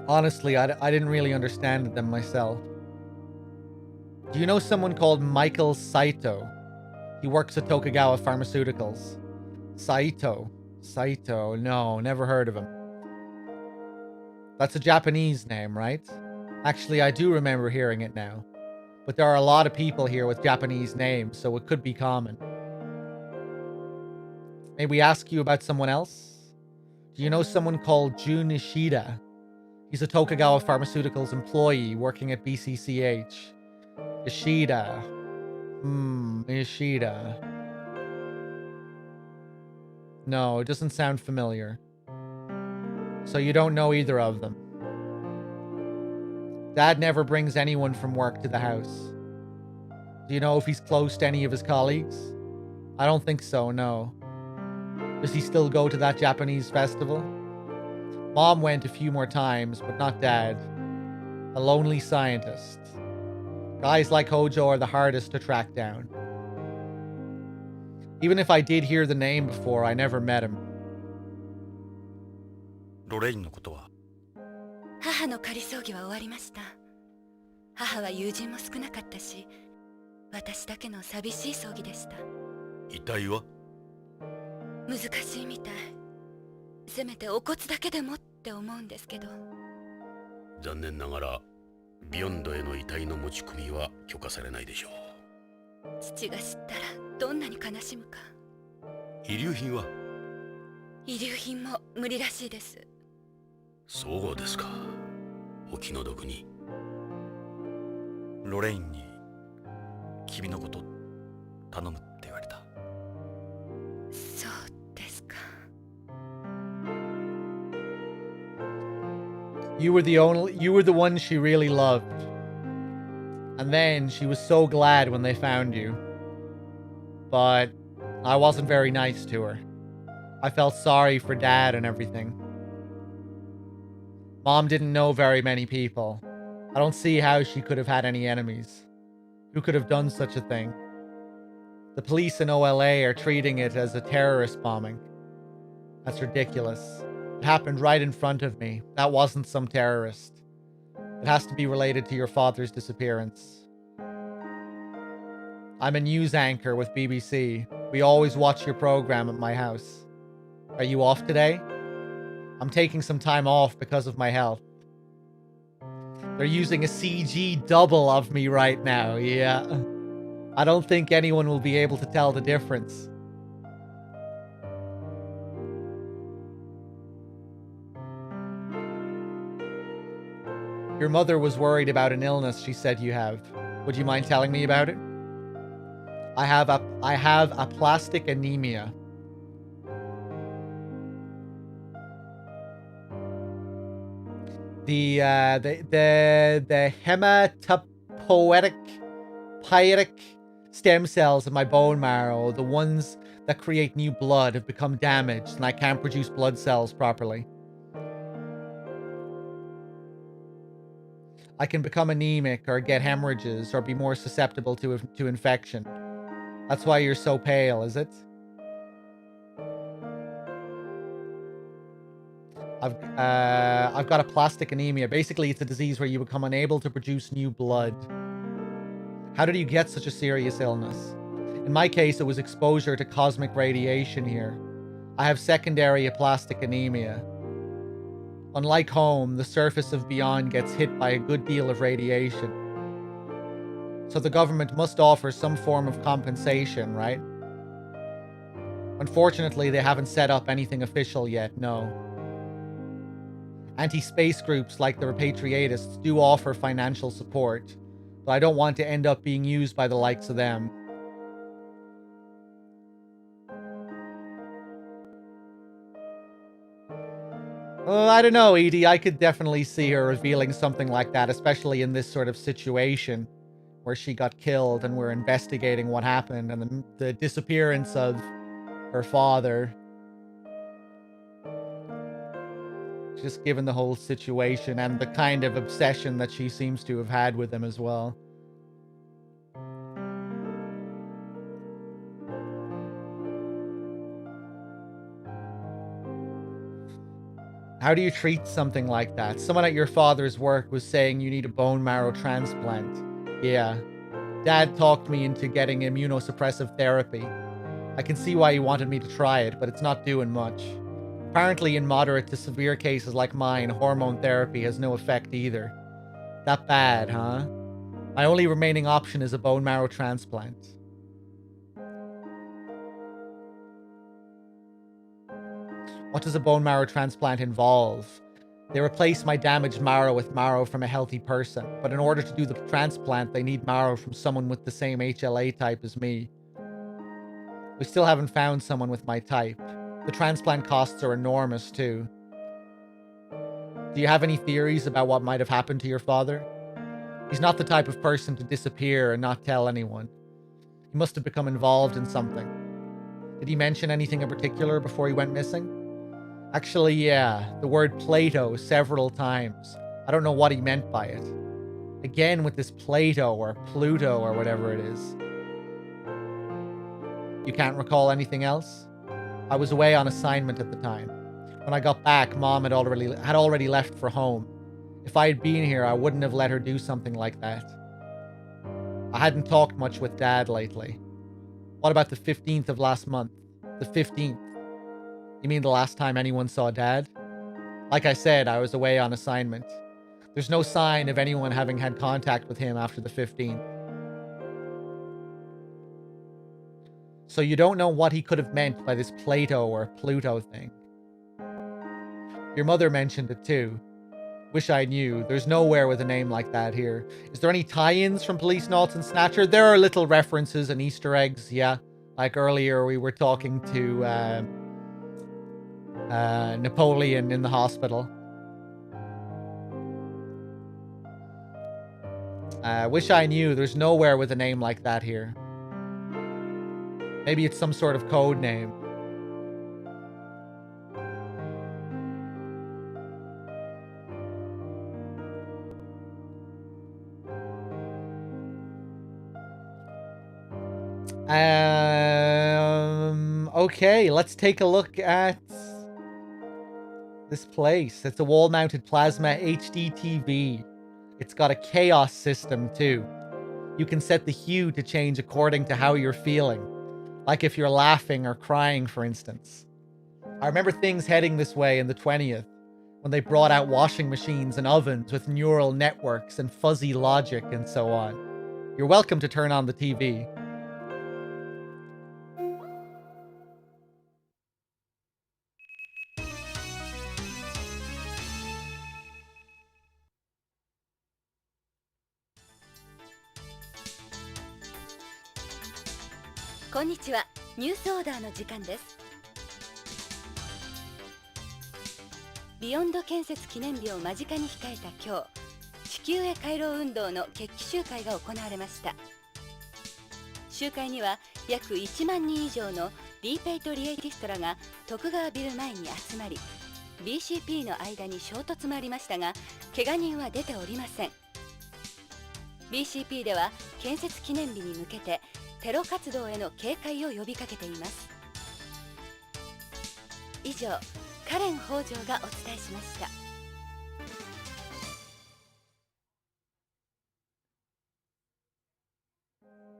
Honestly, I didn't really understand them myself. Do you know someone called Michael Saito? He works at Tokugawa Pharmaceuticals. Saito. No, never heard of him. That's a Japanese name, right? Actually, I do remember hearing it now. But there are a lot of people here with Japanese names, so it could be common. May we ask you about someone else? Do you know someone called Jun Ishida? He's a Tokugawa Pharmaceuticals employee working at BCCH. Ishida. Ishida. No, it doesn't sound familiar. So you don't know either of them. Dad never brings anyone from work to the house. Do you know if he's close to any of his colleagues? I don't think so, no. Does he still go to that Japanese festival? Mom went a few more times, but not Dad. A lonely scientist. Guys like Hojo are the hardest to track down. Even if I did hear the name before, I never met him. ロレインのことは母の仮葬儀は終わりました。母は友人も少なかったし、私だけの寂しい葬儀でした。遺体は難しいみたい。せめてお骨だけでもって思うんですけど。残念ながらビヨンドへの遺体の持ち込みは許可されないでしょう。父が知ったらどんなに悲しむか。遺留品は遺留品も無理らしいです。そうですか。お気の毒に。ロレインに君のこと頼むって言われた。そうですか。You were the one she really loved. And then she was so glad when they found you. But I wasn't very nice to her. I felt sorry for Dad and everything. Mom didn't know very many people. I don't see how she could have had any enemies. Who could have done such a thing? The police in OLA are treating it as a terrorist bombing. That's ridiculous. It happened right in front of me. That wasn't some terrorist. It has to be related to your father's disappearance. I'm a news anchor with BBC. We always watch your program at my house. Are you off today? I'm taking some time off because of my health. They're using a CG double of me right now, yeah. I don't think anyone will be able to tell the difference. Your mother was worried about an illness she said you have. Would you mind telling me about it? I have aplastic anemia. The hematopoietic stem cells in my bone marrow, the ones that create new blood, have become damaged and I can't produce blood cells properly. I can become anemic or get hemorrhages or be more susceptible to infection. That's why you're so pale, is it? I've got aplastic anemia. Basically, it's a disease where you become unable to produce new blood. How did you get such a serious illness? In my case, it was exposure to cosmic radiation here. I have secondary aplastic anemia. Unlike home, the surface of Beyond gets hit by a good deal of radiation. So the government must offer some form of compensation, right? Unfortunately, they haven't set up anything official yet, no. Anti-space groups like the Repatriatists do offer financial support, but I don't want to end up being used by the likes of them. I don't know, Edie. I could definitely see her revealing something like that, especially in this sort of situation where she got killed and we're investigating what happened and the disappearance of her father. Just given the whole situation and the kind of obsession that she seems to have had with him as well. How do you treat something like that? Someone at your father's work was saying you need a bone marrow transplant. Yeah. Dad talked me into getting immunosuppressive therapy. I can see why he wanted me to try it, but it's not doing much. Apparently, in moderate to severe cases like mine, hormone therapy has no effect either. That bad, huh? My only remaining option is a bone marrow transplant. What does a bone marrow transplant involve? They replace my damaged marrow with marrow from a healthy person, but in order to do the transplant, they need marrow from someone with the same HLA type as me. We still haven't found someone with my type. The transplant costs are enormous, too. Do you have any theories about what might have happened to your father? He's not the type of person to disappear and not tell anyone. He must have become involved in something. Did he mention anything in particular before he went missing? Actually, yeah, the word Plato several times. I don't know what he meant by it. Again with this Plato or Pluto or whatever it is. You can't recall anything else? I was away on assignment at the time. When I got back, Mom had already left for home. If I had been here, I wouldn't have let her do something like that. I hadn't talked much with Dad lately. What about the 15th of last month? The 15th. You mean the last time anyone saw Dad? Like I said, I was away on assignment. There's no sign of anyone having had contact with him after the 15th. So you don't know what he could have meant by this Plato or Pluto thing. Your mother mentioned it too. Wish I knew. There's nowhere with a name like that here. Is there any tie-ins from Policenauts and Snatcher? There are little references and Easter eggs, yeah. Like earlier we were talking to Napoleon in the hospital. Wish I knew. There's nowhere with a name like that here. Maybe it's some sort of code name. Okay, let's take a look at this place. It's a wall-mounted plasma HD TV. It's got a chaos system too. You can set the hue to change according to how you're feeling. Like if you're laughing or crying, for instance. I remember things heading this way in the 20th, when they brought out washing machines and ovens with neural networks and fuzzy logic and so on. You're welcome to turn on the TV.こんにちは。ニュースオーダーの時間です。ビヨンド建設記念日を間近に控えた今日、地球へ帰ろう運動の決起集会が行われました。集会には約1万人以上のリーペイトリエイティストらが徳川ビル前に集まり、BCP の間に衝突もありましたが、怪我人は出ておりません。BCP では建設記念日に向けてテロ活動への警戒を呼びかけています。以上、カレン北条がお伝えしました。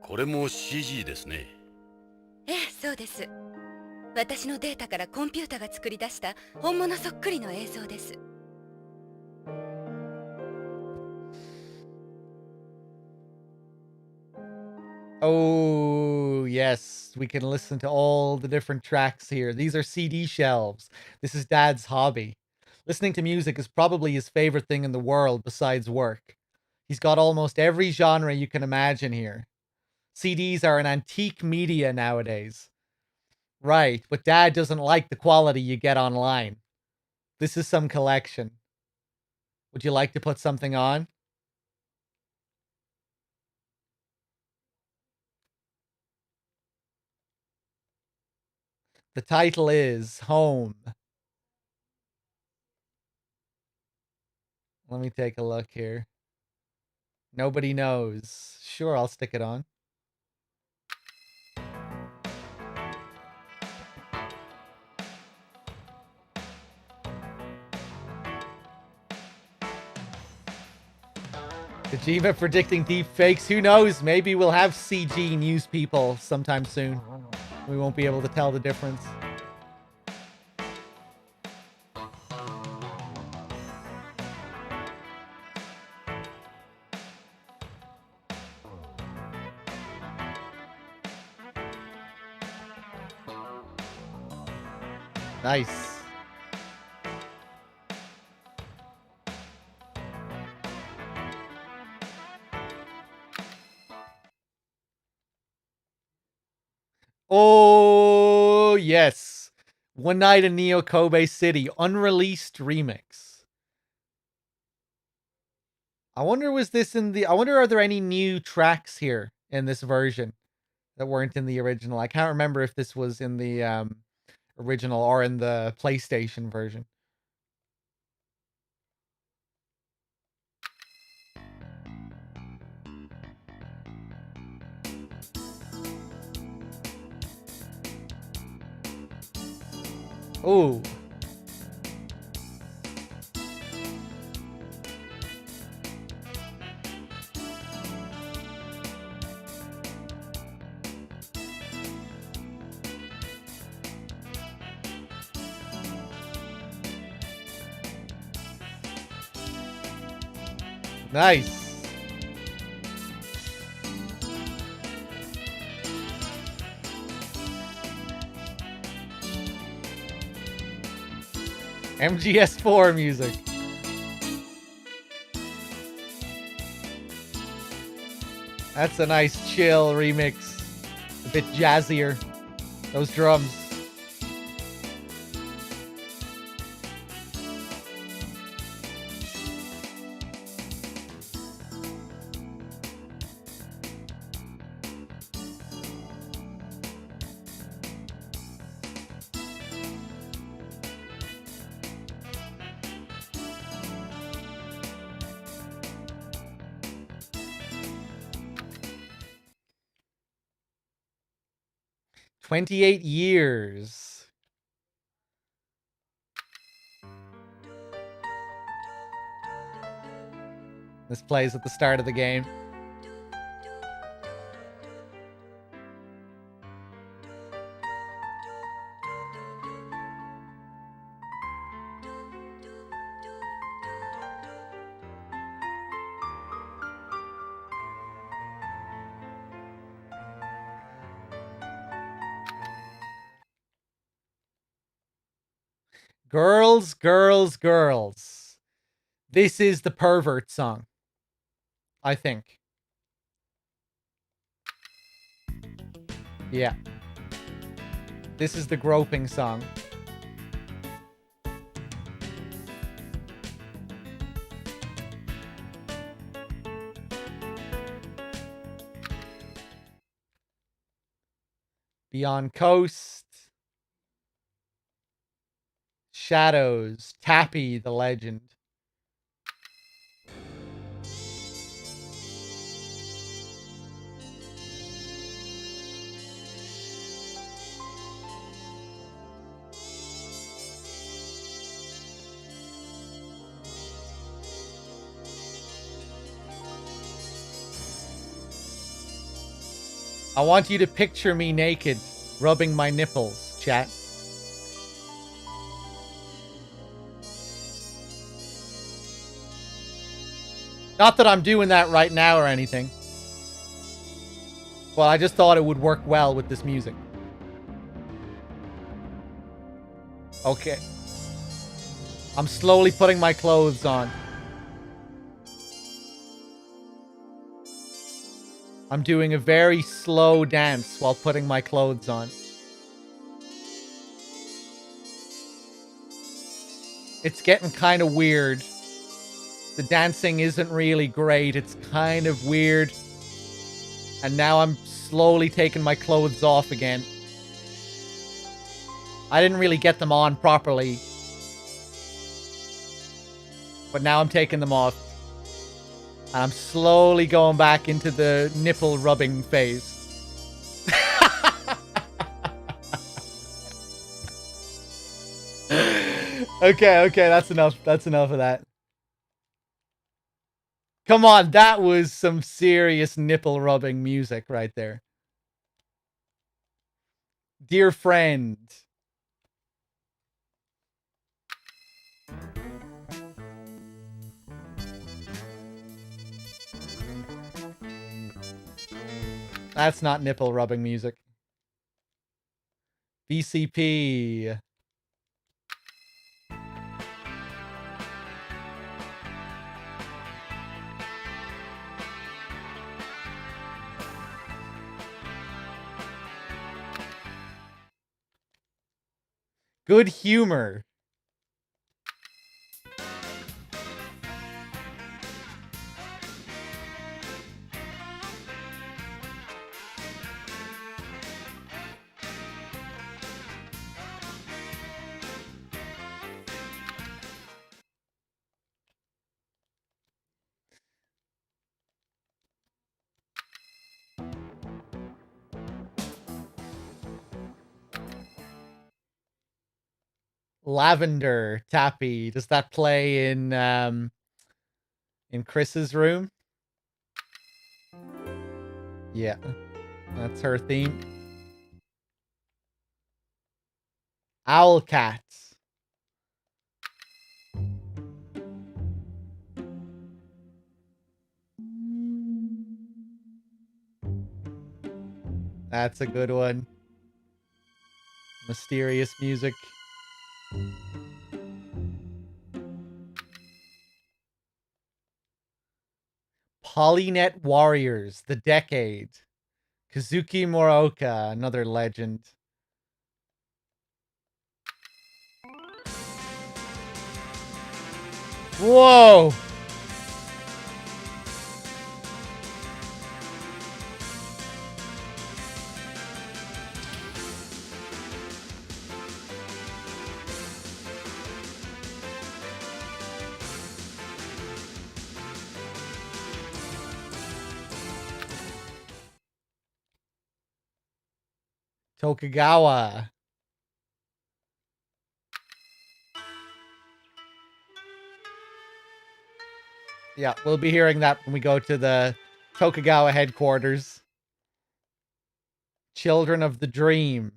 これも CG ですね。ええ、そうです。私のデータからコンピュータが作り出した本物そっくりの映像です。Oh, yes. We can listen to all the different tracks here. These are CD shelves. This is Dad's hobby. Listening to music is probably his favorite thing in the world besides work. He's got almost every genre you can imagine here. CDs are an antique media nowadays. Right, but Dad doesn't like the quality you get online. This is some collection. Would you like to put something on? The title is Home. Let me take a look here. Nobody knows. Sure, I'll stick it on. Kojima predicting deep fakes. Who knows? Maybe we'll have CG news people sometime soon. We won't be able to tell the difference. Nice. Oh, yes. One Night in Neo Kobe City, unreleased remix. I wonder, was this in the... I wonder, are there any new tracks here in this version that weren't in the original? I can't remember if this was in the original or in the PlayStation version. Oh. Nice. MGS4 music. That's a nice chill remix. A bit jazzier. Those drums. "28 years." This plays at the start of the game. Girls, girls, girls. This is the pervert song, I think. Yeah. This is the groping song. Beyond Coast. Shadows. Tappy the Legend. I want you to picture me naked, rubbing my nipples, chat. Not that I'm doing that right now or anything. Well, I just thought it would work well with this music. Okay. I'm slowly putting my clothes on. I'm doing a very slow dance while putting my clothes on. It's getting kind of weird. The dancing isn't really great. It's kind of weird. And now I'm slowly taking my clothes off again. I didn't really get them on properly. But now I'm taking them off. And I'm slowly going back into the nipple rubbing phase. Okay, that's enough. That's enough of that. Come on, that was some serious nipple rubbing music right there. Dear friend. That's not nipple rubbing music. BCP. Good humor. Lavender Tappy. Does that play in Chris's room? Yeah. That's her theme. Owl Cats. That's a good one. Mysterious music. Polynet Warriors, The Decade. Kazuki Muraoka, another legend. Whoa! Tokugawa. Yeah, we'll be hearing that when we go to the Tokugawa headquarters. Children of the Dream.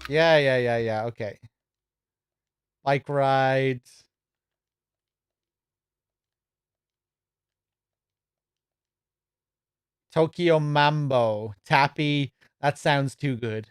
Yeah, okay. Bike rides. Tokyo Mambo. Tappy. That sounds too good.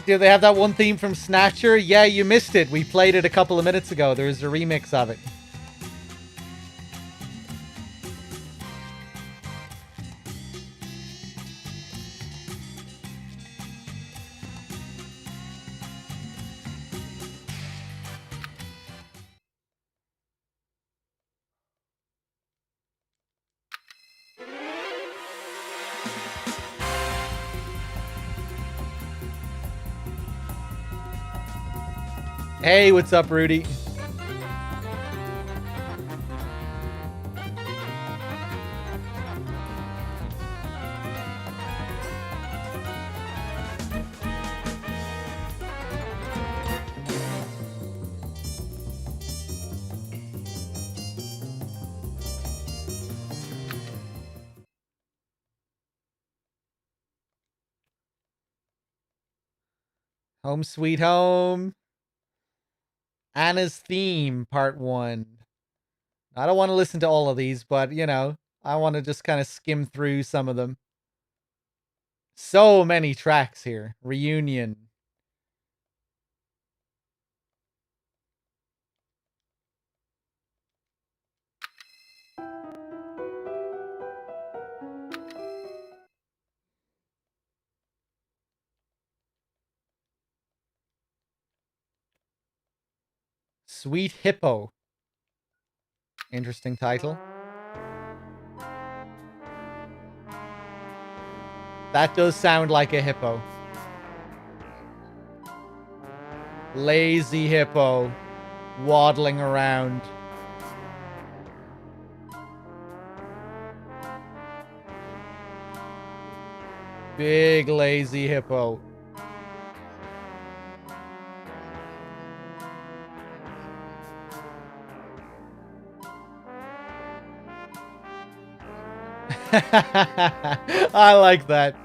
Do they have that one theme from Snatcher? Yeah, you missed it. We played it a couple of minutes ago. There's a remix of it. Hey, what's up, Rudy? Home Sweet Home. Anna's Theme, Part 1. I don't want to listen to all of these, but, you know, I want to just kind of skim through some of them. So many tracks here. Reunion. Sweet Hippo. Interesting title. That does sound like a hippo. Lazy hippo. Waddling around. Big lazy hippo. I like that.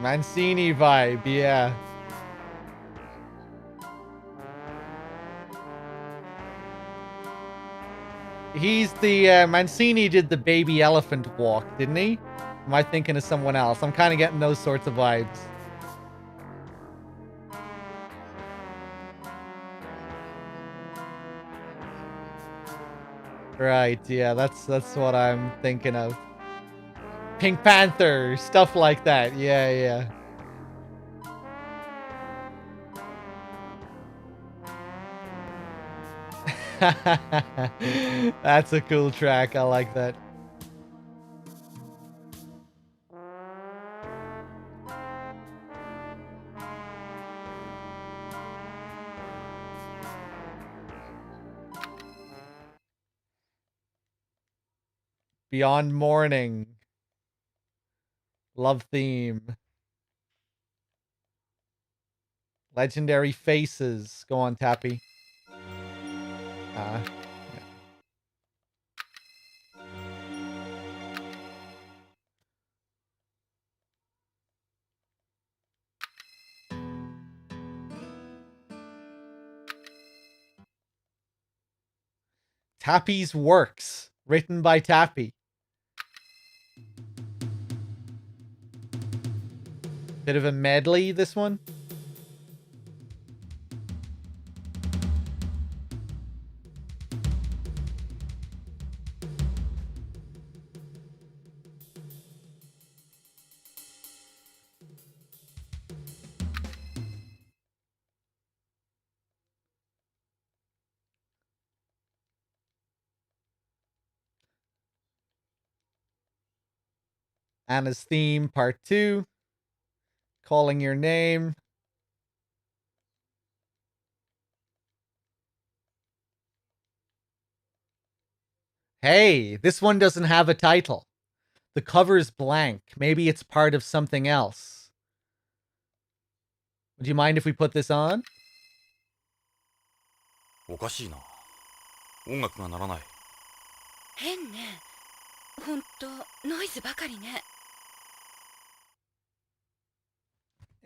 Mancini vibe, yeah. He's the, Mancini did the baby elephant walk, didn't he? Am I thinking of someone else? I'm kind of getting those sorts of vibes. Right, yeah, that's what I'm thinking of. Pink Panther, stuff like that. Yeah, yeah. That's a cool track. I like that. Beyond Morning. Love Theme. Legendary Faces. Go on, Tappy. Yeah. Tappy's Works. Written by Tappy. Bit of a medley, this one. Anna's Theme, Part 2. Calling Your Name. Hey, this one doesn't have a title. The cover's blank. Maybe it's part of something else. Would you mind if we put this on? おかしいな。音楽が鳴らない。変ね。ほんとノイズばかりね。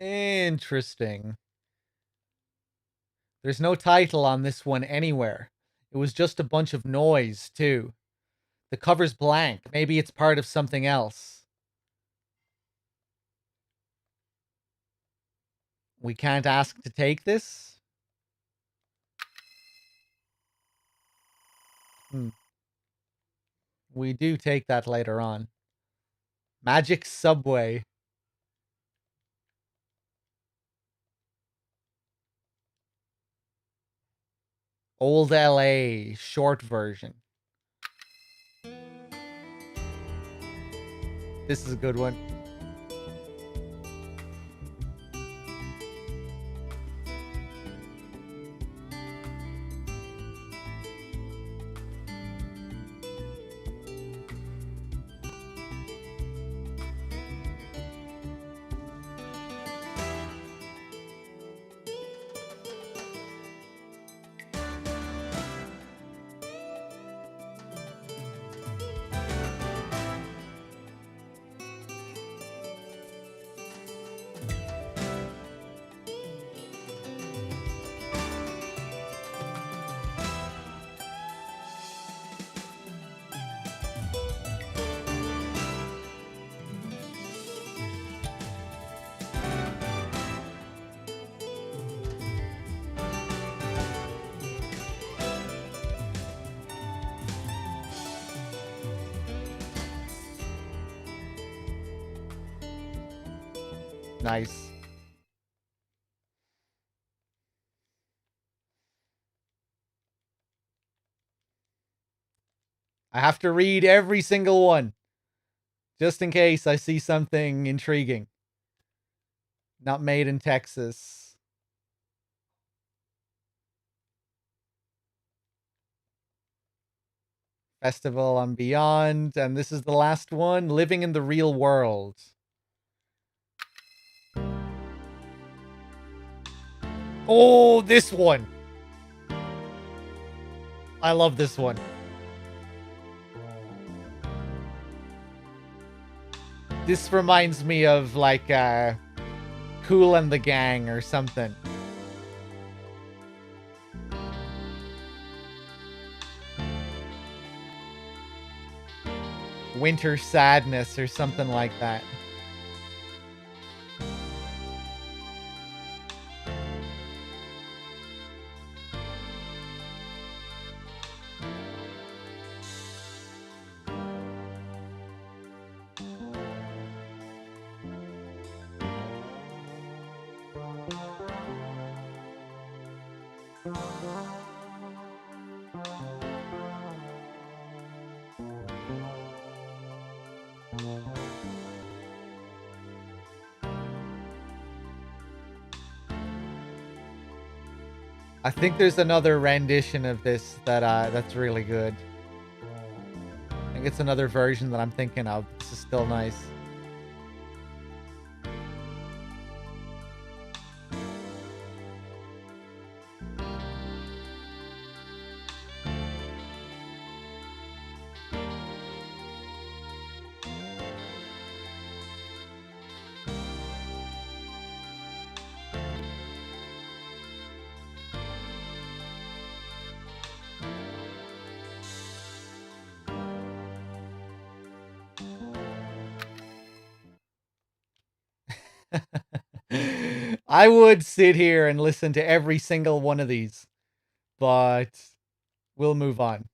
Interesting. There's no title on this one anywhere. It was just a bunch of noise, too. The cover's blank. Maybe it's part of something else. We can't ask to take this? We do take that later on. Magic Subway. Old LA, short version. This is a good one. Nice. I have to read every single one, just in case I see something intriguing. Not made in Texas. Festival on Beyond, and this is the last one, Living in the Real World. Oh, this one. I love this one. This reminds me of like Kool and the Gang or something. Winter Sadness or something like that. I think there's another rendition of this that that's really good. I think it's another version that I'm thinking of. This is still nice. I would sit here and listen to every single one of these, but we'll move on.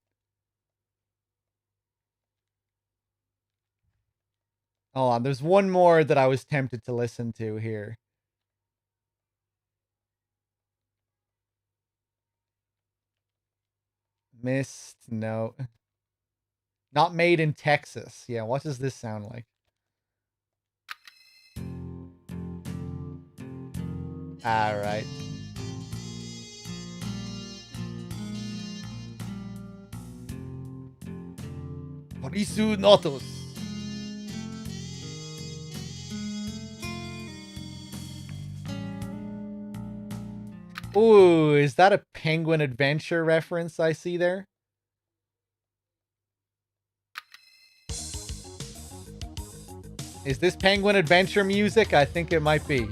Hold on, there's one more that I was tempted to listen to here. Missed, no. Not made in Texas. Yeah, what does this sound like? Alright. Policenauts. Ooh, is that a Penguin Adventure reference I see there? Is this Penguin Adventure music? I think it might be.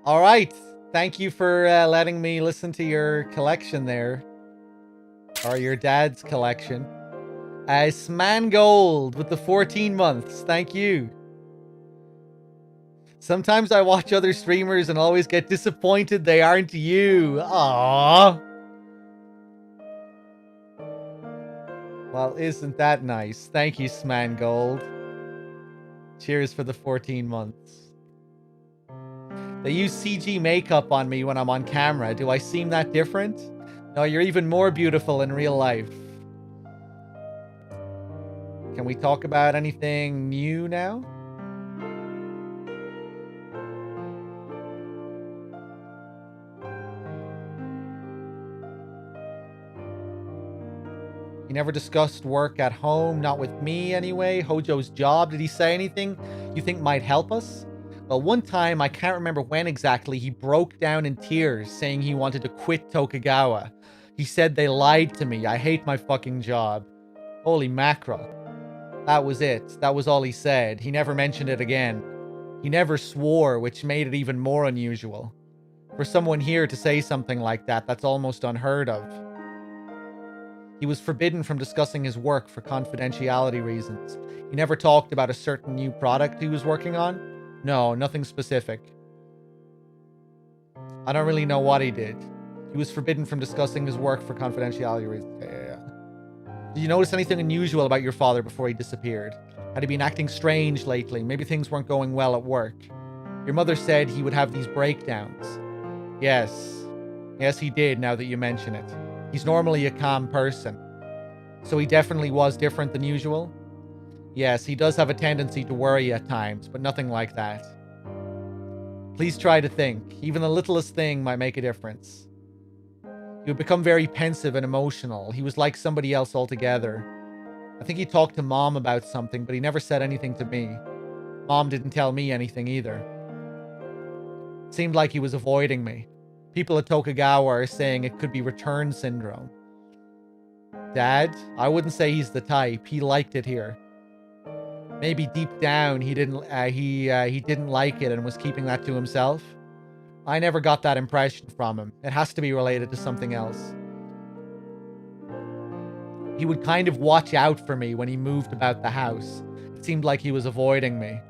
All right. Thank you for letting me listen to your collection there. Or your dad's collection. Smangold with the 14 months. Thank you. Sometimes I watch other streamers and always get disappointed they aren't you. Aww. Well, isn't that nice? Thank you, Smangold. Cheers for the 14 months. They use CG makeup on me when I'm on camera. Do I seem that different? No, you're even more beautiful in real life. Can we talk about anything new now? He never discussed work at home, not with me anyway. Hojo's job, did he say anything you think might help us? Well, one time, I can't remember when exactly, he broke down in tears saying he wanted to quit Tokugawa. He said they lied to me. I hate my fucking job. Holy mackerel. That was it. That was all he said. He never mentioned it again. He never swore, which made it even more unusual. For someone here to say something like that, that's almost unheard of. He was forbidden from discussing his work for confidentiality reasons. He never talked about a certain new product he was working on. No, nothing specific. I don't really know what he did. He was forbidden from discussing his work for confidentiality reasons. Yeah. Did you notice anything unusual about your father before he disappeared? Had he been acting strange lately? Maybe things weren't going well at work. Your mother said he would have these breakdowns. Yes. Yes, he did, now that you mention it. He's normally a calm person. So he definitely was different than usual? Yes, he does have a tendency to worry at times, but nothing like that. Please try to think. Even the littlest thing might make a difference. He would become very pensive and emotional. He was like somebody else altogether. I think he talked to Mom about something, but he never said anything to me. Mom didn't tell me anything either. It seemed like he was avoiding me. People at Tokugawa are saying it could be return syndrome. Dad, I wouldn't say he's the type. He liked it here. Maybe deep down he didn't like it and was keeping that to himself. I never got that impression from him. It has to be related to something else. He would kind of watch out for me when he moved about the house. It seemed like he was avoiding me.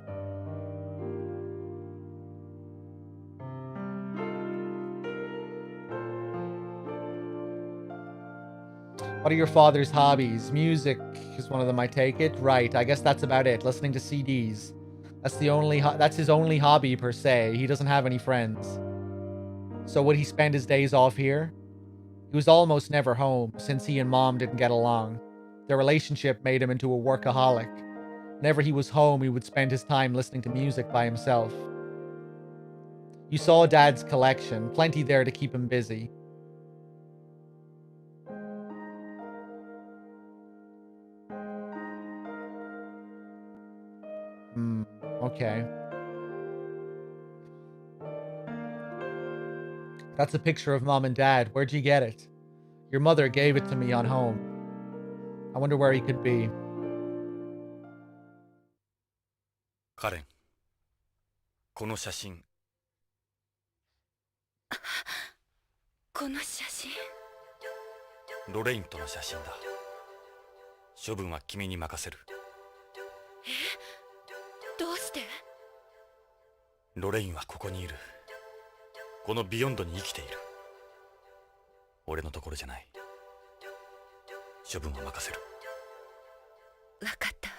What are your father's hobbies? Music is one of them, I take it. Right, I guess that's about it. Listening to CDs. That's his only hobby per se. He doesn't have any friends. So would he spend his days off here? He was almost never home, since he and Mom didn't get along. Their relationship made him into a workaholic. Whenever he was home, he would spend his time listening to music by himself. You saw Dad's collection, plenty there to keep him busy. Okay. That's a picture of Mom and Dad. Where'd you get it? Your mother gave it to me on home. I wonder where he could be. Karen, この写真。この写真。ロレインとの写真だ。処分は君に任せる。どうして？ロレインはここにいる。このビヨンドに生きている。俺のところじゃない。処分は任せる。わかった。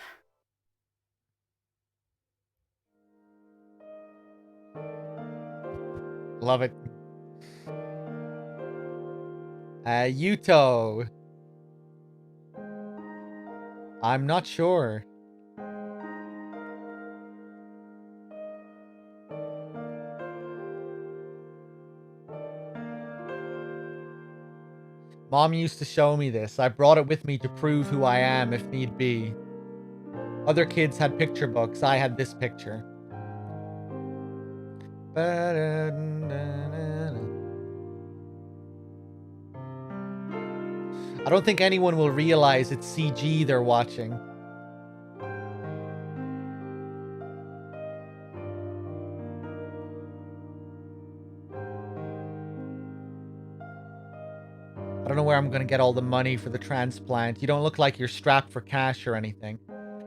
Love it. Yuto. I'm not sure. Mom used to show me this. I brought it with me to prove who I am if need be. Other kids had picture books. I had this picture. I don't think anyone will realize it's CG they're watching. I don't know where I'm going to get all the money for the transplant. You don't look like you're strapped for cash or anything.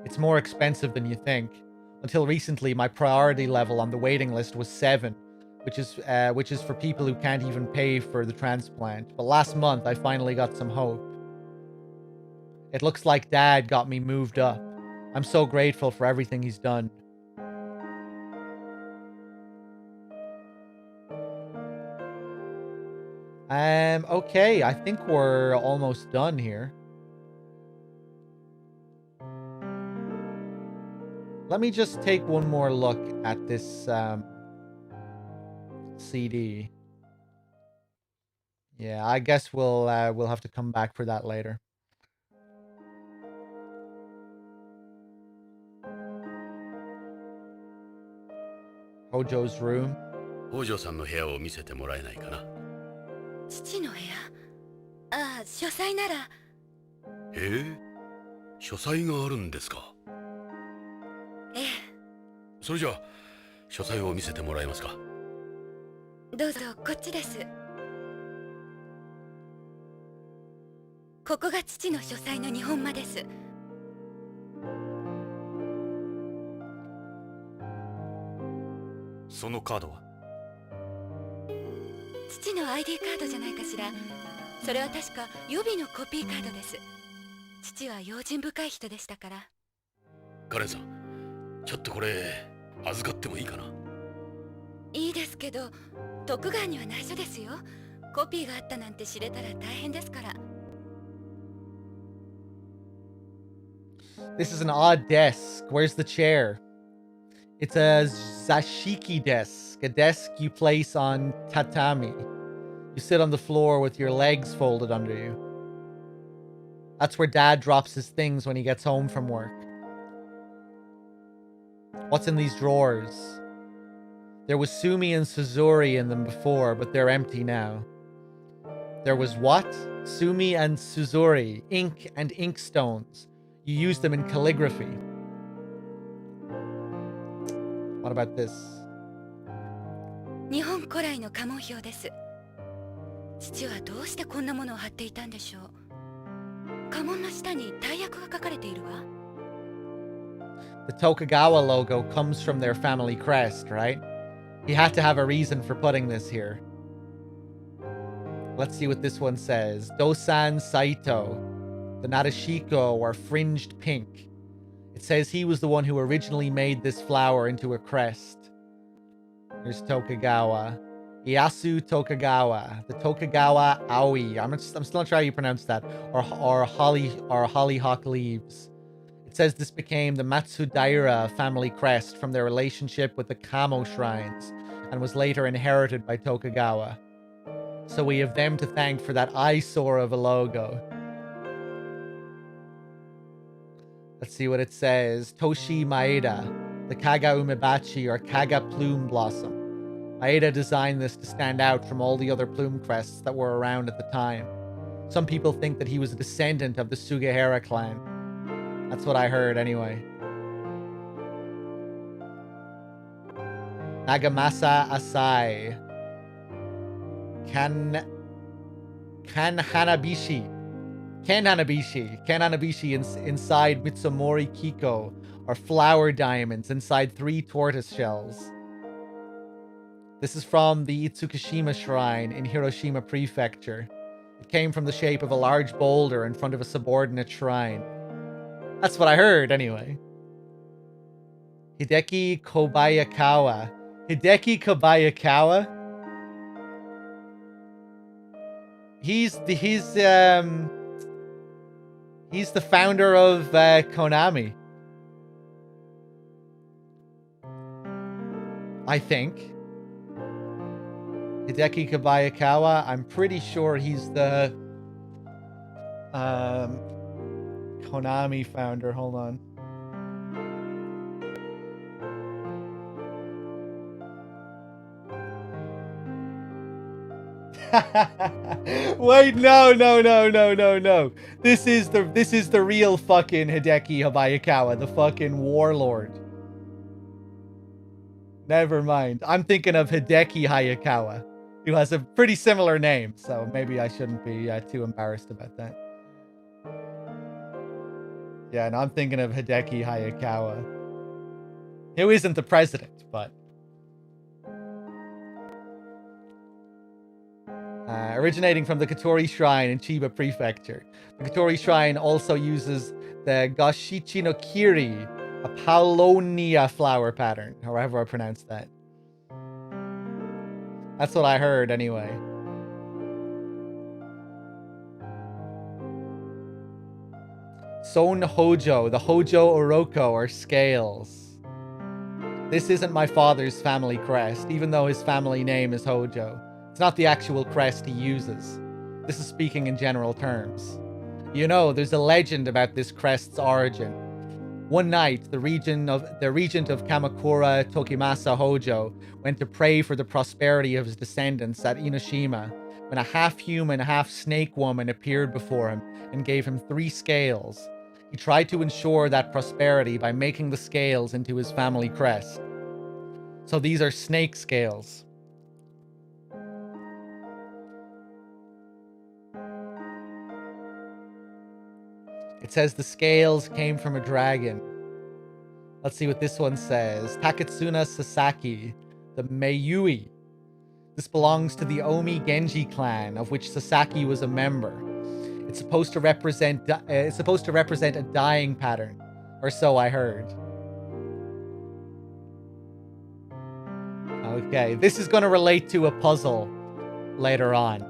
It's more expensive than you think. Until recently, my priority level on the waiting list was 7, which is for people who can't even pay for the transplant. But last month, I finally got some hope. It looks like Dad got me moved up. I'm so grateful for everything he's done. Okay, I think we're almost done here. Let me just take one more look at this CD. Yeah, I guess we'll have to come back for that later. Hojo's room. 北条さんの部屋を見せてもらえないかな。父の部屋？ああ、書斎なら。書斎があるんですか。ええ。それじゃあ書斎を見せてもらえますか。どうぞこっちです。ここが父の書斎の日本間です。そのカードは？父の ID カードじゃないかしら。それは確か予備のコピーカードです。父は用心深い人でしたから。カレンさん、ちょっとこれ預かってもいいかな？いいですけど、徳川には内緒ですよ。コピーがあったなんて知れたら大変ですから。This is an odd desk. Where's the chair? It's a zashiki desk, a desk you place on tatami. You sit on the floor with your legs folded under you. That's where Dad drops his things when he gets home from work. What's in these drawers? There was Sumi and Suzuri in them before, but they're empty now. There was what? Sumi and Suzuri, ink and ink stones. You use them in calligraphy. What about this? 日本古来の家紋表です。父はどうしてこんなものを貼っていたんでしょう。家紋の下に大役が書かれているわ。The Tokugawa logo comes from their family crest, right? He had to have a reason for putting this here. Let's see what this one says. Dosan Saito. The Nadeshiko are fringed pink. It says he was the one who originally made this flower into a crest. Here's Tokugawa. Ieyasu Tokugawa. The Tokugawa Aoi. I'm still not sure how you pronounce that. Or hollyhock leaves. It says this became the Matsudaira family crest from their relationship with the Kamo shrines and was later inherited by Tokugawa. So we have them to thank for that eyesore of a logo. Let's see what it says. Toshi Maeda, the Kaga Umebachi or Kaga plume blossom. Maeda designed this to stand out from all the other plume crests that were around at the time. Some people think that he was a descendant of the Sugihara clan. That's what I heard anyway. Nagamasa Asai. Ken Hanabishi. Ken Hanabishi inside Mitsumori Kiko are flower diamonds inside 3 tortoise shells. This is from the Itsukushima Shrine in Hiroshima Prefecture. It came from the shape of a large boulder in front of a subordinate shrine. That's what I heard, anyway. Hideki Kobayakawa. Hideki Kobayakawa? He's the founder of Konami. I think. Hideki Kobayakawa, I'm pretty sure he's the Konami founder. Hold on. Wait, no. This is the real fucking Hideki Kobayakawa, the fucking warlord. Never mind. I'm thinking of Hideki Hayakawa, who has a pretty similar name, so maybe I shouldn't be too embarrassed about that. Yeah, no, I'm thinking of Hideki Hayakawa, who isn't the president, but originating from the Katori Shrine in Chiba Prefecture. The Katori Shrine also uses the Goshichi no Kiri, a Paulownia flower pattern, however I pronounce that. That's what I heard, anyway. Son Hojo, the Hojo Oroko are scales. This isn't my father's family crest, even though his family name is Hojo. It's not the actual crest he uses. This is speaking in general terms. You know, there's a legend about this crest's origin. One night, the regent of Kamakura, Tokimasa Hojo, went to pray for the prosperity of his descendants at Inoshima when a half-human, half-snake woman appeared before him and gave him 3 scales. He tried to ensure that prosperity by making the scales into his family crest. So these are snake scales. It says the scales came from a dragon. Let's see what this one says. Taketsuna Sasaki, the Meiyui. This belongs to the Omi Genji clan, of which Sasaki was a member. It's supposed to represent a dying pattern, or so I heard. Okay, this is going to relate to a puzzle later on.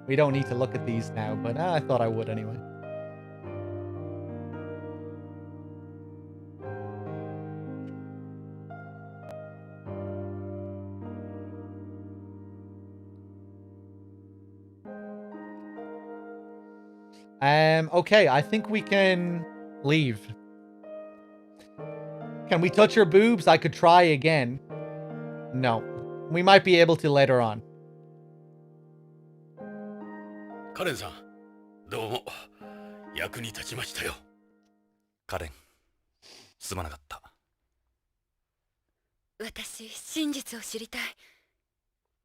We don't need to look at these now, but I thought I would anyway. Okay, I think we can leave. Can we touch her boobs? I could try again. No. We might be able to later on. カレンさん、どうも役に立ちましたよ。カレン、すまなかった。私、真実を知りたい。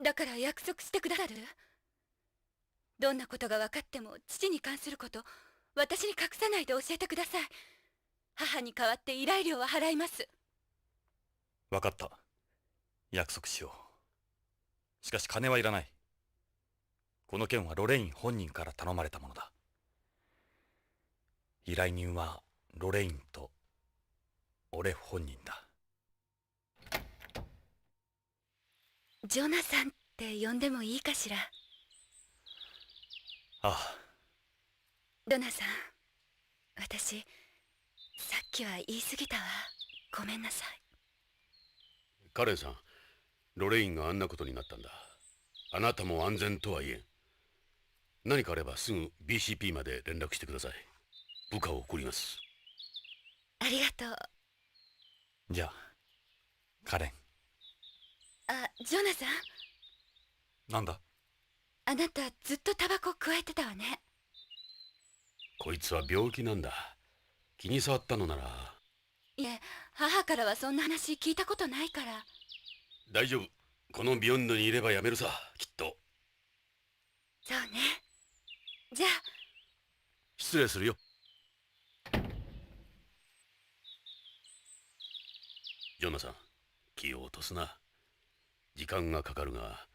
だから約束してくださる？どんなことが分かっても父に関すること私に隠さないで教えてください。母に代わって依頼料は払います。分かった。約束しよう。しかし金はいらない。この件はロレイン本人から頼まれたものだ。依頼人はロレインと俺本人だ。ジョナサンって呼んでもいいかしら？ああ。ドナさん、私さっきは言い過ぎたわ。ごめんなさい。カレンさん、ロレインがあんなことになったんだ。あなたも安全とは言えん。何かあればすぐ BCP まで連絡してください。部下を送ります。ありがとう。じゃあ、カレン。あ、ジョナサン。なんだ？あなたずっとタバコ加えてたわね。こいつは病気なんだ。気に障ったのなら。いえ、母からはそんな話聞いたことないから。大丈夫。このビヨンドにいればやめるさ、きっと。そうね。じゃあ。失礼するよ。ジョナサン、気を落とすな。時間がかかるが、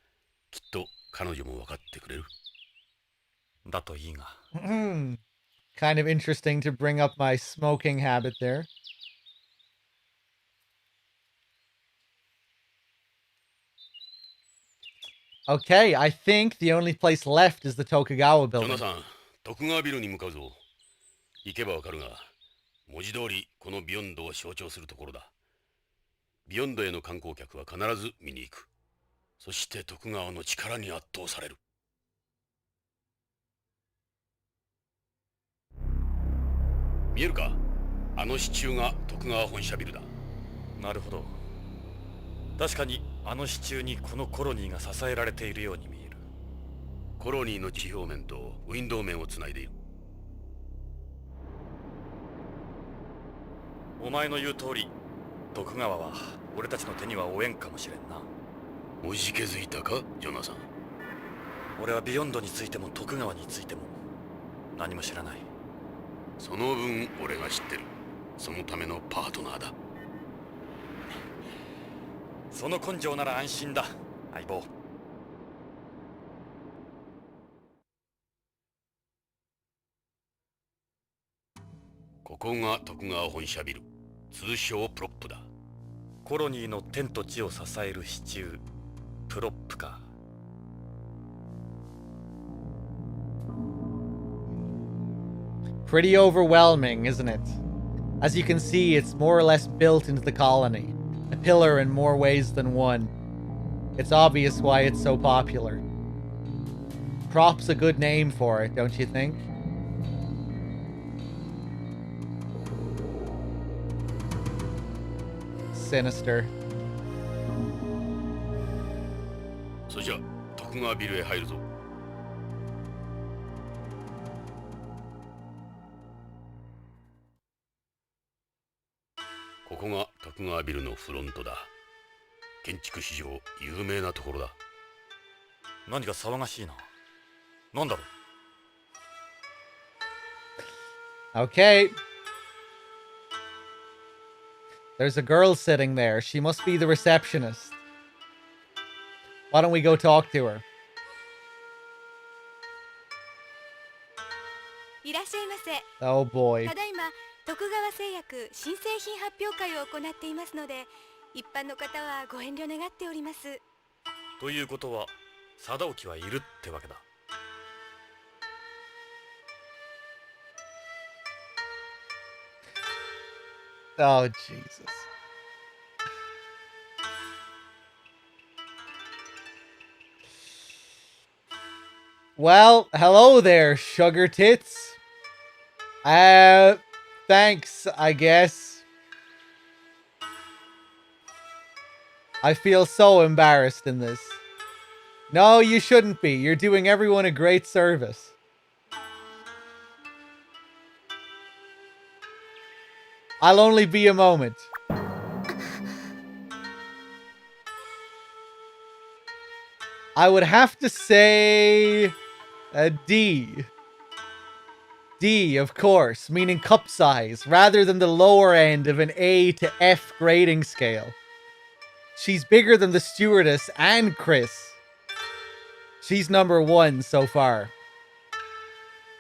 きっと彼女も分かってくれる。だといいが。Kind of interesting to bring up my smoking habit there. Okay, I think the only place left is the Tokugawa ジョ building. ナサン、徳川ビルに向かうぞ。行けばわかるが、文字通りこのビヨンドを象徴するところだ。ビヨンドへの観光客は必ず見に行く。そして徳川の力に圧倒される。見えるか？あの支柱が徳川本社ビルだ。なるほど。確かにあの支柱にこのコロニーが支えられているように見える。コロニーの地表面とウィンドウ面をつないでいる。お前の言う通り、徳川は俺たちの手には負えんかもしれんな。おじけづいたか、ジョナサン。俺はビヨンドについても徳川についても何も知らない。その分俺が知ってる。そのためのパートナーだ。その根性なら安心だ、相棒。ここが徳川本社ビル、通称プロップだ。コロニーの天と地を支える支柱、プロップか。Pretty overwhelming, isn't it? As you can see, it's more or less built into the colony. A pillar in more ways than one. It's obvious why it's so popular. Prop's a good name for it, don't you think? Sinister. それじゃ徳川ビルへ入るぞ。ここが徳川ビルのフロントだ。建築史上有名なところだ。何か騒がしいな。なんだろ Okay. There's a girl sitting there. She must be the receptionist. Why don't we go talk to her? いらっしゃいませ。 Oh boy. ただいま徳川製薬新製品発表会を行っていますので、一般の方はご遠慮願っております。ということは貞興はいるってわけだ。 Oh, Jesus. Well, hello there, sugar tits. Thanks, I guess. I feel so embarrassed in this. No, you shouldn't be. You're doing everyone a great service. I'll only be a moment. I would have to say a D. D, of course, meaning cup size, rather than the lower end of an A to F grading scale. She's bigger than the stewardess and Chris. She's number 1 so far.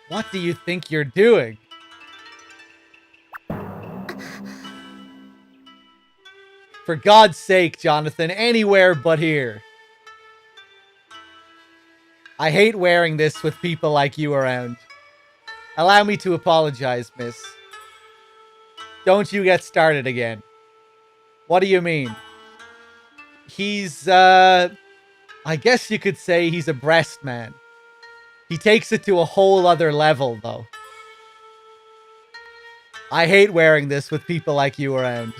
What do you think you're doing? For God's sake, Jonathan, anywhere but here. I hate wearing this with people like you around. Allow me to apologize, miss. Don't you get started again. What do you mean? He's, I guess you could say he's a breast man. He takes it to a whole other level, though. I hate wearing this with people like you around.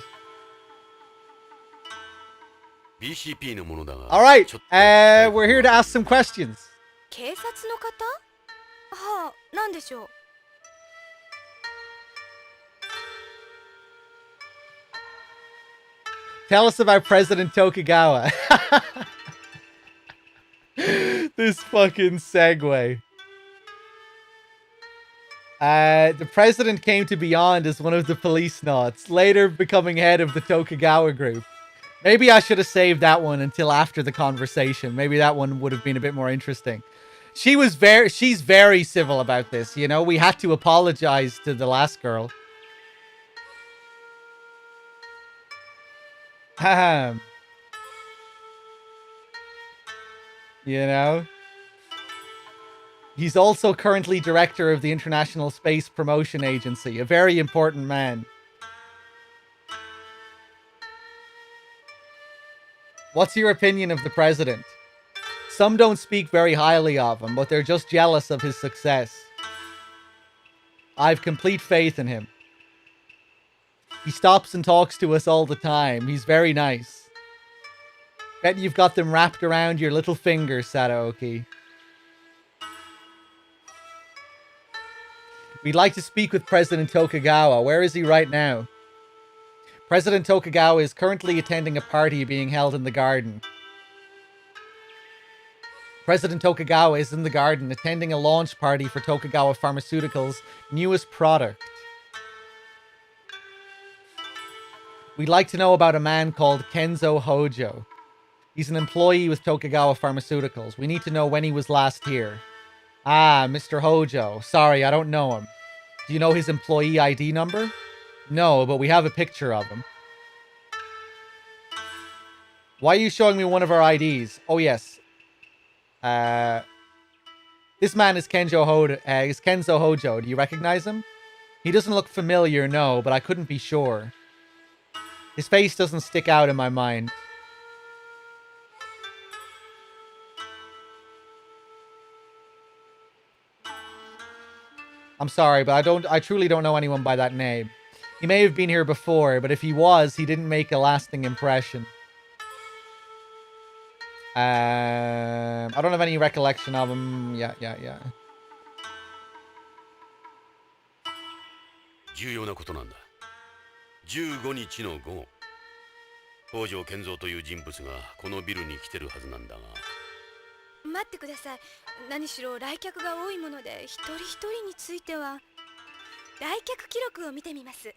BCP のものだが、 Alright, ちょっと聞きたい we're here to ask some questions. 警察の方？はあ、なんでしょう。 Tell us about President Tokugawa. This fucking segue. The president came to Beyond as one of the Policenauts, later becoming head of the Tokugawa group. Maybe I should have saved that one until after the conversation. Maybe that one would have been a bit more interesting. She's very civil about this, you know? We had to apologize to the last girl. Ahem. You know? He's also currently director of the International Space Promotion Agency, a very important man. What's your opinion of the president? Some don't speak very highly of him, but they're just jealous of his success. I've complete faith in him. He stops and talks to us all the time. He's very nice. Bet you've got them wrapped around your little finger, Sadaoki. We'd like to speak with President Tokugawa. Where is he right now? President Tokugawa is currently attending a party being held in the garden. President Tokugawa is in the garden attending a launch party for Tokugawa Pharmaceuticals' newest product. We'd like to know about a man called Kenzo Hojo. He's an employee with Tokugawa Pharmaceuticals. We need to know when he was last here. Ah, Mr. Hojo. Sorry, I don't know him. Do you know his employee ID number? No, but we have a picture of him. Why are you showing me one of our IDs? Oh, yes. This man is Kenzo Hojo. Do you recognize him? He doesn't look familiar, no, but I couldn't be sure. His face doesn't stick out in my mind. I'm sorry, but I truly don't know anyone by that name. He may have been here before, but if he was, he didn't make a lasting impression. I don't have any recollection of him. Yeah. 重要なことなんだ。15日の午後、北条健三という人物がこのビルに来てるはずなんだが。待ってください。何しろ来客が多いもので一人一人については。来客記録を見てみます。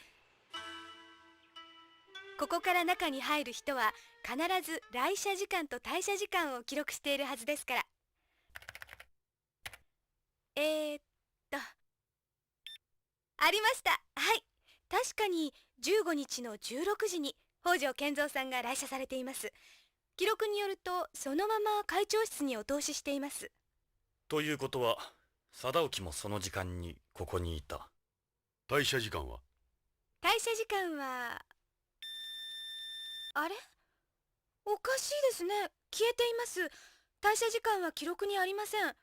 ここから中に入る人は必ず来社時間と退社時間を記録しているはずですから。ありました。はい。確かに15日の16時に北条健三さんが来社されています。記録によるとそのまま会長室にお通ししています。ということは貞興もその時間にここにいた。退社時間は？退社時間はあれ、おかしいですね。消えています。退社時間は記録にありません。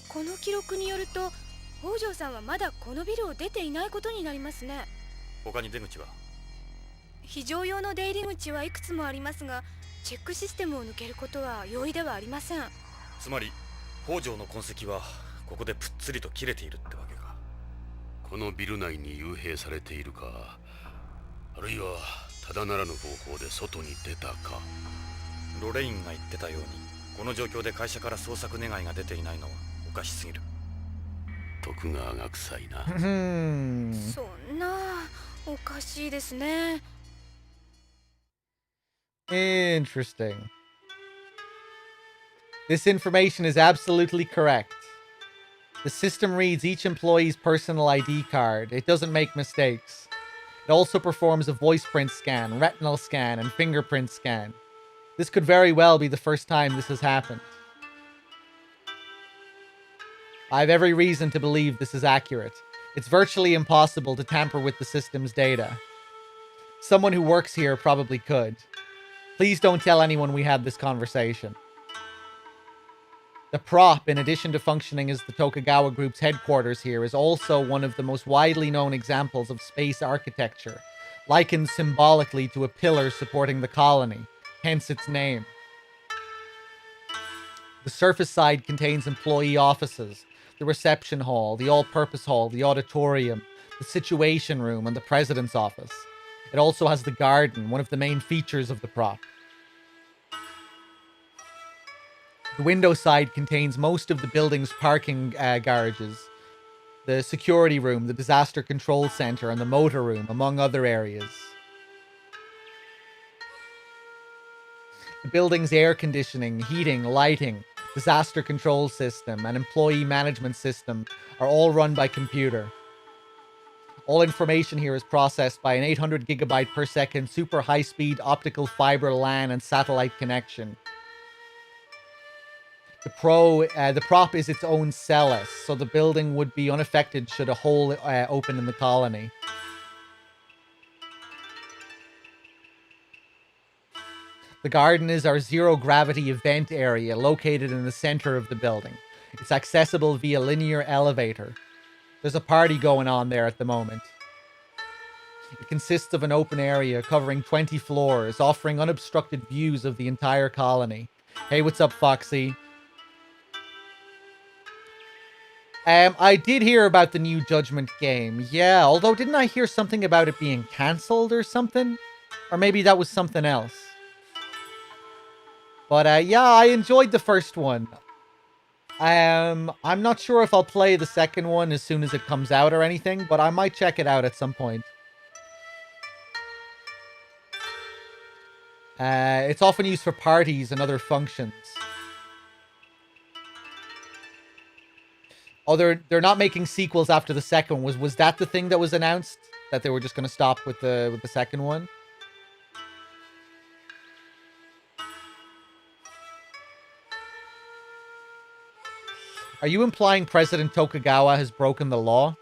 この記録によると北条さんはまだこのビルを出ていないことになりますね。他に出口は？非常用の出入り口はいくつもありますが、チェックシステムを抜けることは容易ではありません。つまり北条の痕跡はここでぷっつりと切れているってわけか。このビル内に幽閉されているか、あるいはただならぬ方法で外に出たか。ロレインが言ってたように、この状況で会社から捜索願いが出ていないのはおかしすぎる。徳川が臭いな。そんな、おかしいですね。Interesting. This information is absolutely correct. The system reads each employee's personal ID card. It doesn't make mistakes. It also performs a voice print scan, retinal scan, and fingerprint scan. This could very well be the first time this has happened. I have every reason to believe this is accurate. It's virtually impossible to tamper with the system's data. Someone who works here probably could. Please don't tell anyone we had this conversation. The prop, in addition to functioning as the Tokugawa Group's headquarters here, is also one of the most widely known examples of space architecture, likened symbolically to a pillar supporting the colony, hence its name. The surface side contains employee offices, the reception hall, the all-purpose hall, the auditorium, the situation room, and the president's office. It also has the garden, one of the main features of the prop. The window side contains most of the building's parking garages, the security room, the disaster control center, and the motor room, among other areas. The building's air conditioning, heating, lighting, disaster control system, and employee management system are all run by computer. All information here is processed by an 800 gigabyte per second super high-speed optical fiber LAN and satellite connection. The prop is its own cellus, so the building would be unaffected should a hole open in the colony. The garden is our zero-gravity event area located in the center of the building. It's accessible via linear elevator. There's a party going on there at the moment. It consists of an open area covering 20 floors, offering unobstructed views of the entire colony. Hey, what's up, Foxy? I did hear about the new Judgment game. Yeah, although didn't I hear something about it being cancelled or something? Or maybe that was something else. But yeah, I enjoyed the first one. I'm not sure if I'll play the second one as soon as it comes out or anything, but I might check it out at some point. It's often used for parties and other functions. Oh, they're not making sequels after the second one. Was that the thing that was announced? That they were just going to stop with the second one? Are you implying President Tokugawa has broken the law?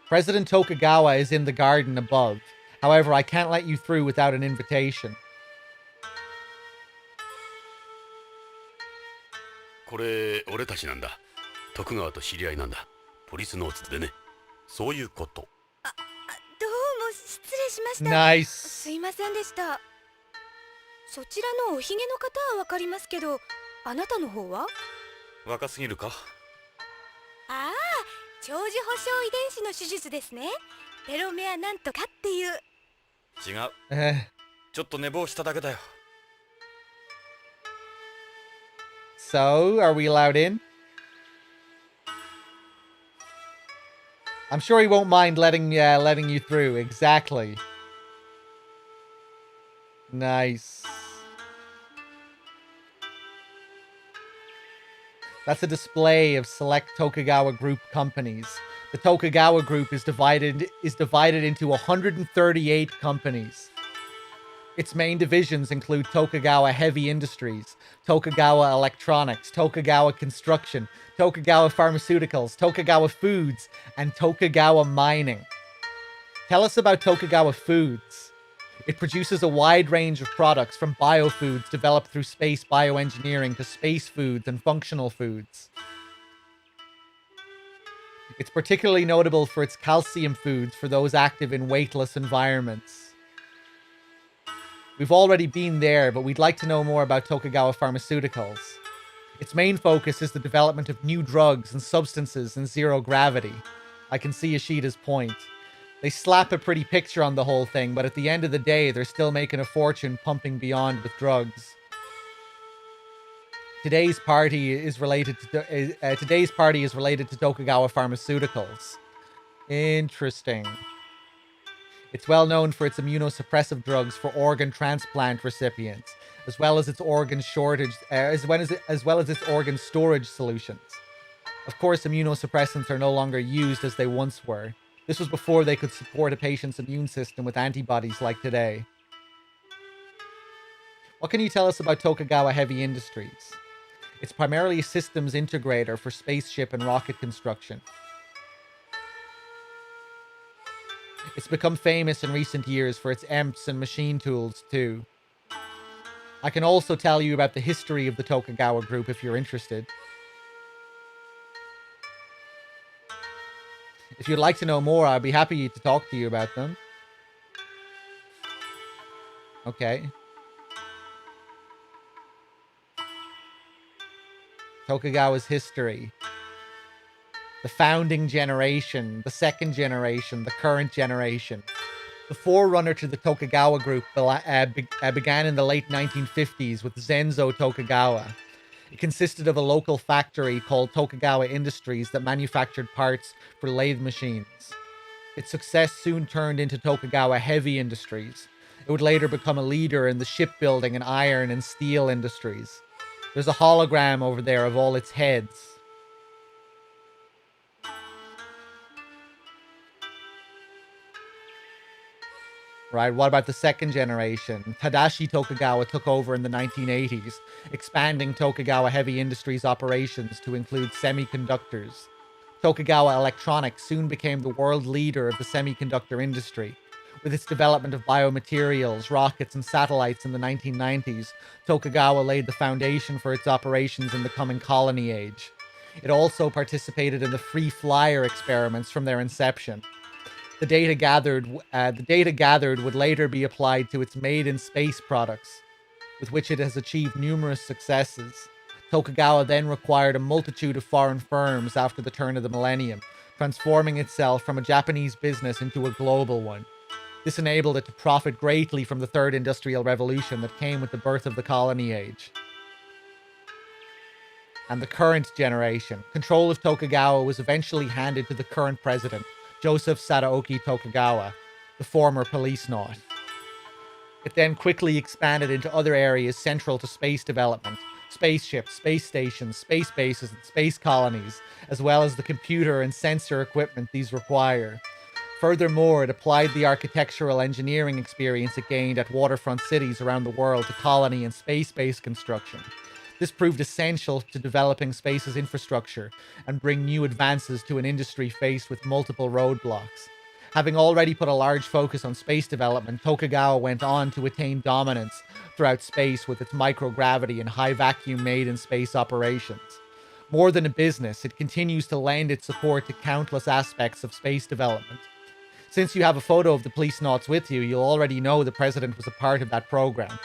President Tokugawa is in the garden above. However, I can't let you through without an invitation. これ俺たちなんだ。徳川と知り合いなんだ。ポリスノーツでね。そういうこと。どうも失礼しました。Nice. すいませんでした。そちらのおひげの方はわかりますけど、あなたの方は？若すぎるか？ああ、長寿保障遺伝子の手術ですね。テロメアなんとかっていう。違う。ちょっと寝坊しただけだよ。So, are we allowed in? I'm sure he won't mind letting you through. Exactly. Nice. That's a display of select Tokugawa Group companies. The Tokugawa Group is divided into 138 companies. Its main divisions include Tokugawa Heavy Industries, Tokugawa Electronics, Tokugawa Construction, Tokugawa Pharmaceuticals, Tokugawa Foods, and Tokugawa Mining. Tell us about Tokugawa Foods. It produces a wide range of products from biofoods developed through space bioengineering to space foods and functional foods. It's particularly notable for its calcium foods for those active in weightless environments. We've already been there, but we'd like to know more about Tokugawa Pharmaceuticals. Its main focus is the development of new drugs and substances in zero gravity. I can see Ishida's point. They slap a pretty picture on the whole thing, but at the end of the day, they're still making a fortune pumping beyond with drugs. Today's party is related to Tokugawa Pharmaceuticals. Interesting. It's well known for its immunosuppressive drugs for organ transplant recipients, as well as its organ shortage, as well as its organ storage solutions. Of course, immunosuppressants are no longer used as they once were. This was before they could support a patient's immune system with antibodies like today. What can you tell us about Tokugawa Heavy Industries? It's primarily a systems integrator for spaceship and rocket construction. It's become famous in recent years for its EMPs and machine tools, too. I can also tell you about the history of the Tokugawa Group if you're interested. If you'd like to know more, I'd be happy to talk to you about them. Okay. Tokugawa's history. The founding generation, the second generation, the current generation. The forerunner to the Tokugawa Group began in the late 1950s with Zenzo Tokugawa. It consisted of a local factory called Tokugawa Industries that manufactured parts for lathe machines. Its success soon turned into Tokugawa Heavy Industries. It would later become a leader in the shipbuilding and iron and steel industries. There's a hologram over there of all its heads. Right, what about the second generation? Tadashi Tokugawa took over in the 1980s, expanding Tokugawa Heavy Industries operations to include semiconductors. Tokugawa Electronics soon became the world leader of the semiconductor industry. With its development of biomaterials, rockets, and satellites in the 1990s, Tokugawa laid the foundation for its operations in the coming colony age. It also participated in the free flyer experiments from their inception. The data gathered would later be applied to its made-in-space products, with which it has achieved numerous successes. Tokugawa then acquired a multitude of foreign firms after the turn of the millennium, transforming itself from a Japanese business into a global one. This enabled it to profit greatly from the Third Industrial Revolution that came with the birth of the colony age. And the current generation. Control of Tokugawa was eventually handed to the current president, Joseph Sadaoki Tokugawa, the former Policenaut. It then quickly expanded into other areas central to space development, spaceships, space stations, space bases, and space colonies, as well as the computer and sensor equipment these require. Furthermore, it applied the architectural engineering experience it gained at waterfront cities around the world to colony and space-based construction. This proved essential to developing space's infrastructure and bring new advances to an industry faced with multiple roadblocks. Having already put a large focus on space development, Tokugawa went on to attain dominance throughout space with its microgravity and high vacuum made-in-space operations. More than a business, it continues to lend its support to countless aspects of space development. Since you have a photo of the Policenauts with you, you'll already know the president was a part of that program.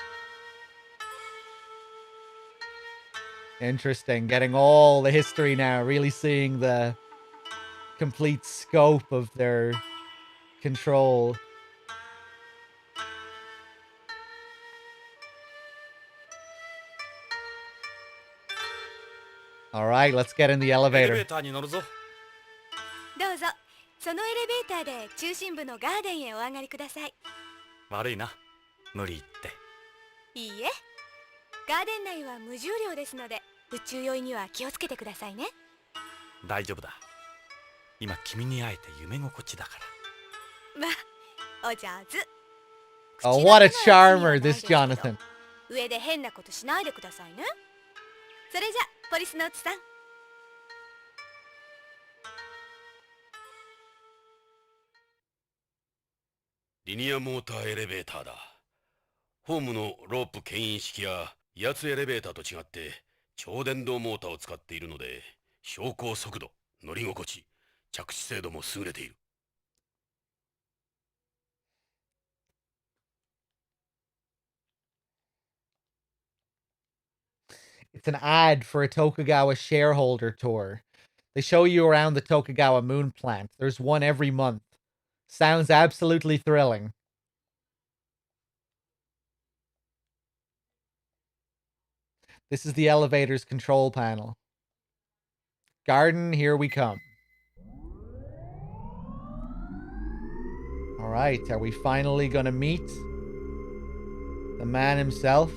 Interesting. Getting all the history now, really seeing the complete scope of their control. All right, let's get in the エレベ elevator. ーターに乗るぞ。どうぞそのエレベーターで中心部のガーデンへお上がりください。悪いな、無理言って。いいえ、ガーデン内は無重量ですので、宇宙酔いには気をつけてくださいね。大丈夫だ。今君に会えて夢心地だから。まあ、お上手。 Oh, what a charmer, this Jonathan. 上で変なことしないでくださいね。それじゃ、ポリスノーツさん。リニアモーターエレベーターだ。ホームのロープ牽引式や威圧エレベーターと違って超電導モーターを使っているので、昇降速度、乗り心地、着地精度も優れている。It's an ad for a Tokugawa shareholder tour. They show you around the Tokugawa moon plant. There's one every month. Sounds absolutely thrilling. This is the elevator's control panel. Garden, here we come. Alright, are we finally gonna meet the man himself?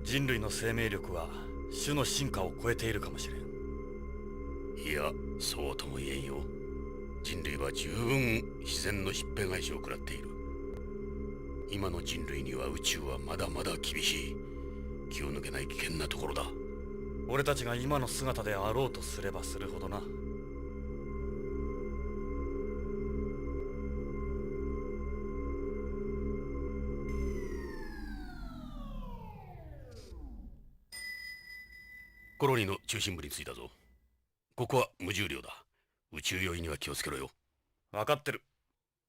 人類の生命力は種の進化を超えているかもしれん。いや、そうとも言えんよ。人類は十分自然のしっぺ返しを食らっている。今の人類には宇宙はまだまだ厳しい。気を抜けない危険なところだ。俺たちが今の姿であろうとすればするほどな。コロニーの中心部に着いたぞ。ここは無重量だ。宇宙酔いには気をつけろよ。分かってる。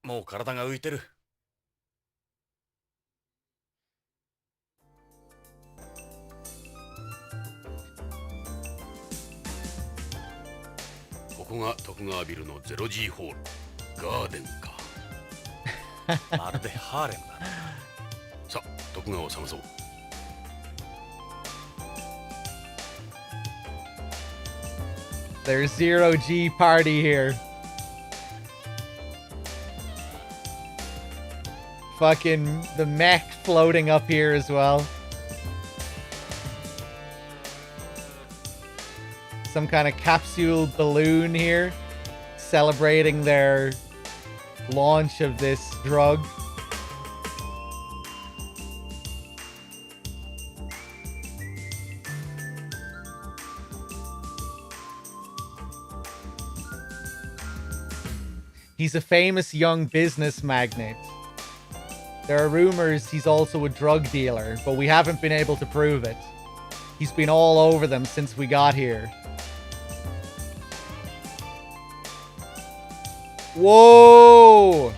もう体が浮いてる。ここが徳川ビルの 0G ホール。ガーデンか。まるでハーレムだな。さあ、徳川を探そう。There's 0G party here. Fucking the mech floating up here as well. Some kind of capsule balloon here celebrating their launch of this drug. He's a famous young business magnate. There are rumors he's also a drug dealer, but we haven't been able to prove it. He's been all over them since we got here. Whoa!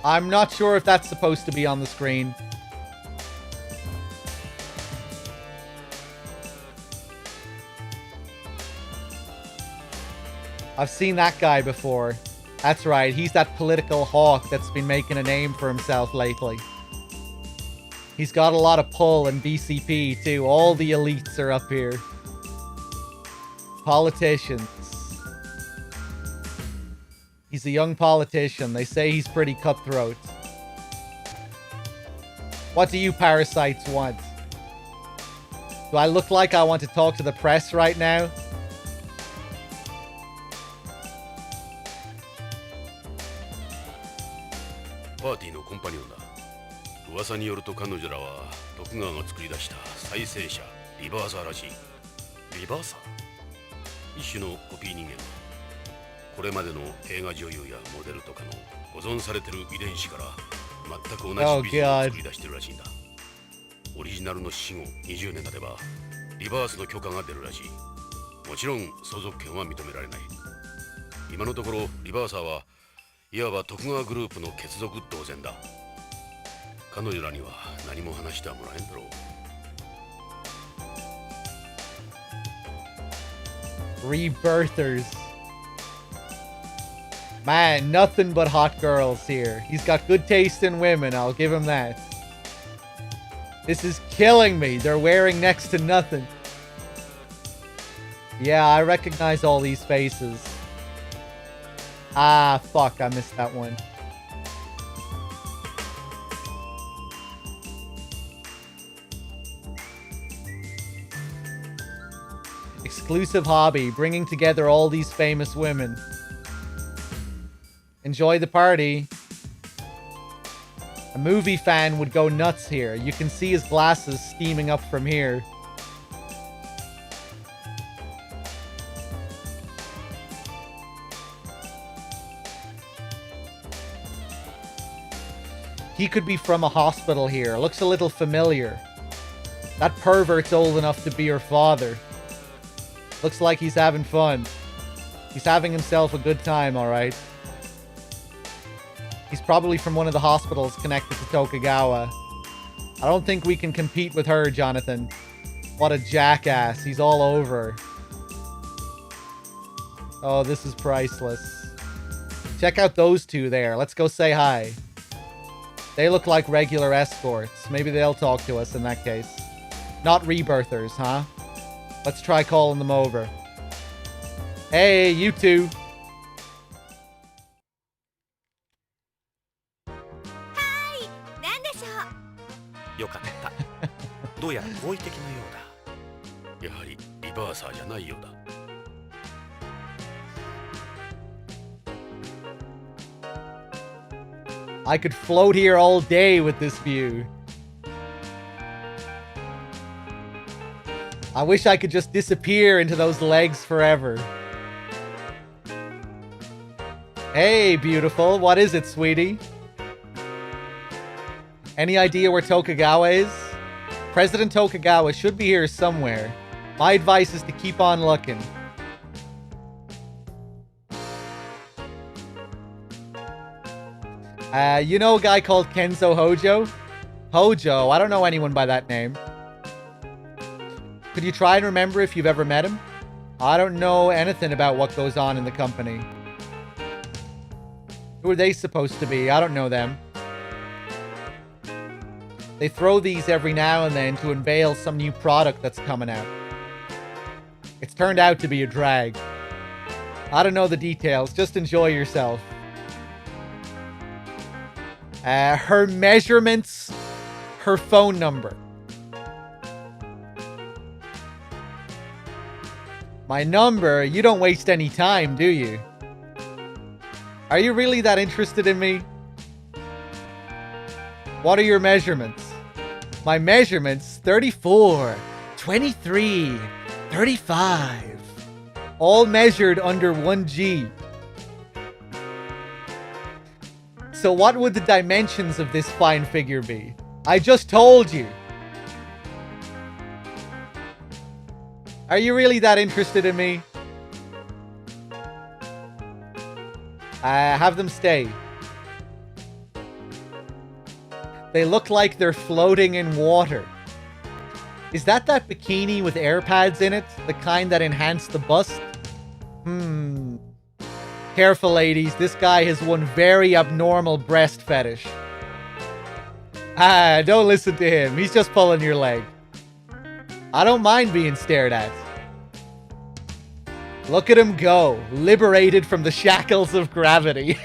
I'm not sure if that's supposed to be on the screen. I've seen that guy before. That's right, he's that political hawk that's been making a name for himself lately. He's got a lot of pull in BCP too. All the elites are up here. Politicians. He's a young politician. They say he's pretty cutthroat. What do you parasites want? Do I look like I want to talk to the press right now? Party のコンパニオンだ。噂によると彼女らは徳川が作り出した再生者リバーサーらしい。リバーサー？一種のコピー人間だ。これまでの映画女優やモデルとかの保存されてる遺伝子から全く同じビジュアルを作り出してるらしいんだ。オリジナルの死後20年経てばリバースの許可が出るらしい。もちろん相続権は認められない。今のところリバーサーはいわば徳川グループの血族同然だ。彼女らには何も話してはもらえんだろう。 Rebirthers. Man, nothing but hot girls here. He's got good taste in women, I'll give him that. This is killing me. They're wearing next to nothing. Yeah, I recognize all these faces. Ah, fuck, I missed that one. Exclusive hobby, bringing together all these famous women. Enjoy the party. A movie fan would go nuts here. You can see his glasses steaming up from here. He could be from a hospital here. Looks a little familiar. That pervert's old enough to be her father. Looks like he's having fun. He's having himself a good time, alright. He's probably from one of the hospitals connected to Tokugawa. I don't think we can compete with her, Jonathan. What a jackass. He's all over her. Oh, this is priceless. Check out those two there. Let's go say hi. They look like regular escorts. Maybe they'll talk to us in that case. Not rebirthers, huh? Let's try calling them over. Hey, you two. よかった。どうやら好意的なようだ。やはりリバーサーじゃないようだ。I could float here all day with this view. I wish I could just disappear into those legs forever. Hey, beautiful. What is it, sweetie? Any idea where Tokugawa is? President Tokugawa should be here somewhere. My advice is to keep on looking. You know a guy called Kenzo Hojo? Hojo? I don't know anyone by that name. Could you try and remember if you've ever met him? I don't know anything about what goes on in the company. Who are they supposed to be? I don't know them. They throw these every now and then to unveil some new product that's coming out. It's turned out to be a drag. I don't know the details. Just enjoy yourself. Her measurements, her phone number. My number? You don't waste any time, do you? Are you really that interested in me? What are your measurements? My measurements? 34, 23, 35. All measured under 1G. So what would the dimensions of this fine figure be? I just told you. Are you really that interested in me? Have them stay. They look like they're floating in water. Is that bikini with air pads in it? The kind that enhance the bust? Careful, ladies. This guy has one very abnormal breast fetish. Don't listen to him. He's just pulling your leg. I don't mind being stared at. Look at him go. Liberated from the shackles of gravity.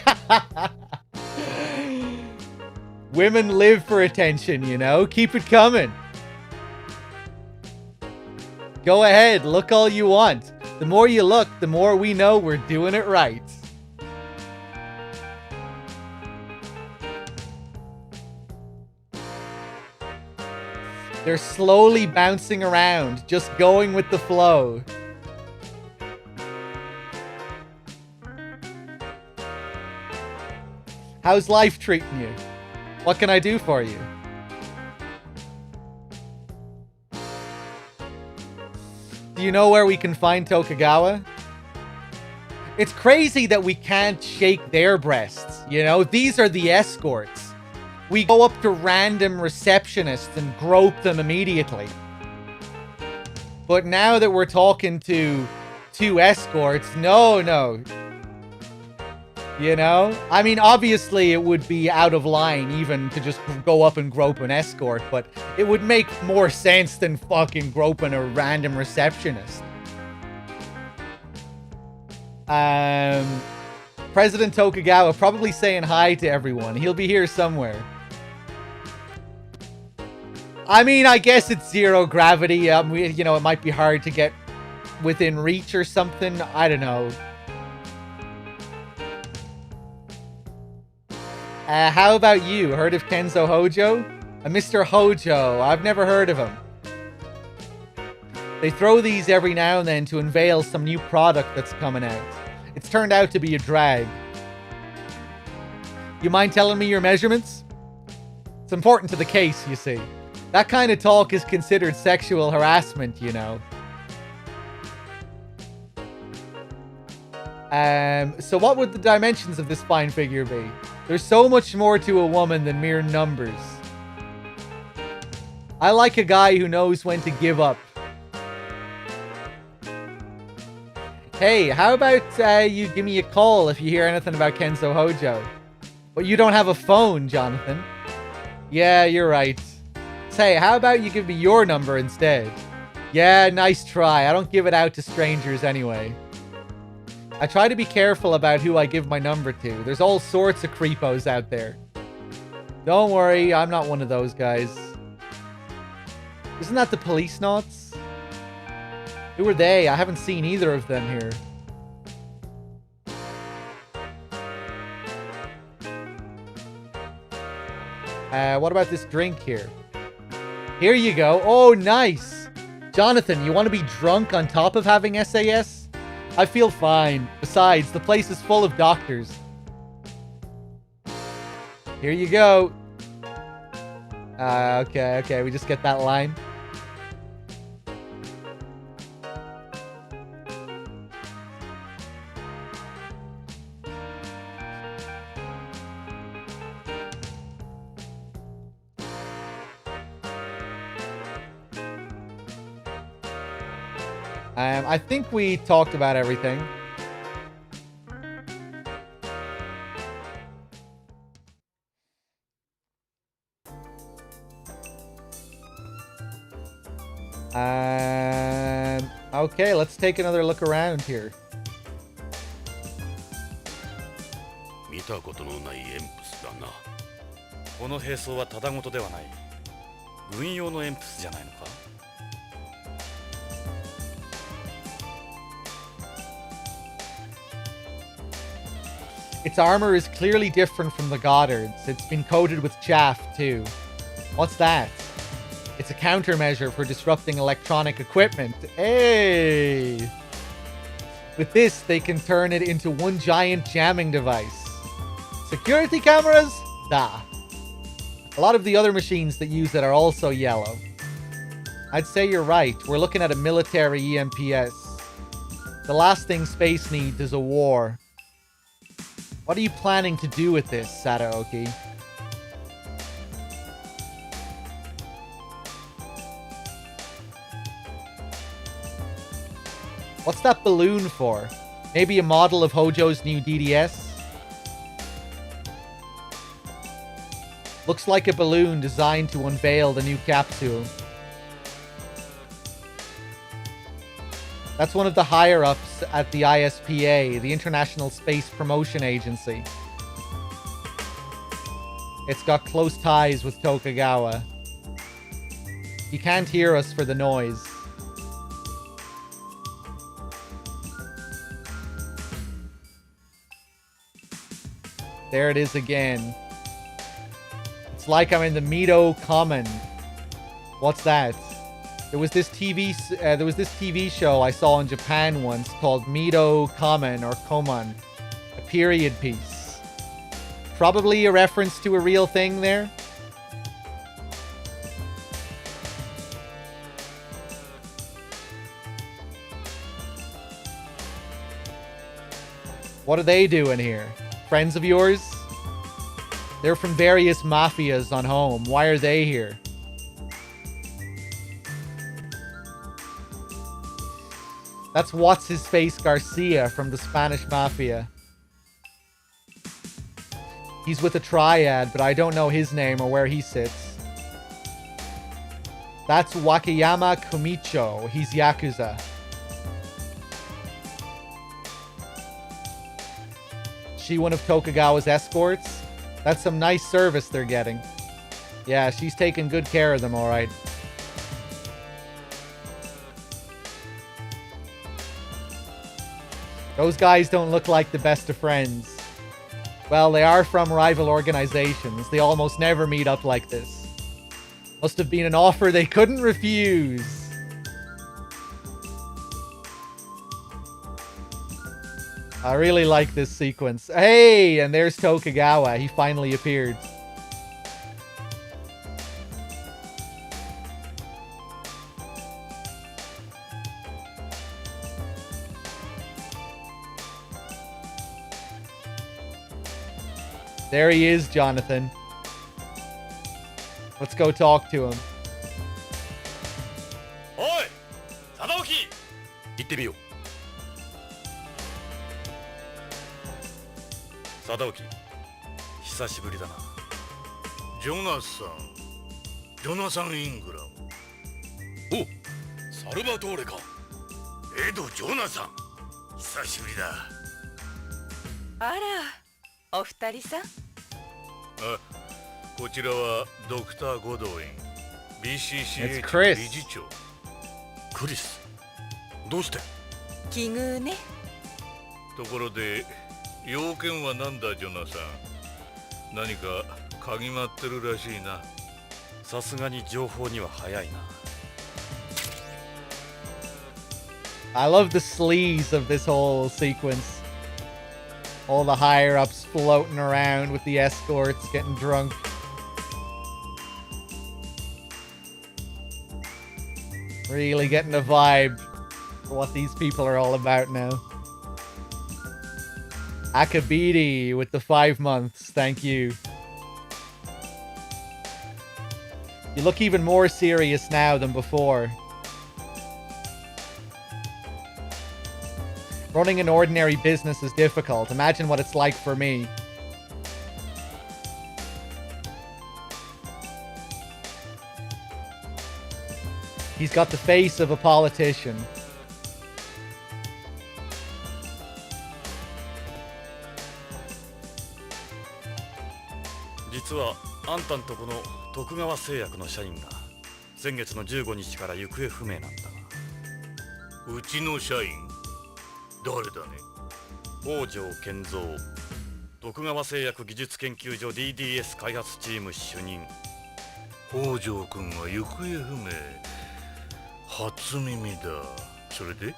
Women live for attention, you know? Keep it coming. Go ahead. Look all you want. The more you look, the more we know we're doing it right. They're slowly bouncing around, just going with the flow. How's life treating you? What can I do for you? Do you know where we can find Tokugawa? It's crazy that we can't shake their breasts, you know? These are the escorts. We go up to random receptionists and grope them immediately. But now that we're talking to 2 escorts, no. You know? I mean, obviously it would be out of line even to just go up and grope an escort, but it would make more sense than fucking groping a random receptionist. President Tokugawa probably saying hi to everyone. He'll be here somewhere. I mean, I guess it's zero gravity. You know, it might be hard to get within reach or something. I don't know. How about you? Heard of Kenzo Hojo? Mr. Hojo. I've never heard of him. They throw these every now and then to unveil some new product that's coming out. It's turned out to be a drag. You mind telling me your measurements? It's important to the case, you see. That kind of talk is considered sexual harassment, you know. So what would the dimensions of this fine figure be? There's so much more to a woman than mere numbers. I like a guy who knows when to give up. Hey, how about you give me a call if you hear anything about Kenzo Hojo? But you don't have a phone, Jonathan. Yeah, you're right. Say, how about you give me your number instead? Yeah, nice try. I don't give it out to strangers anyway. I try to be careful about who I give my number to. There's all sorts of creepos out there. Don't worry, I'm not one of those guys. Isn't that the Policenauts? Who are they? I haven't seen either of them here. What about this drink here? Here you go. Oh, nice. Jonathan, you want to be drunk on top of having SAS? I feel fine. Besides, the place is full of doctors. Here you go. Okay. We just get that line. I think we talked about everything. Okay, let's take another look around here. 見たことのない鉛筆だな。この兵装はただごとではない。軍用の鉛筆じゃないのか？ Its armor is clearly different from the Goddards. It's been coated with chaff, too. What's that? It's a countermeasure for disrupting electronic equipment. Hey! With this, they can turn it into one giant jamming device. Security cameras? Nah. A lot of the other machines that use it are also yellow. I'd say you're right. We're looking at a military EMPS. The last thing space needs is a war. What are you planning to do with this, Sadaoki? What's that balloon for? Maybe a model of Hojo's new DDS? Looks like a balloon designed to unveil the new capsule. That's one of the higher-ups at the ISPA, the International Space Promotion Agency. It's got close ties with Tokugawa. He can't hear us for the noise. There it is again. It's like I'm in the Mido Common. What's that? There was this TV show I saw in Japan once called Mido Kamen or Koman, a period piece. Probably a reference to a real thing there. What are they doing here? Friends of yours? They're from various mafias on home. Why are they here? That's What's-His-Face Garcia from the Spanish Mafia. He's with a triad, but I don't know his name or where he sits. That's Wakayama Kumicho. He's Yakuza. She one of Tokugawa's escorts? That's some nice service they're getting. Yeah, she's taking good care of them, alright. Those guys don't look like the best of friends. Well, they are from rival organizations. They almost never meet up like this. Must have been an offer they couldn't refuse. I really like this sequence. Hey, and there's Tokugawa. He finally appeared. There he is, Jonathan. Let's go talk to him. おい貞興行ってみよう貞興久しぶりだなジョナサン・イングラム。お、サルバトーレか。エド・ジョナサン、久しぶりだ。あら、お二人さん。こちらはドクター・ゴドウィン、 It's BCCH Chris. 理事長。クリスどうして奇遇ね。ところで要件は何だジョナサン。何か嗅ぎ回ってるらしいな。さすがに情報には早いな I love the sleaze of this whole sequence. All the higher-ups floating around with the escorts, getting drunk. Really getting a vibe for what these people are all about now. Akabidi with the 5 months, thank you. You look even more serious now than before. Running an ordinary business is difficult. Imagine what it's like for me. He's got the face of a politician. 実はあんたんとこの徳川製薬の社員が先月の15日から行方不明なんだがうちの社員誰だね。北条健三徳川製薬技術研究所 DDS 開発チーム主任。北条君が行方不明。初耳だ。それで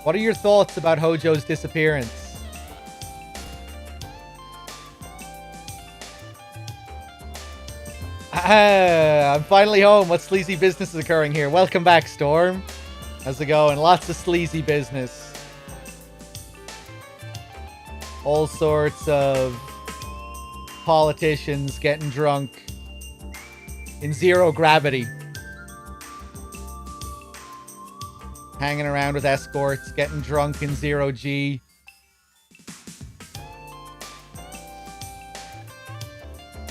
What are your thoughts about Hojo's disappearance? I'm finally home. What sleazy business is occurring here? Welcome back, Storm. How's it going? Lots of sleazy business. All sorts of politicians getting drunk in zero gravity. Hanging around with escorts, getting drunk in zero G.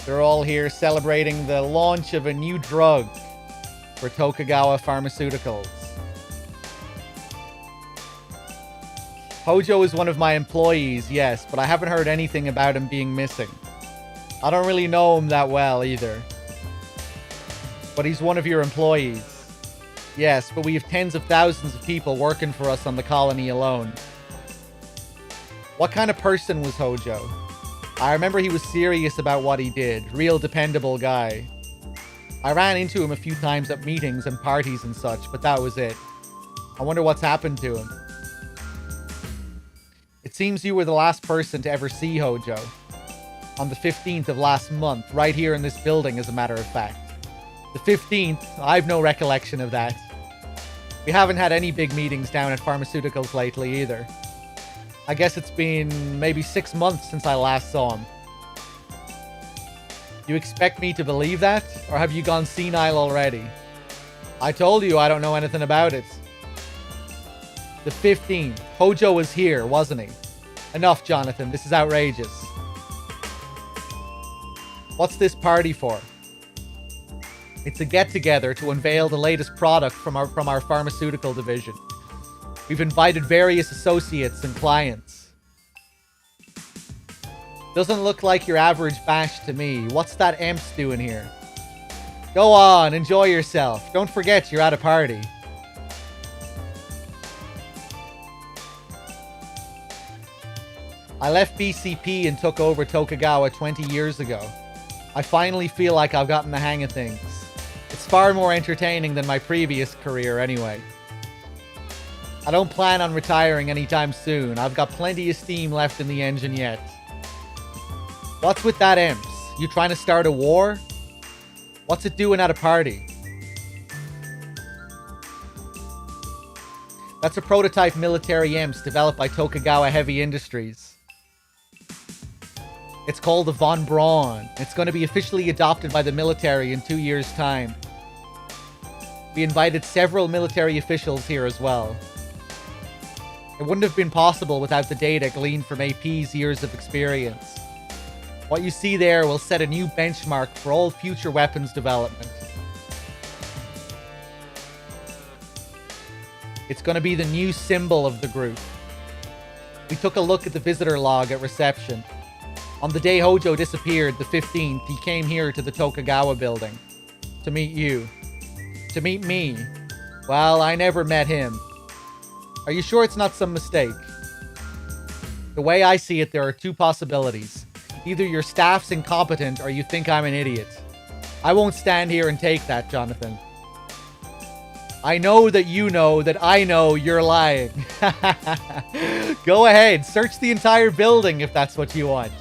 They're all here celebrating the launch of a new drug for Tokugawa Pharmaceuticals. Hojo is one of my employees, yes, but I haven't heard anything about him being missing. I don't really know him that well either. But he's one of your employees. Yes, but we have tens of thousands of people working for us on the colony alone. What kind of person was Hojo? I remember he was serious about what he did. Real dependable guy. I ran into him a few times at meetings and parties and such, but that was it. I wonder what's happened to him. It seems you were the last person to ever see Hojo. On the 15th of last month, right here in this building, as a matter of fact. The 15th? I've no recollection of that. We haven't had any big meetings down at pharmaceuticals lately either. I guess it's been maybe 6 months since I last saw him. You expect me to believe that? Or have you gone senile already? I told you I don't know anything about it. The 15th. Hojo was here, wasn't he? Enough, Jonathan. This is outrageous. What's this party for? It's a get-together to unveil the latest product from our pharmaceutical division. We've invited various associates and clients. Doesn't look like your average bash to me. What's that Emps doing here? Go on, enjoy yourself. Don't forget you're at a party. I left BCP and took over Tokugawa 20 years ago. I finally feel like I've gotten the hang of things. It's far more entertaining than my previous career anyway. I don't plan on retiring anytime soon. I've got plenty of steam left in the engine yet. What's with that Emps? You trying to start a war? What's it doing at a party? That's a prototype military Emps developed by Tokugawa Heavy Industries. It's called the Von Braun. It's going to be officially adopted by the military in 2 years' time. We invited several military officials here as well. It wouldn't have been possible without the data gleaned from AP's years of experience. What you see there will set a new benchmark for all future weapons development. It's going to be the new symbol of the group. We took a look at the visitor log at reception. On the day Hojo disappeared, the 15th, he came here to the Tokugawa building. To meet you. To meet me. Well, I never met him. Are you sure it's not some mistake? The way I see it, there are two possibilities. Either your staff's incompetent or you think I'm an idiot. I won't stand here and take that, Jonathan. I know that you know that I know you're lying. Go ahead, search the entire building if that's what you want.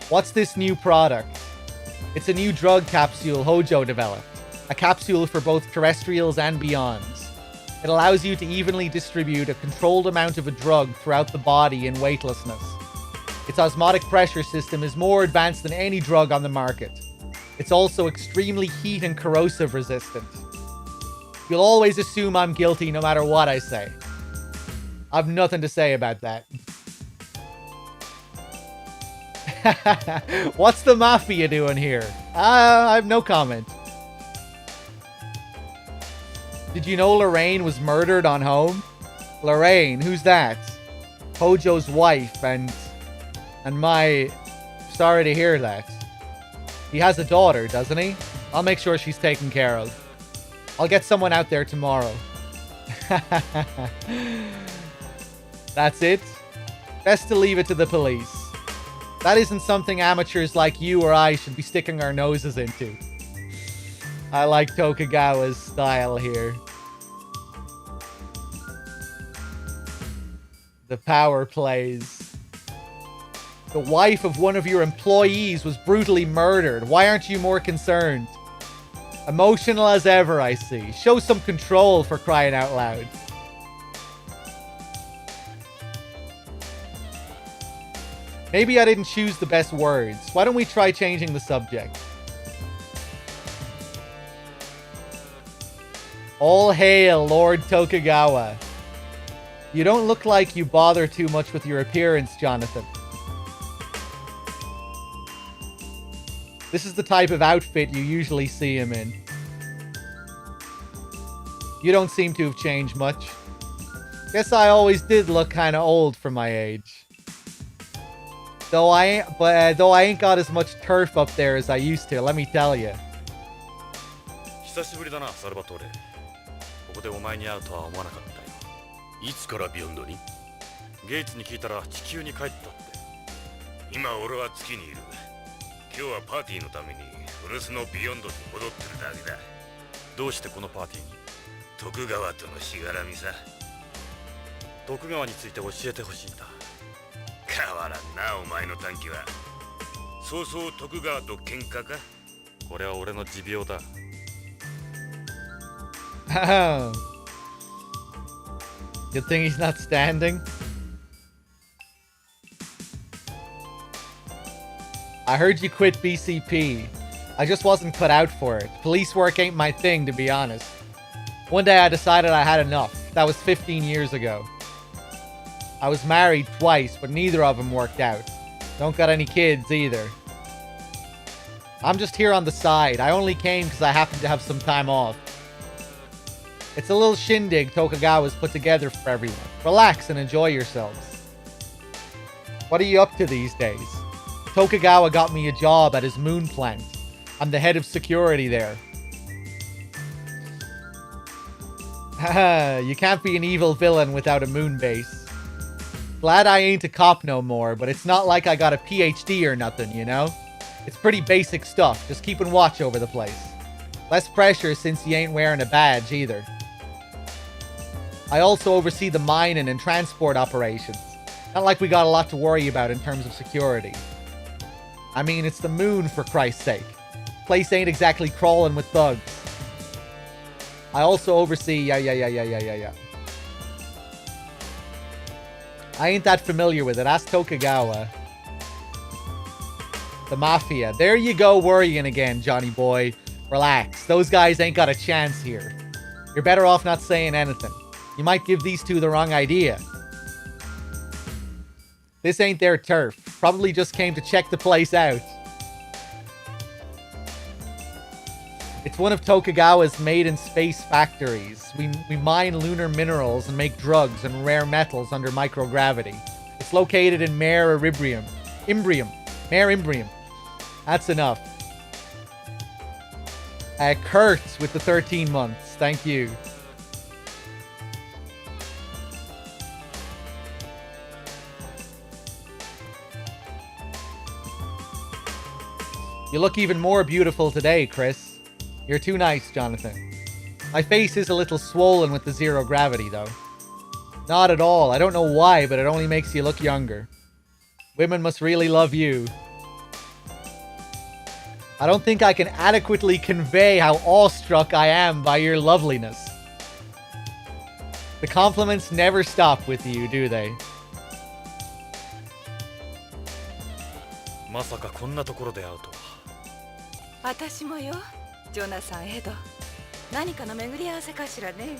What's this new product? It's a new drug capsule Hojo developed. A capsule for both terrestrials and beyonds. It allows you to evenly distribute a controlled amount of a drug throughout the body in weightlessness. Its osmotic pressure system is more advanced than any drug on the market. It's also extremely heat and corrosive resistant. You'll always assume I'm guilty no matter what I say. I've nothing to say about that. What's the mafia doing here? I have no comment. Did you know Lorraine was murdered on home? Lorraine, who's that? Hojo's wife and my... Sorry to hear that. He has a daughter, doesn't he? I'll make sure she's taken care of. I'll get someone out there tomorrow. That's it? Best to leave it to the police. That isn't something amateurs like you or I should be sticking our noses into. I like Tokugawa's style here. The power plays. The wife of one of your employees was brutally murdered. Why aren't you more concerned? Emotional as ever, I see. Show some control, for crying out loud. Maybe I didn't choose the best words. Why don't we try changing the subject? All hail, Lord Tokugawa. You don't look like you bother too much with your appearance, Jonathan. This is the type of outfit you usually see him in. You don't seem to have changed much. Guess I always did look kind of old for my age. Though I ain't got as much turf up there as I used to, let me tell you. 久しぶりだな、サルバトーレ。ここでお前に会うとは思わなかったよ。いつからビヨンドに？ゲイツに聞いたら地球に帰ったって。今俺は月にいる。今日はパーティーのために古巣のビヨンドに戻ってるだけだ。どうしてこのパーティーに？徳川とのしがらみさ。徳川について教えてほしいんだ。変わらんな、お前の短気は。そうそう徳川と喧嘩か？これは俺の持病だ。Good thing he's not standing. I heard you quit BCP. I just wasn't cut out for it. Police work ain't my thing, to be honest. One day I decided I had enough. That was 15 years ago. I was married twice, but neither of them worked out. Don't got any kids either. I'm just here on the side. I only came because I happened to have some time off. It's a little shindig Tokugawa's put together for everyone. Relax and enjoy yourselves. What are you up to these days? Tokugawa got me a job at his moon plant. I'm the head of security there. Haha, you can't be an evil villain without a moon base. Glad I ain't a cop no more, but it's not like I got a PhD or nothing, you know? It's pretty basic stuff, just keeping watch over the place. Less pressure since you ain't wearing a badge either. I also oversee the mining and transport operations. Not like we got a lot to worry about in terms of security. I mean, it's the moon, for Christ's sake. Place ain't exactly crawling with thugs. I also oversee... Yeah. I ain't that familiar with it. Ask Tokugawa. The Mafia. There you go worrying again, Johnny boy. Relax. Those guys ain't got a chance here. You're better off not saying anything. You might give these two the wrong idea. This ain't their turf. Probably just came to check the place out. It's one of Tokugawa's made-in-space factories. We mine lunar minerals and make drugs and rare metals under microgravity. It's located in Mare Imbrium. Mare Imbrium. That's enough. Kurt with the 13 months. Thank you. You look even more beautiful today, Chris. You're too nice, Jonathan. My face is a little swollen with the zero gravity, though. Not at all. I don't know why, but it only makes you look younger. Women must really love you. I don't think I can adequately convey how awestruck I am by your loveliness. The compliments never stop with you, do they? まさかこんなところで会うとは。私もよ、ジョナサン・エド。何かの巡り合わせかしらね。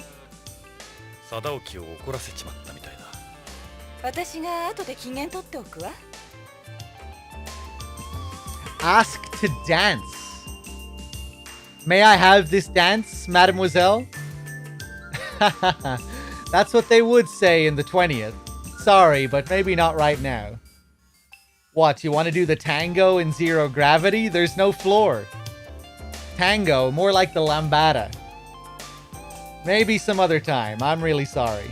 貞興を怒らせちまったみたいだ。私が後で機嫌取っておくわ。Ask to dance. May I have this dance, mademoiselle? That's what they would say in the 20th. Sorry, but maybe not right now. What, you want to do the tango in zero gravity? There's no floor. Tango, more like the lambada. Maybe some other time. I'm really sorry.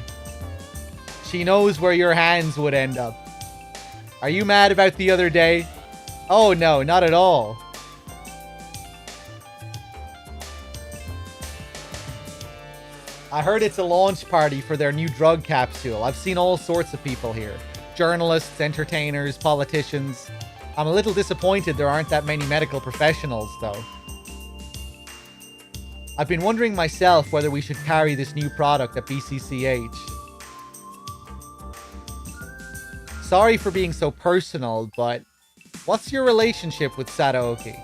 She knows where your hands would end up. Are you mad about the other day? Oh no, not at all. I heard it's a launch party for their new drug capsule. I've seen all sorts of people here. Journalists, entertainers, politicians. I'm a little disappointed there aren't that many medical professionals, though. I've been wondering myself whether we should carry this new product at BCCH. Sorry for being so personal, but what's your relationship with Sadaoki?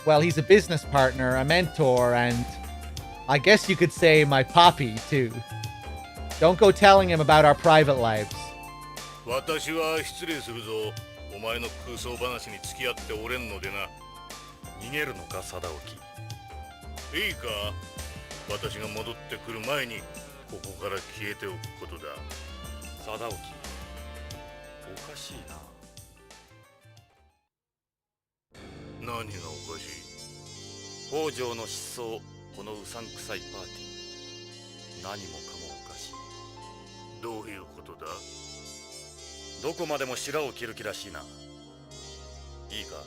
Well, he's a business partner, a mentor, and I guess you could say my papi, too. Don't go telling him about our private lives. 私は失礼するぞ。お前の空想話に付き合っておれんのでな。逃げるのか、貞興。いいか、私が戻ってくる前にここから消えておくことだ。貞興、おかしいな。何がおかしい？北条の失踪、このうさんくさいパーティー。何もかもおかしい。どういうことだ？どこまでも白を切る気らしいな。いいか、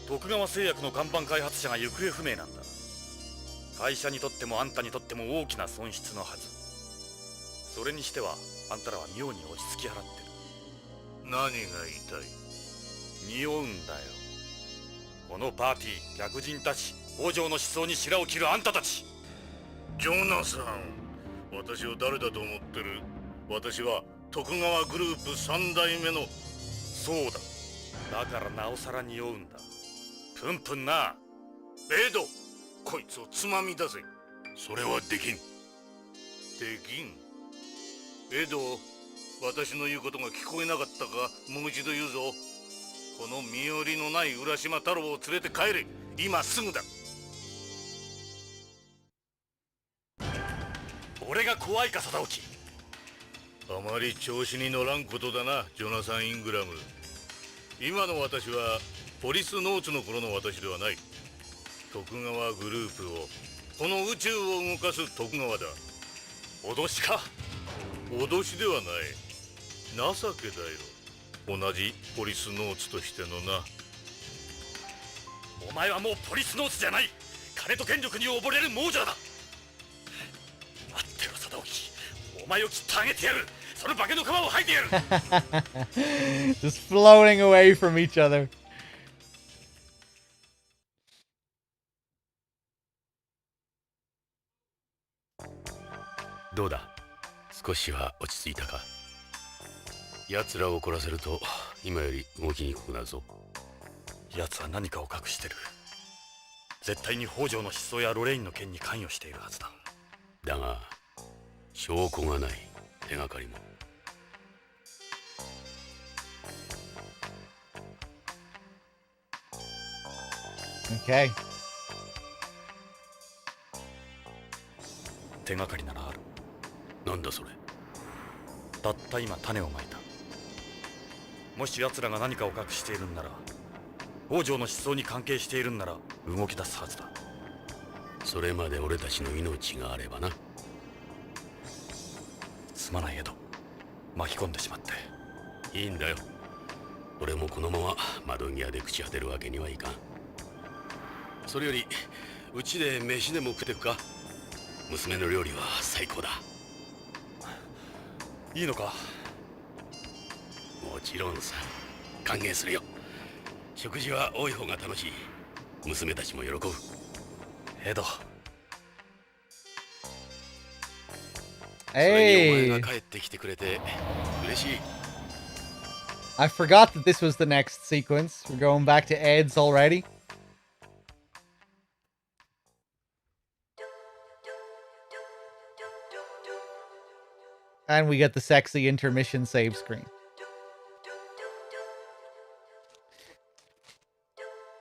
徳川製薬の看板開発者が行方不明なんだ。会社にとってもあんたにとっても大きな損失のはず。それにしてはあんたらは妙に落ち着き払ってる。何が言いたい？匂うんだよ。このパーティー、客人たち、北条の失踪に白を切るあんたたち。ジョナサン、私を誰だと思ってる？私は徳川グループ3代目の。そうだ。だからなおさら匂うんだ。プンプンな。エド、こいつをつまみ出せ。それはできん。できん。エド、私の言うことが聞こえなかったか？もう一度言うぞ。この身寄りのない浦島太郎を連れて帰れ。今すぐだ。俺が怖いか、貞興。あまり調子に乗らんことだな、ジョナサン・イングラム。今の私はポリスノーツの頃の私ではない。徳川グループを、この宇宙を動かす徳川だ。脅しか？脅しではない。情けだよ。同じポリスノーツとしてのな。お前はもうポリスノーツじゃない。金と権力に溺れる亡者だ。待ってろ、貞興。お前を切ってあげてやる。その化けの皮を剥いてやる。Just floating away from each other. どうだ、少しは落ち着いたか？奴らを怒らせると今より動きにくくなるぞ。奴は何かを隠してる。絶対に北条の失踪やロレインの件に関与しているはずだ。だが証拠がない。手がかりも。Okay. 手がかりならある。なんだそれ？たった今種をまいた。もし奴らが何かを隠しているんなら、北条の失踪に関係しているんなら動き出すはずだ。それまで俺たちの命があればな。すまないエド、巻き込んでしまって。いいんだよ。俺もこのまま窓際で朽ち果てるわけにはいかん。それよりうちで飯でも食ってくか？娘の料理は最高だ。いいのか？もちろんさ、歓迎するよ。食事は多い方が楽しい。娘たちも喜ぶ。エド。それにお前 Hey. が帰ってきてくれて嬉しい。 I forgot that this was the next sequence. We're going back to Ed's already. And we get the sexy intermission save screen.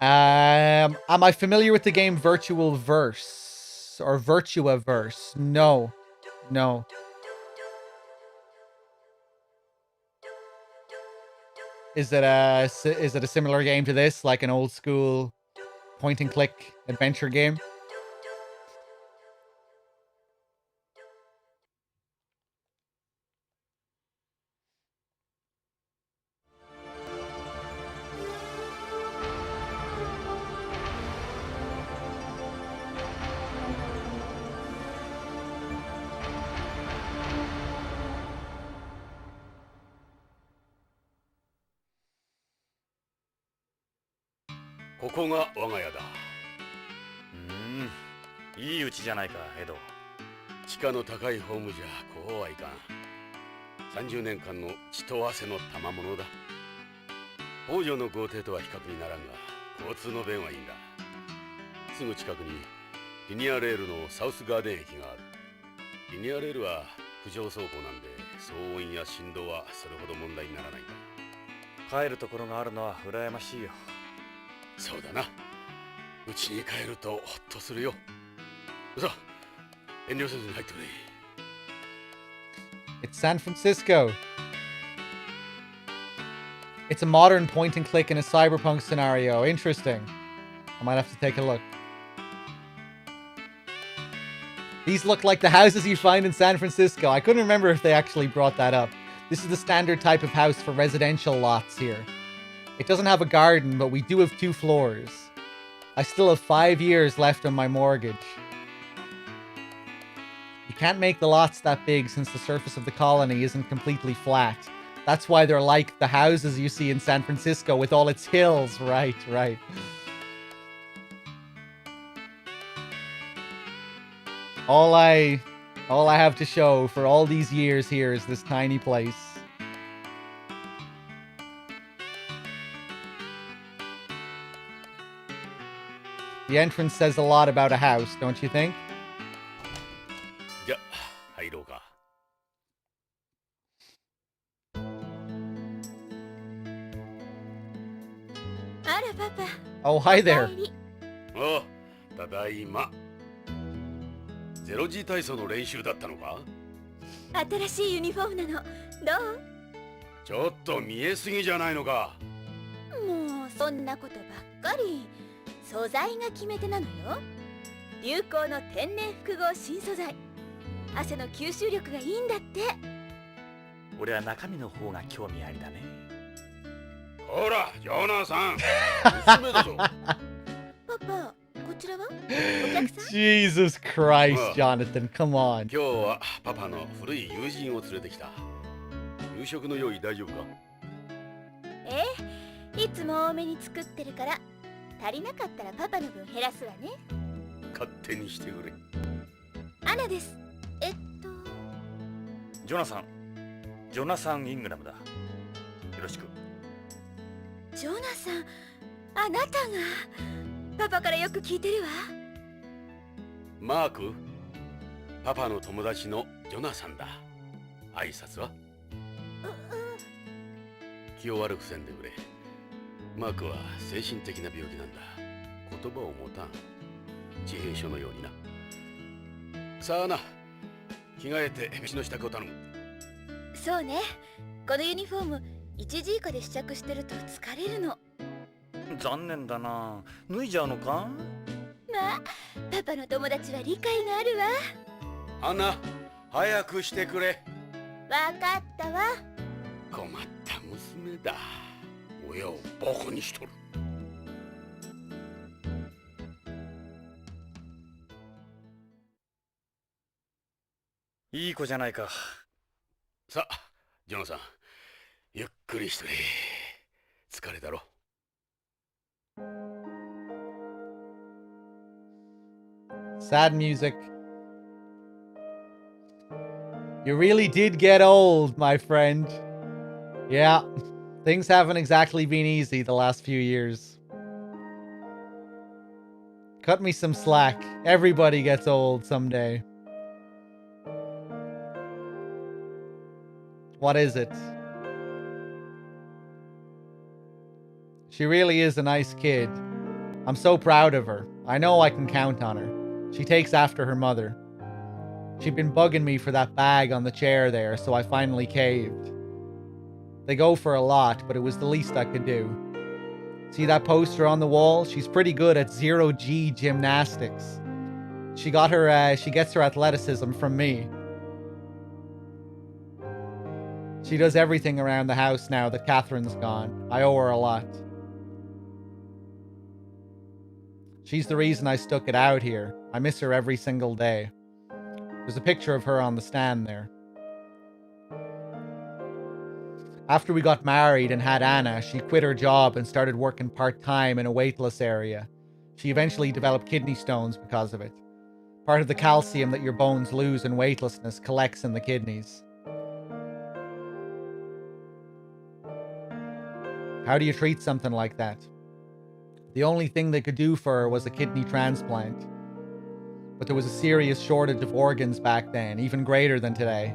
Am I familiar with the game Virtual Verse or Virtua Verse? No. No. Is it a similar game to this, like an old school point and click adventure game?「ここが我が家だ。いい家じゃないか、エド。地価の高いホームじゃこうはいかん。30年間の血と汗の賜物だ。北条の豪邸とは比較にならんが、交通の便はいいんだ。すぐ近くにリニアレールのサウスガーデン駅がある。リニアレールは浮上走行なんで、騒音や振動はそれほど問題にならないんだ。帰るところがあるのは羨ましいよ。そうだな。うちに帰るとほっとするよ。さあ、遠慮せずに入ってくれ。 It's San Francisco. It's a modern point and click in a cyberpunk scenario. Interesting. I might have to take a look. These look like the houses you find in San Francisco. I couldn't remember if they actually brought that up. This is the standard type of house for residential lots here. It doesn't have a garden, but we do have 2 floors. I still have 5 years left on my mortgage. You can't make the lots that big since the surface of the colony isn't completely flat. That's why they're like the houses you see in San Francisco with all its hills. Right, right. All I have to show for all these years here is this tiny place. The entrance says a lot about a house, don't you think? じゃ入ろうか。あらパパ。 Oh, hi おか there. えり。ああ、ただいま。ゼロ時体操の練習だったのか？新しいユニフォームなの。どちょっと見えすぎじゃないのか。う？もうそんなことばっかり。素材が決め手なのよ。流行の天然複合新素材。汗の吸収力がいいんだって。俺は中身の方が興味ありだね。ほら、ジョナさん。娘だぞ。パパ、こちらは？お客さん？ Jesus Christ, Jonathan, come on. 今日はパパの古い友人を連れてきた。夕食の用意大丈夫か？いつも多めに作ってるから。足りなかったらパパの分減らすわね。勝手にしてくれ。アナです。ジョナサン・イングラムだ。よろしく。ジョナサン、あなたが。パパからよく聞いてるわ。マーク、パパの友達のジョナサンだ。挨拶は？気を悪くせんでくれ。マークは精神的な病気なんだ。言葉を持たん。自閉症のようにな。さあな、着替えて飯の支度を頼む。そうね。このユニフォーム、1時以下で試着してると疲れるの。残念だな。脱いじゃうのか？まあ、パパの友達は理解があるわ。アンナ、早くしてくれ。わかったわ。困った娘だ。親をバカにしとる。いい子じゃないか。さあ、ジョナさん、ゆっくりしてくれ。疲れだろ。Sad music. You really did get old, my friend. Yeah, things haven't exactly been easy the last few years. Cut me some slack. Everybody gets old someday. What is it? She really is a nice kid. I'm so proud of her. I know I can count on her. She takes after her mother. She'd been bugging me for that bag on the chair there, so I finally caved. They go for a lot, but it was the least I could do. See that poster on the wall? She's pretty good at 0G gymnastics. She gets her athleticism from me. She does everything around the house now that Catherine's gone. I owe her a lot. She's the reason I stuck it out here. I miss her every single day. There's a picture of her on the stand there. After we got married and had Anna, she quit her job and started working part-time in a weightless area. She eventually developed kidney stones because of it. Part of the calcium that your bones lose in weightlessness collects in the kidneys. How do you treat something like that? The only thing they could do for her was a kidney transplant. But there was a serious shortage of organs back then, even greater than today.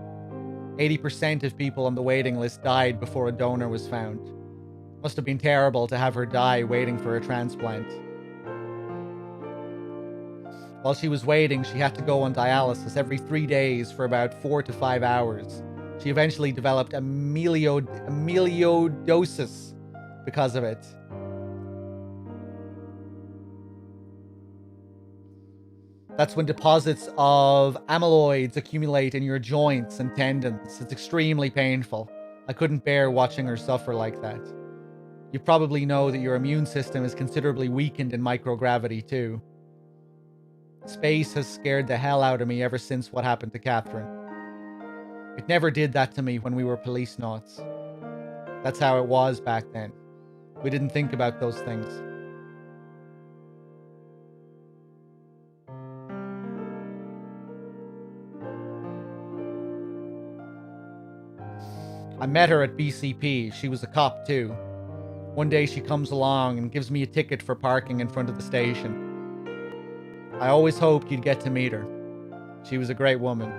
80% of people on the waiting list died before a donor was found. Must have been terrible to have her die waiting for a transplant. While she was waiting, she had to go on dialysis every 3 days for about 4 to 5 hours. She eventually developed amyloidosis because of it. That's when deposits of amyloids accumulate in your joints and tendons. It's extremely painful. I couldn't bear watching her suffer like that. You probably know that your immune system is considerably weakened in microgravity too. Space has scared the hell out of me ever since what happened to Catherine. It never did that to me when we were Policenauts. That's how it was back then. We didn't think about those things. I met her at BCP. She was a cop too. One day she comes along and gives me a ticket for parking in front of the station. I always hoped you'd get to meet her. She was a great woman.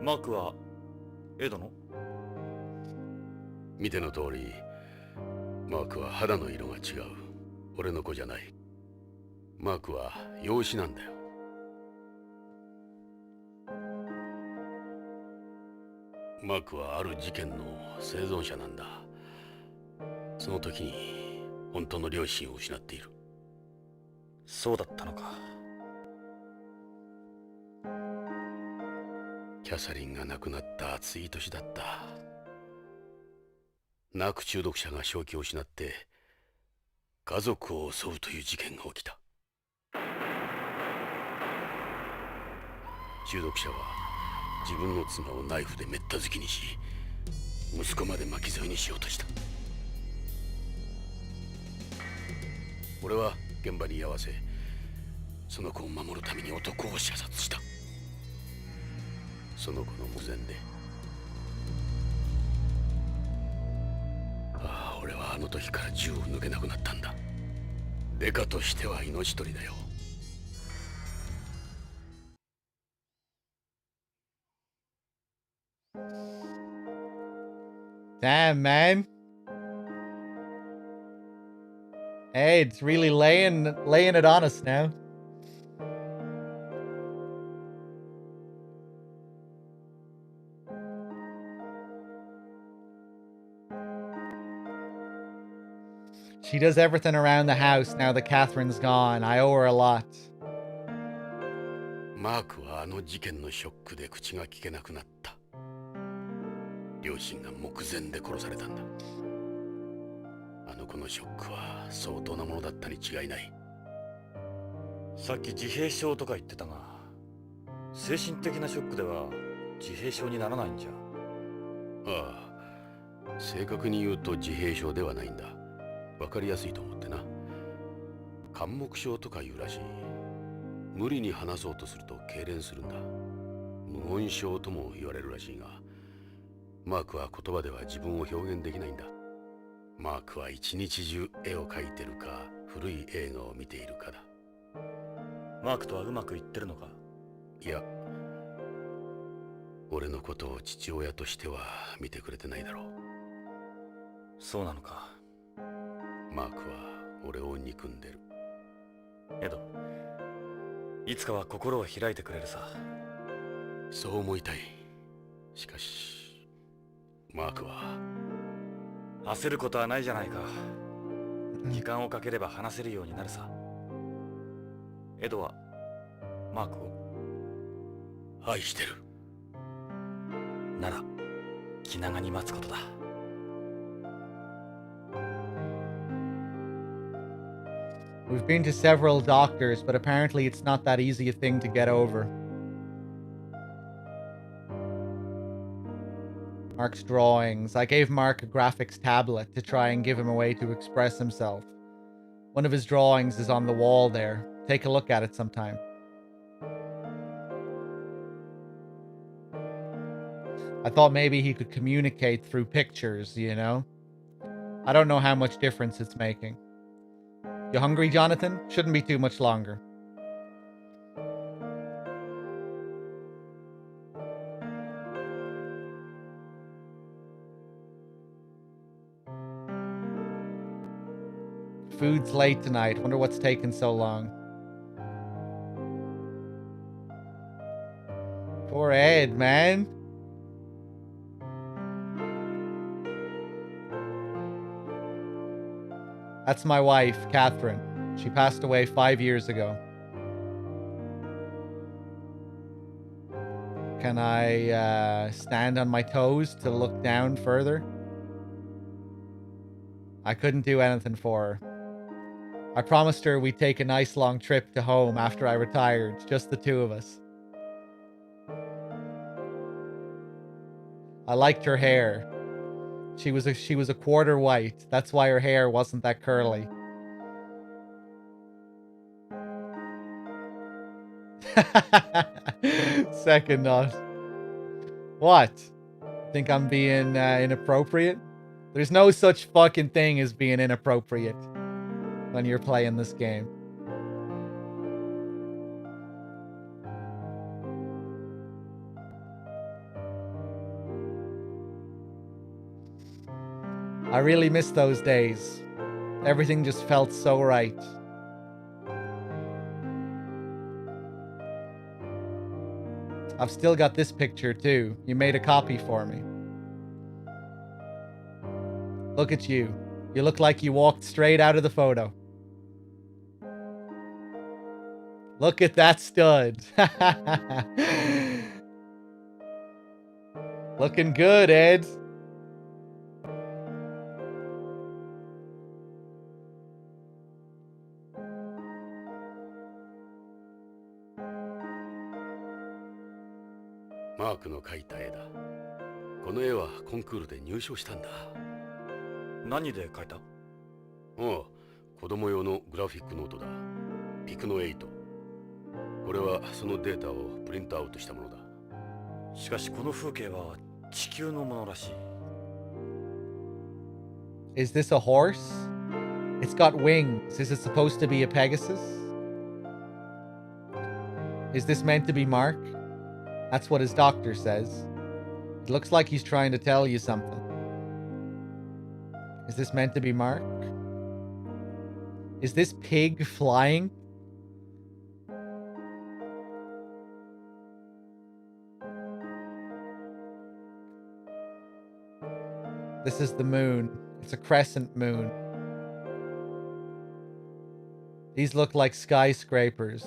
マークはエドの？見ての通り、マークは肌の色が違う。俺の子じゃない。マークは養子なんだよ。マークはある事件の生存者なんだ。その時に本当の両親を失っている。そうだったのか。キャサリンが亡くなった暑い年だった。ナーク中毒者が正気を失って家族を襲うという事件が起きた。中毒者は自分の妻をナイフでめった突きにし、息子まで巻き添えにしようとした。俺は現場に居合わせ、その子を守るために男を射殺した。その子の無前で。ああ、俺はあの時から銃を抜けなくなったんだ。デカとしては命取りだよ。Damn, man. Ed's really laying it on us now. She does everything around the house now that Catherine's gone. I owe her a lot. マークはあの事件のショックで口が聞けなくなった。両親が目前で殺されたんだ。あの子のショックは相当なものだったに違いない。さっき自閉症とか言ってたが、精神的なショックでは自閉症にならないんじゃ。ああ、正確に言うと自閉症ではないんだ。わかりやすいと思ってな。緘黙症とか言うらしい。無理に話そうとすると痙攣するんだ。無言症とも言われるらしいが、マークは言葉では自分を表現できないんだ。マークは一日中絵を描いてるか古い映画を見ているかだ。マークとはうまくいってるのか？いや、俺のことを父親としては見てくれてないだろう。そうなのか。マークは俺を憎んでる。エド、いつかは心を開いてくれるさ。そう思いたい。しかしマークは。焦ることはないじゃないか。時間をかければ話せるようになるさ。エドはマークを愛してる。なら気長に待つことだ。We've been to several doctors, but apparently it's not that easy a thing to get over. Mark's drawings. I gave Mark a graphics tablet to try and give him a way to express himself. One of his drawings is on the wall there. Take a look at it sometime. I thought maybe he could communicate through pictures, you know? I don't know how much difference it's making. You hungry, Jonathan? Shouldn't be too much longer. Food's late tonight. Wonder what's taking so long. Poor Ed, man. That's my wife, Catherine. She passed away 5 years ago. Can I stand on my toes to look down further? I couldn't do anything for her. I promised her we'd take a nice long trip to home after I retired, just the two of us. I liked her hair. She was a quarter white. That's why her hair wasn't that curly. Second not. What? Think I'm being inappropriate? There's no such fucking thing as being inappropriate when you're playing this game. I really miss those days. Everything just felt so right. I've still got this picture too. You made a copy for me. Look at you. You look like you walked straight out of the photo. Look at that stud. Looking good, Ed.マークの描いた絵だ。この絵はコンクールで入賞したんだ。何で描いた？ああ、子供用のグラフィックノートだ。ピクノ8。これはそのデータをプリントアウトしたものだ。しかしこの風景は地球のものらしい。Is this a horse? It's got wings. Is it supposed to be a Pegasus? Is this meant to be Mark? That's what his doctor says. It looks like he's trying to tell you something. Is this meant to be Mark? Is this pig flying? This is the moon. It's a crescent moon. These look like skyscrapers.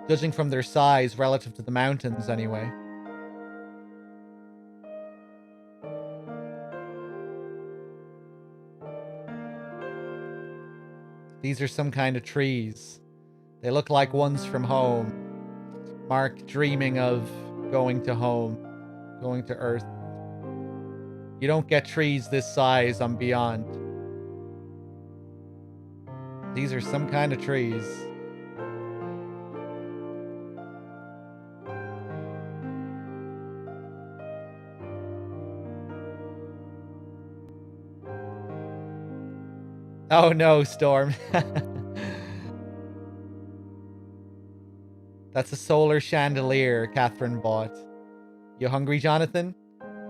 Judging from their size relative to the mountains, anyway. These are some kind of trees. They look like ones from home. Mark dreaming of going to home, going to Earth. You don't get trees this size on Beyond. These are some kind of trees. Oh no, Storm. That's a solar chandelier Catherine bought. You hungry, Jonathan?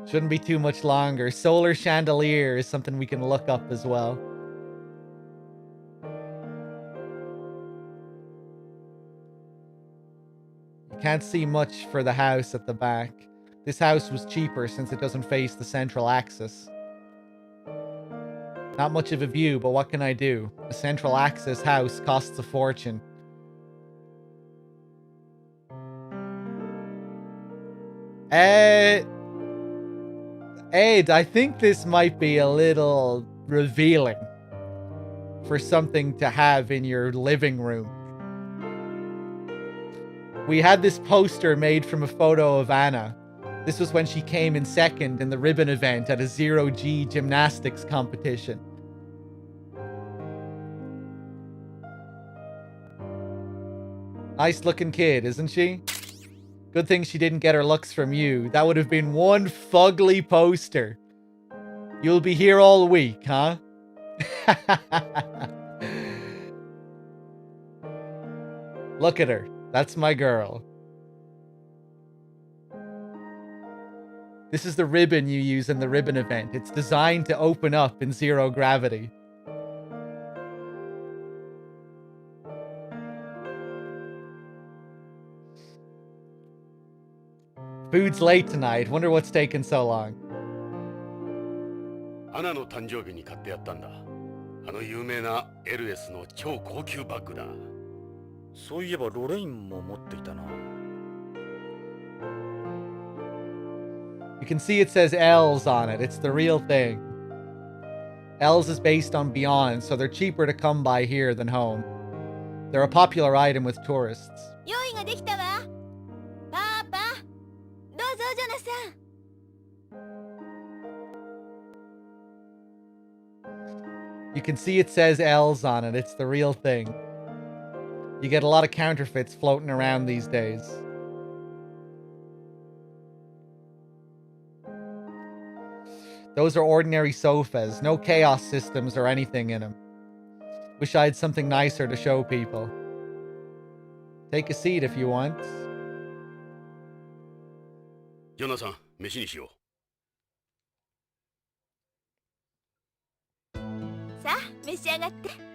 Shouldn't be too much longer. Solar chandelier is something we can look up as well. You can't see much for the house at the back. This house was cheaper since it doesn't face the central axis. Not much of a view, but what can I do? A central axis house costs a fortune. Ed, I think this might be a little revealing for something to have in your living room. We had this poster made from a photo of Anna. This was when she came in second in the ribbon event at a 0G gymnastics competition. Nice looking kid, isn't she? Good thing she didn't get her looks from you. That would have been one fugly poster. You'll be here all week, huh? Look at her. That's my girl. This is the ribbon you use in the ribbon event. It's designed to open up in zero gravity. Food's late tonight. Wonder what's taking so long. アナの誕生日に買ってやったんだ。あの有名な LS の超高級バッグだ。そういえばロレインも持っていたな。You can see it says L's on it. It's the real thing. L's is based on Beyond, so they're cheaper to come by here than home. They're a popular item with tourists. 用意ができたわ。パパ、どうぞジョナサン。You can see it says L's on it. It's the real thing. You get a lot of counterfeits floating around these days. Those are ordinary sofas. No chaos systems or anything in them. Wish I had something nicer to show people. Take a seat if you want. ヨナさん、飯にしよさあ召し上がって。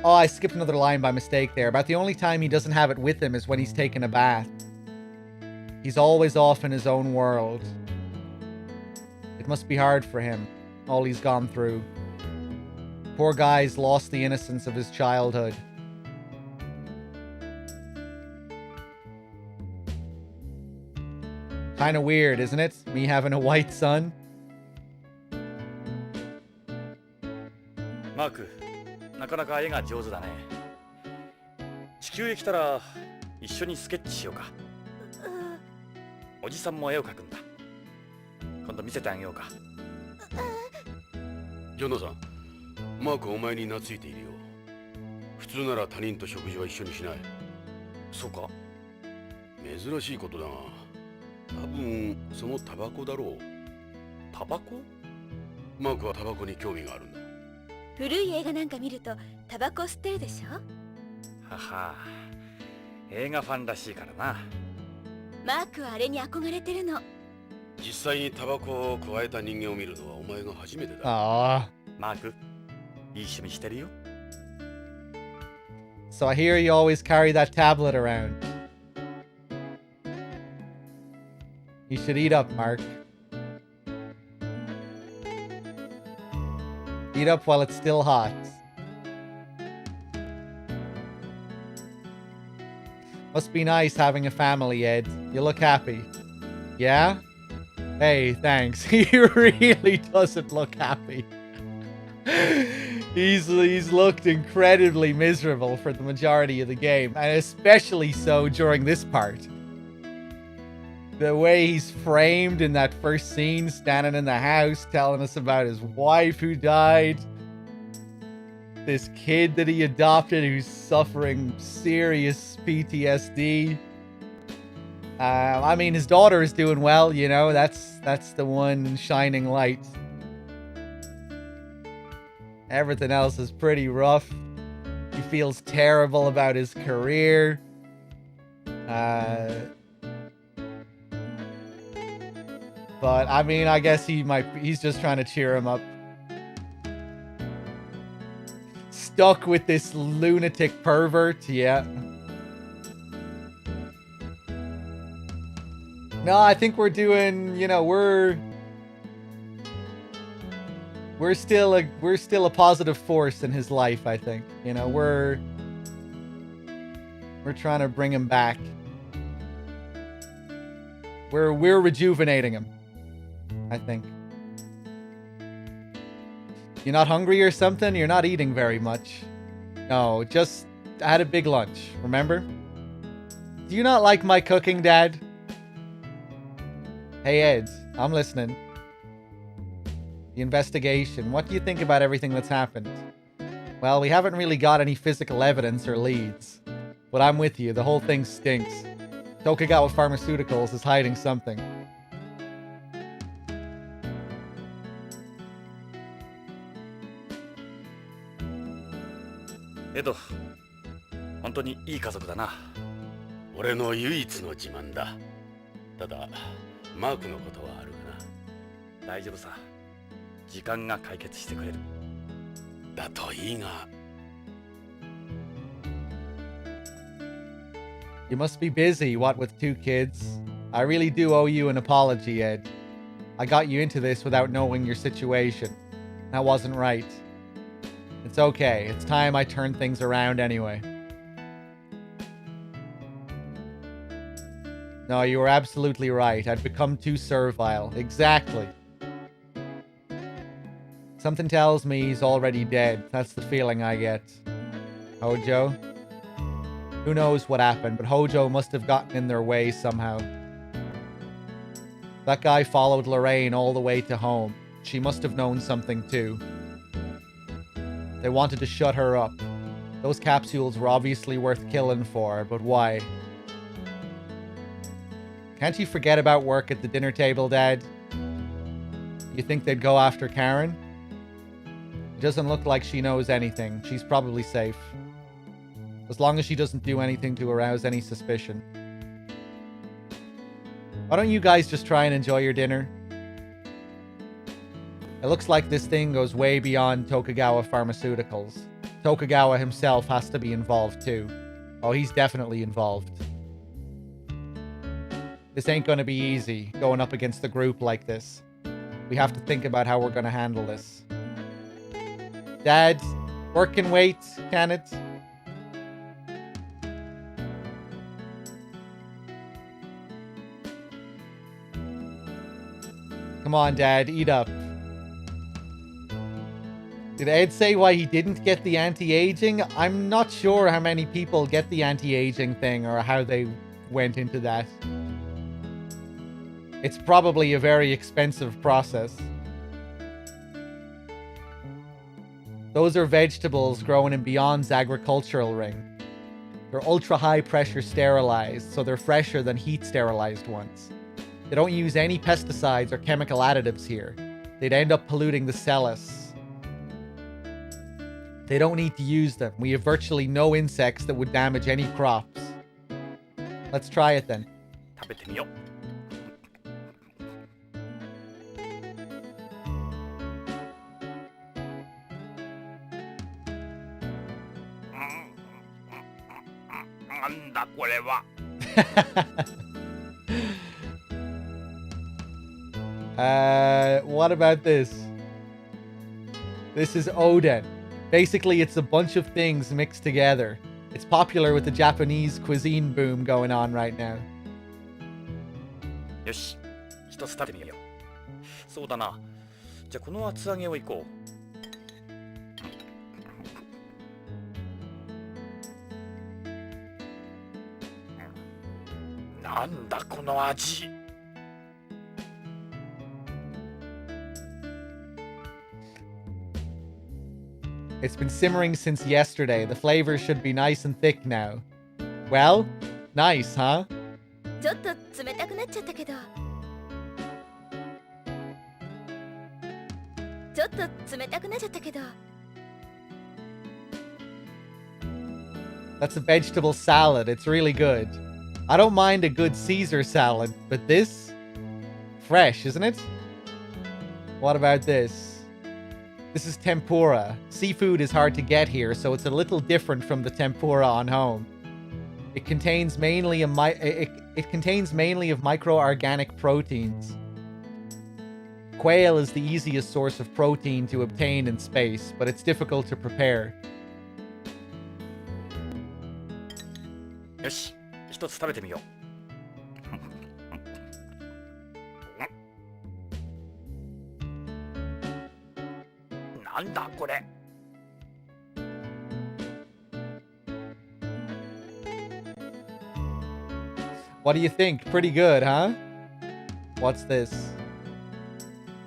Oh, I skipped another line by mistake there. About the only time he doesn't have it with him is when he's taking a bath. He's always off in his own world. It must be hard for him, all he's gone through. Poor guy's lost the innocence of his childhood. Kinda weird, isn't it? Me having a white son. マーク、なかなか絵が上手だね。地球へ来たら一緒にスケッチしようか。おじさんも絵を描くんだ。今度見せてあげようか。う。ヨナさん、マークお前に懐いているよ。普通なら他人と食事は一緒にしない。そうか。珍しいことだが、多分そのタバコだろう。タバコ？マークはタバコに興味があるんだ。古い映画なんか見るとタバコ吸ってるでしょ。はは、映画ファンらしいからな。マークはあれに憧れてるの。実際にタバコを加えた人間を見るのはお前が初めてだ。Aww. マーク、いい趣味してるよ。So I hear you always carry that tablet around. You should eat up, Mark. Eat up while it's still hot. Must be nice having a family, Ed. You look happy. Yeah? Hey, thanks. He really doesn't look happy. He's looked incredibly miserable for the majority of the game, and especially so during this part. The way he's framed in that first scene, standing in the house, telling us about his wife who died. This kid that he adopted who's suffering serious PTSD. I mean, his daughter is doing well, you know, that's the one shining light. Everything else is pretty rough. He feels terrible about his career. But I mean, I guess he's just trying to cheer him up. Stuck with this lunatic pervert, yeah. No, I think we're doing, you know, we're still a positive force in his life, I think. You know, we're trying to bring him back. We're rejuvenating him, I think. You're not hungry or something? You're not eating very much. No, just I had a big lunch, remember? Do you not like my cooking, Dad? Hey, Ed, I'm listening. The investigation. What do you think about everything that's happened? Well, we haven't really got any physical evidence or leads. But I'm with you. The whole thing stinks. Tokugawa Pharmaceuticals is hiding something. Edo, 本当にいい家族だな。俺の唯一の自慢だ。ただ、マークのことはあるかな。大丈夫さ。時間が解決してくれる。だといいが。You must be busy, what with 2 kids. I really do owe you an apology, Ed. I got you into this without knowing your situation. That wasn't right. It's okay. It's time I turned things around anyway. No, you were absolutely right. I'd become too servile. Exactly. Something tells me he's already dead. That's the feeling I get. Hojo? Who knows what happened, but Hojo must have gotten in their way somehow. That guy followed Lorraine all the way to home. She must have known something too. They wanted to shut her up. Those capsules were obviously worth killing for, but why? Can't you forget about work at the dinner table, Dad? You think they'd go after Karen? It doesn't look like she knows anything. She's probably safe. As long as she doesn't do anything to arouse any suspicion. Why don't you guys just try and enjoy your dinner? It looks like this thing goes way beyond Tokugawa Pharmaceuticals. Tokugawa himself has to be involved too. Oh, he's definitely involved. This ain't gonna be easy, going up against the group like this. We have to think about how we're gonna handle this. Dad, work can wait, can it? Come on, Dad, eat up. Did Ed say why he didn't get the anti-aging? I'm not sure how many people get the anti-aging thing or how they went into that. It's probably a very expensive process. Those are vegetables grown in Beyond's agricultural ring. They're ultra-high pressure sterilized, so they're fresher than heat sterilized ones. They don't use any pesticides or chemical additives here. They'd end up polluting the cellus. They don't need to use them. We have virtually no insects that would damage any crops. Let's try it then. 食べてみよう。なんだこれは。What about this? This is Oden. Basically, it's a bunch of things mixed together. It's popular with the Japanese cuisine boom going on right now. よし、一つ食べてみよう。そうだな。じゃあこの厚揚げをいこう。なんだこの味。It's been simmering since yesterday. The flavors should be nice and thick now. Well, nice, huh? ちょっと冷たくなっちゃったけど。ちょっと冷たくなっちゃったけど。That's a vegetable salad. It's really good. I don't mind a good Caesar salad, but this? Fresh, isn't it? What about this? This is tempura. Seafood is hard to get here, so it's a little different from the tempura on home. It contains mainly of microorganic proteins. Quail is the easiest source of protein to obtain in space, but it's difficult to prepare. よし、一つ食べてみよう。なんだこれ。What do you think? Pretty good, huh? What's this?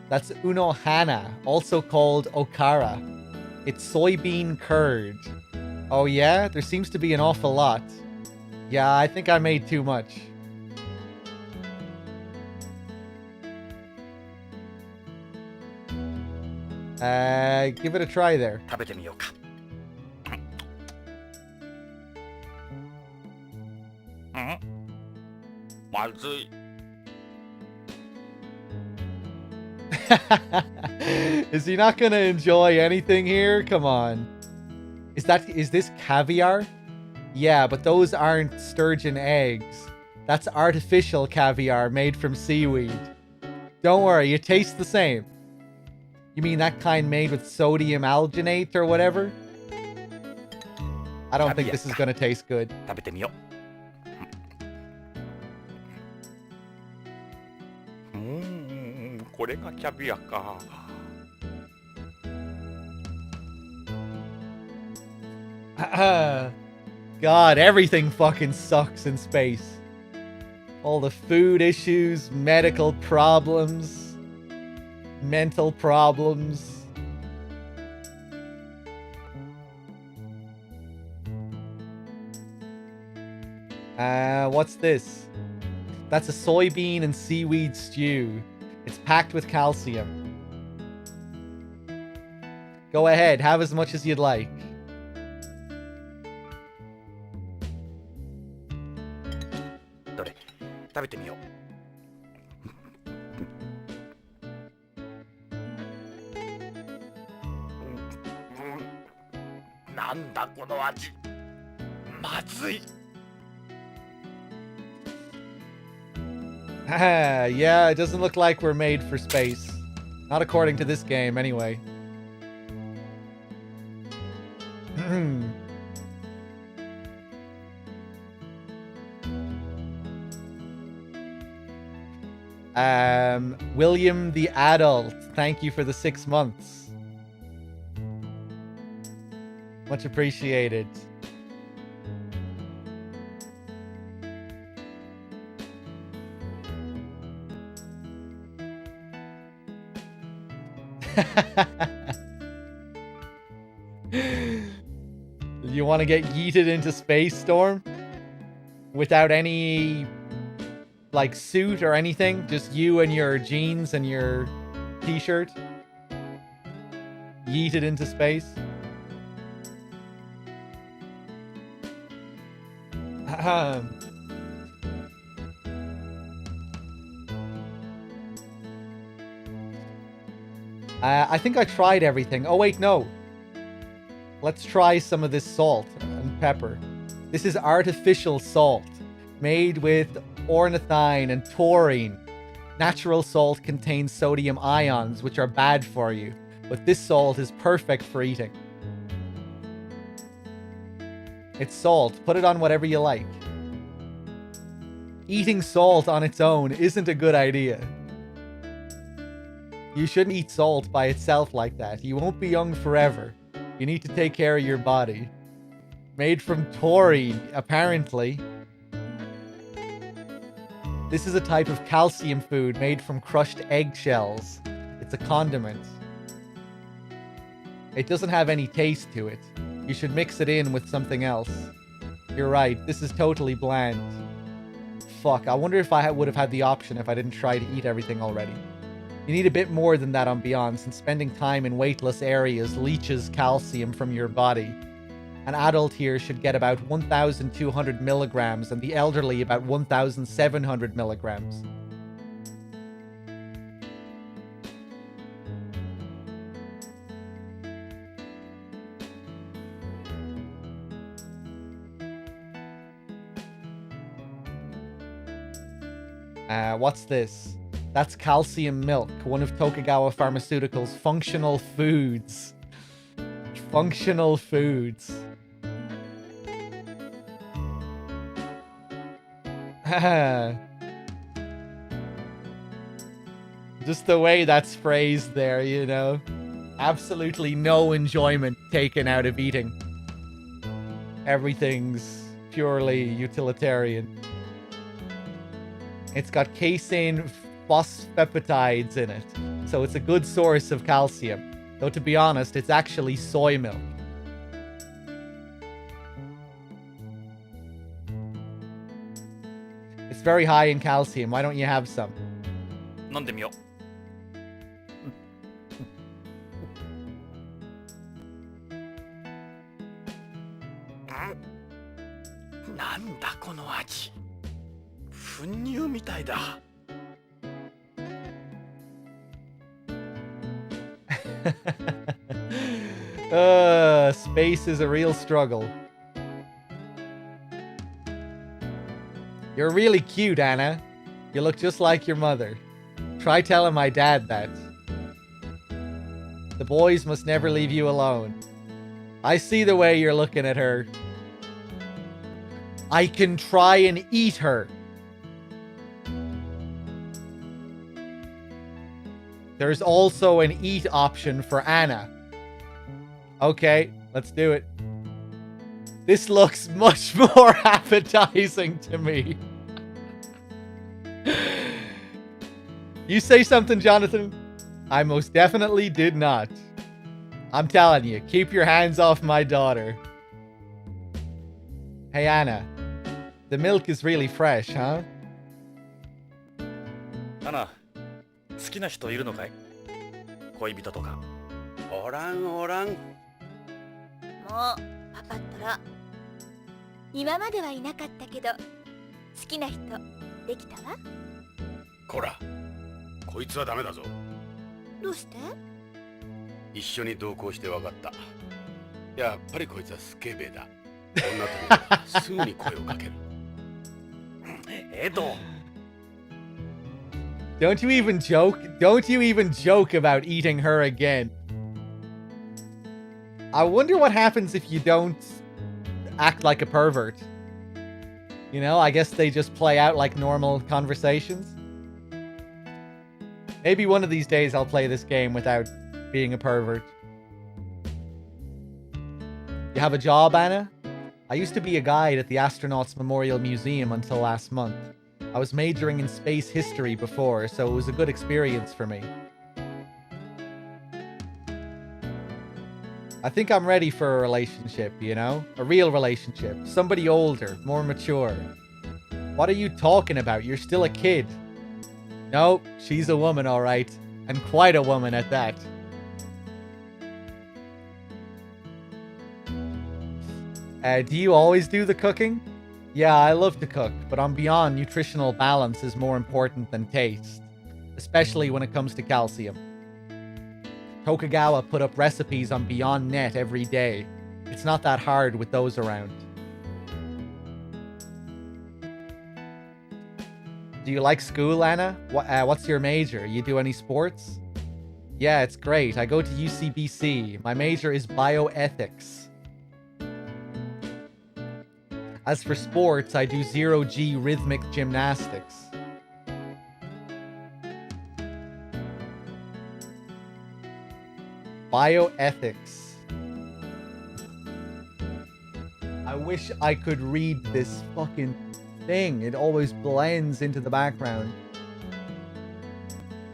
That's unohana, also called okara. It's soybean curd. Oh yeah? There seems to be an awful lot. Yeah, I think I made too much. Give it a try there. 食べてみようか。まずい。Is he not gonna enjoy anything here? Come on. Is this caviar? Yeah, but those aren't sturgeon eggs. That's artificial caviar made from seaweed. Don't worry, it tastes the same. You mean that kind made with sodium alginate or whatever? I don't think this is gonna taste good. 食べてみよう。これがキャビアか。God, everything fucking sucks in space. All the food issues, medical problems, mental problems. What's this? That's a soybean and seaweed stew. It's packed with calcium. Go ahead, have as much as you'd like. Yeah, it doesn't look like we're made for space. Not according to this game, anyway. William the Adult, thank you for the 6 months. Much appreciated. You want to get yeeted into space, Storm? Without any, like, suit or anything? Just you and your jeans and your t-shirt? Yeeted into space? I think I tried everything. Oh, wait, no. Let's try some of this salt and pepper. This is artificial salt, made with ornithine and taurine. Natural salt contains sodium ions, which are bad for you, but this salt is perfect for eating. It's salt. Put it on whatever you like. Eating salt on its own isn't a good idea. You shouldn't eat salt by itself like that. You won't be young forever. You need to take care of your body. Made from taurine, apparently. This is a type of calcium food made from crushed eggshells. It's a condiment. It doesn't have any taste to it. You should mix it in with something else. You're right, this is totally bland. Fuck, I wonder if I would have had the option if I didn't try to eat everything already. You need a bit more than that on Beyond, since spending time in weightless areas leaches calcium from your body. An adult here should get about 1,200 milligrams, and the elderly about 1,700 milligrams. What's this? That's calcium milk, one of Tokugawa Pharmaceuticals' functional foods. Functional foods. Just the way that's phrased there, you know. Absolutely no enjoyment taken out of eating. Everything's purely utilitarian. It's got casein phosphatides in it, so it's a good source of calcium. Though to be honest, it's actually soy milk. It's very high in calcium. Why don't you have some? 飲んでみよう。なんだこの味。粉乳みたいだ。Space is a real struggle. You're really cute, Anna. You look just like your mother. Try telling my dad that. The boys must never leave you alone. I see the way you're looking at her. I can try and eat her. There's also an eat option for Anna. Okay, let's do it. This looks much more appetizing to me. You say something, Jonathan? I most definitely did not. I'm telling you, keep your hands off my daughter. Hey, Anna. The milk is really fresh, huh? アナ、好きな人いるのかい？恋人とか。おらんおらん。もうパパったら今まではいなかったけど好きな人できたわ。こら、こいつはダメだぞ。どうして？一緒に同行して分かった。やっぱりこいつはスケベだ。女と見たらすぐに声をかける。エド。Don't you even joke? Don't you even joke about eating her again? I wonder what happens if you don't act like a pervert. You know, I guess they just play out like normal conversations. Maybe one of these days I'll play this game without being a pervert. You have a job, Anna? I used to be a guide at the Astronauts Memorial Museum until last month. I was majoring in space history before, so it was a good experience for me. I think I'm ready for a relationship, you know? A real relationship. Somebody older, more mature. What are you talking about? You're still a kid. No, she's a woman, all right. And quite a woman at that. Do you always do the cooking? Yeah, I love to cook, but on Beyond, nutritional balance is more important than taste. Especially when it comes to calcium. Tokugawa put up recipes on Beyond Net every day. It's not that hard with those around. Do you like school, Anna? What's your major? You do any sports? Yeah, it's great. I go to UCBC. My major is bioethics. As for sports, I do 0G rhythmic gymnastics. Bioethics. I wish I could read this fucking thing. It always blends into the background.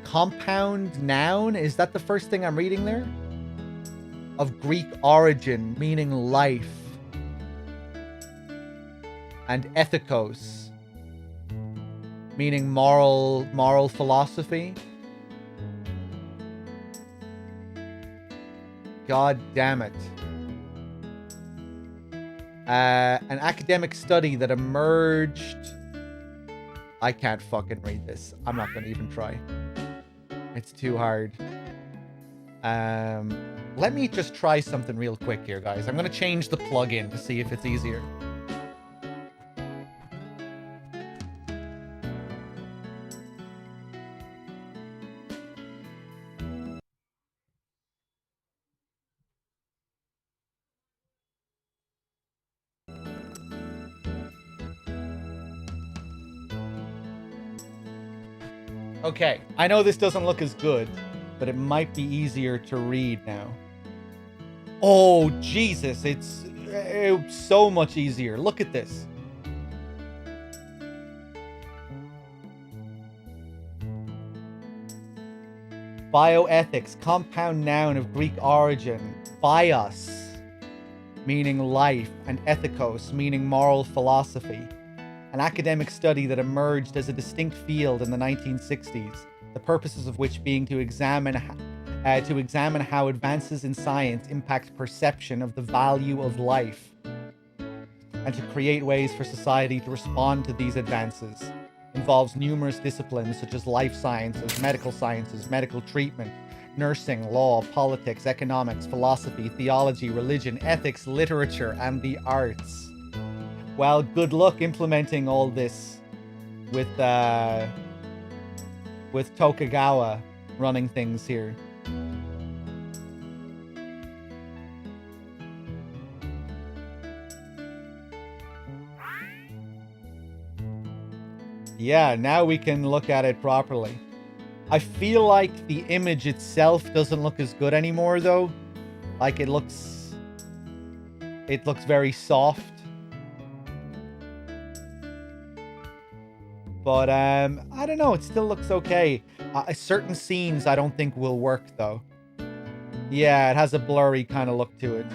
Compound noun? Is that the first thing I'm reading there? Of Greek origin, meaning life. And ethikos, meaning moral philosophy. God damn it. An academic study that emerged... I can't fucking read this. I'm not gonna even try. It's too hard. Let me just try something real quick here, guys. I'm gonna change the plugin to see if it's easier. Okay, I know this doesn't look as good, but it might be easier to read now. Oh, Jesus, it's so much easier. Look at this. Bioethics, compound noun of Greek origin. Bios, meaning life, and ethikos, meaning moral philosophy. An academic study that emerged as a distinct field in the 1960s, the purposes of which being to examine how advances in science impact perception of the value of life, and to create ways for society to respond to these advances. Involves numerous disciplines such as life sciences, medical treatment, nursing, law, politics, economics, philosophy, theology, religion, ethics, literature, and the arts. Well, good luck implementing all this with Tokugawa running things here. Yeah, now we can look at it properly. I feel like the image itself doesn't look as good anymore, though. Like it looks very soft. But, I don't know, it still looks okay. Certain scenes I don't think will work, though. Yeah, it has a blurry kind of look to it.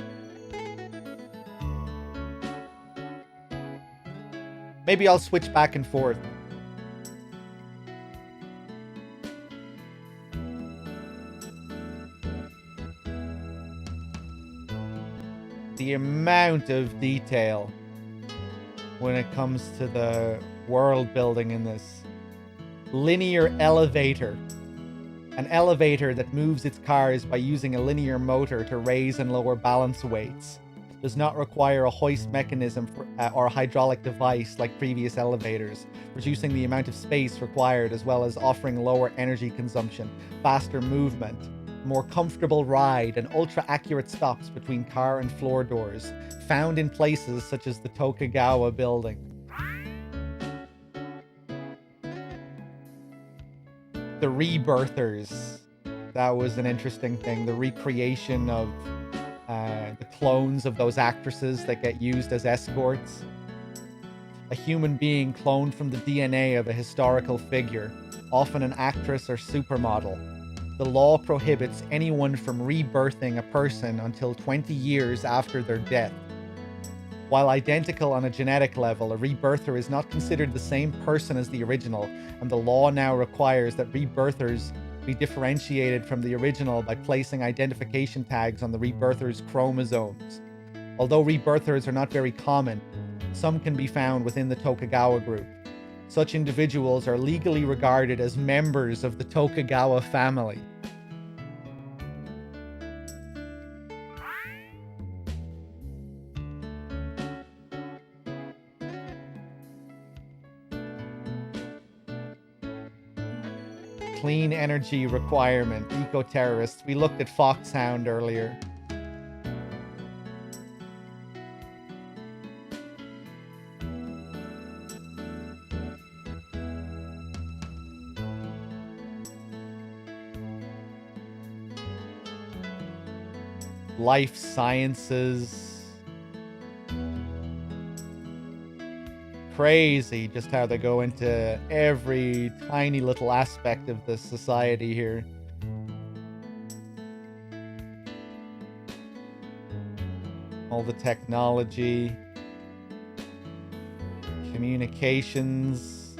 Maybe I'll switch back and forth. The amount of detail when it comes to the world building in this. Linear elevator. An elevator that moves its cars by using a linear motor to raise and lower balance weights. Does not require a hoist mechanism or a hydraulic device like previous elevators, reducing the amount of space required as well as offering lower energy consumption, faster movement, more comfortable ride, and ultra-accurate stops between car and floor doors, found in places such as the Tokugawa building. The rebirthers. That was an interesting thing. The recreation of the clones of those actresses that get used as escorts. A human being cloned from the DNA of a historical figure, often an actress or supermodel. The law prohibits anyone from rebirthing a person until 20 years after their death. While identical on a genetic level, a rebirther is not considered the same person as the original, and the law now requires that rebirthers be differentiated from the original by placing identification tags on the rebirther's chromosomes. Although rebirthers are not very common, some can be found within the Tokugawa group. Such individuals are legally regarded as members of the Tokugawa family. Clean energy requirement, eco-terrorists. We looked at Foxhound earlier. Life sciences. Crazy just how they go into every tiny little aspect of the society here. All the technology, communications,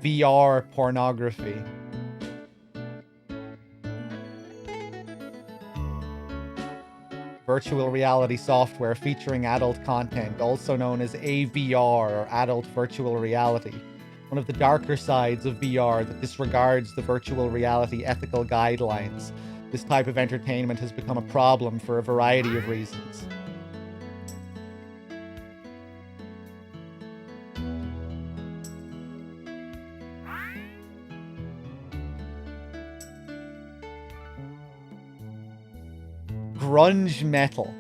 VR pornography. Virtual reality software featuring adult content, also known as AVR or adult virtual reality. One of the darker sides of VR that disregards the virtual reality ethical guidelines. This type of entertainment has become a problem for a variety of reasons. Grunge metal.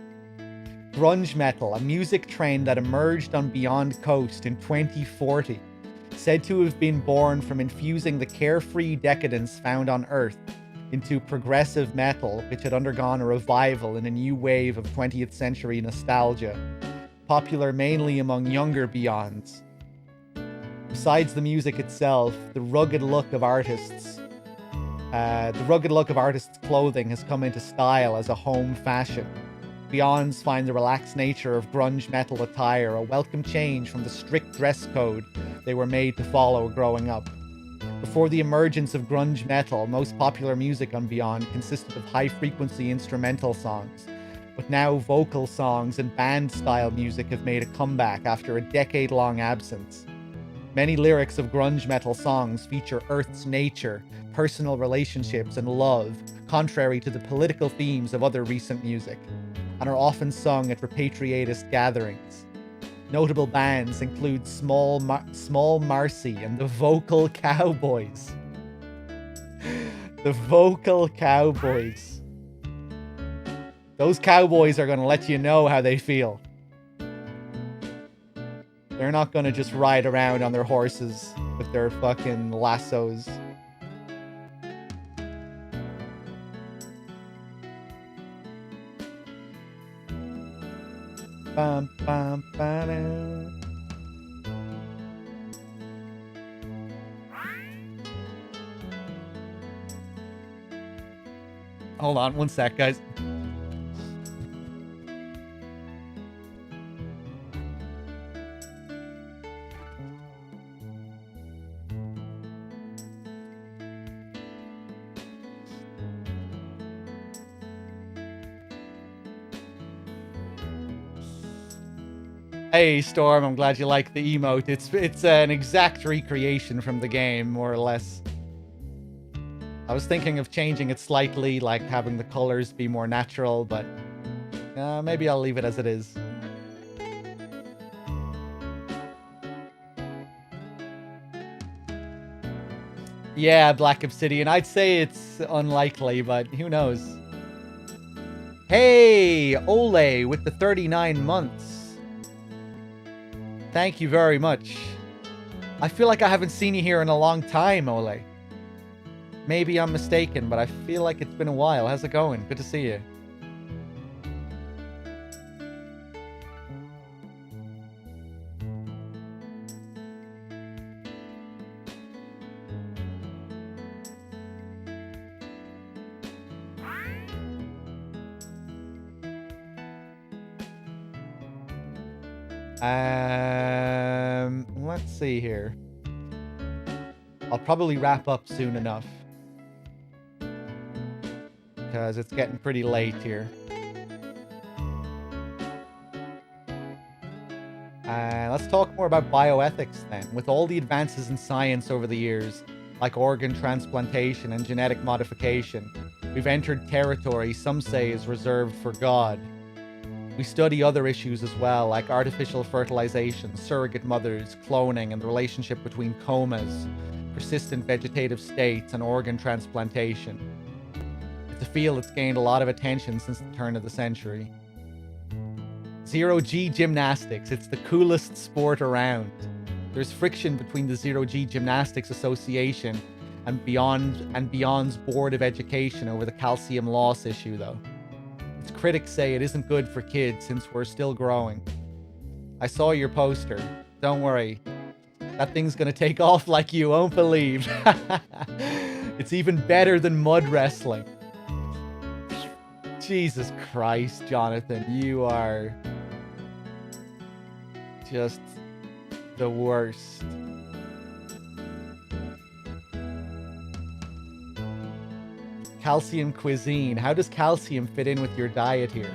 Grunge metal, a music trend that emerged on Beyond Coast in 2040, said to have been born from infusing the carefree decadence found on Earth into progressive metal, which had undergone a revival in a new wave of 20th century nostalgia, popular mainly among younger Beyonds. Besides the music itself, the rugged look of artists' clothing has come into style as a home fashion. Beyonds find the relaxed nature of grunge metal attire a welcome change from the strict dress code they were made to follow growing up. Before the emergence of grunge metal, most popular music on Beyond consisted of high-frequency instrumental songs, but now vocal songs and band-style music have made a comeback after a decade-long absence. Many lyrics of grunge metal songs feature Earth's nature, personal relationships, and love, contrary to the political themes of other recent music, and are often sung at repatriatist gatherings. Notable bands include Small Marcy and the Vocal Cowboys. The Vocal Cowboys. Those cowboys are going to let you know how they feel. They're not going to just ride around on their horses with their fucking lassos. Bum, bum, ba-da. Hold on, one sec, guys. Hey Storm, I'm glad you like the emote. It's an exact recreation from the game, more or less. I was thinking of changing it slightly, like having the colors be more natural, but maybe I'll leave it as it is. Yeah, Black Obsidian. I'd say it's unlikely, but who knows? Hey, Ole with the 39 months. Thank you very much. I feel like I haven't seen you here in a long time, Ole. Maybe I'm mistaken, but I feel like it's been a while. How's it going? Good to see you. Let's see here. I'll probably wrap up soon enough, because it's getting pretty late here. Let's talk more about bioethics then. With all the advances in science over the years, like organ transplantation and genetic modification, we've entered territory some say is reserved for God. We study other issues as well, like artificial fertilization, surrogate mothers, cloning, and the relationship between comas, persistent vegetative states, and organ transplantation. It's a field that's gained a lot of attention since the turn of the century. Zero-G gymnastics, it's the coolest sport around. There's friction between the Zero-G Gymnastics Association and Beyond's Board of Education over the calcium loss issue, though. Its critics say it isn't good for kids since we're still growing. I saw your poster. Don't worry. That thing's gonna take off like you won't believe. It's even better than mud wrestling. Jesus Christ, Jonathan. You are just the worst. Calcium cuisine. How does calcium fit in with your diet here?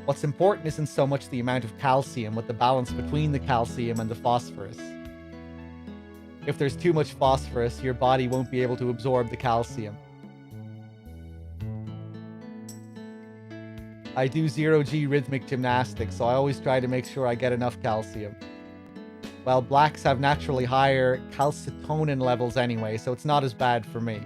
What's important isn't so much the amount of calcium, but the balance between the calcium and the phosphorus. If there's too much phosphorus, your body won't be able to absorb the calcium. I do zero-G rhythmic gymnastics, so I always try to make sure I get enough calcium. Well, blacks have naturally higher calcitonin levels anyway, so it's not as bad for me.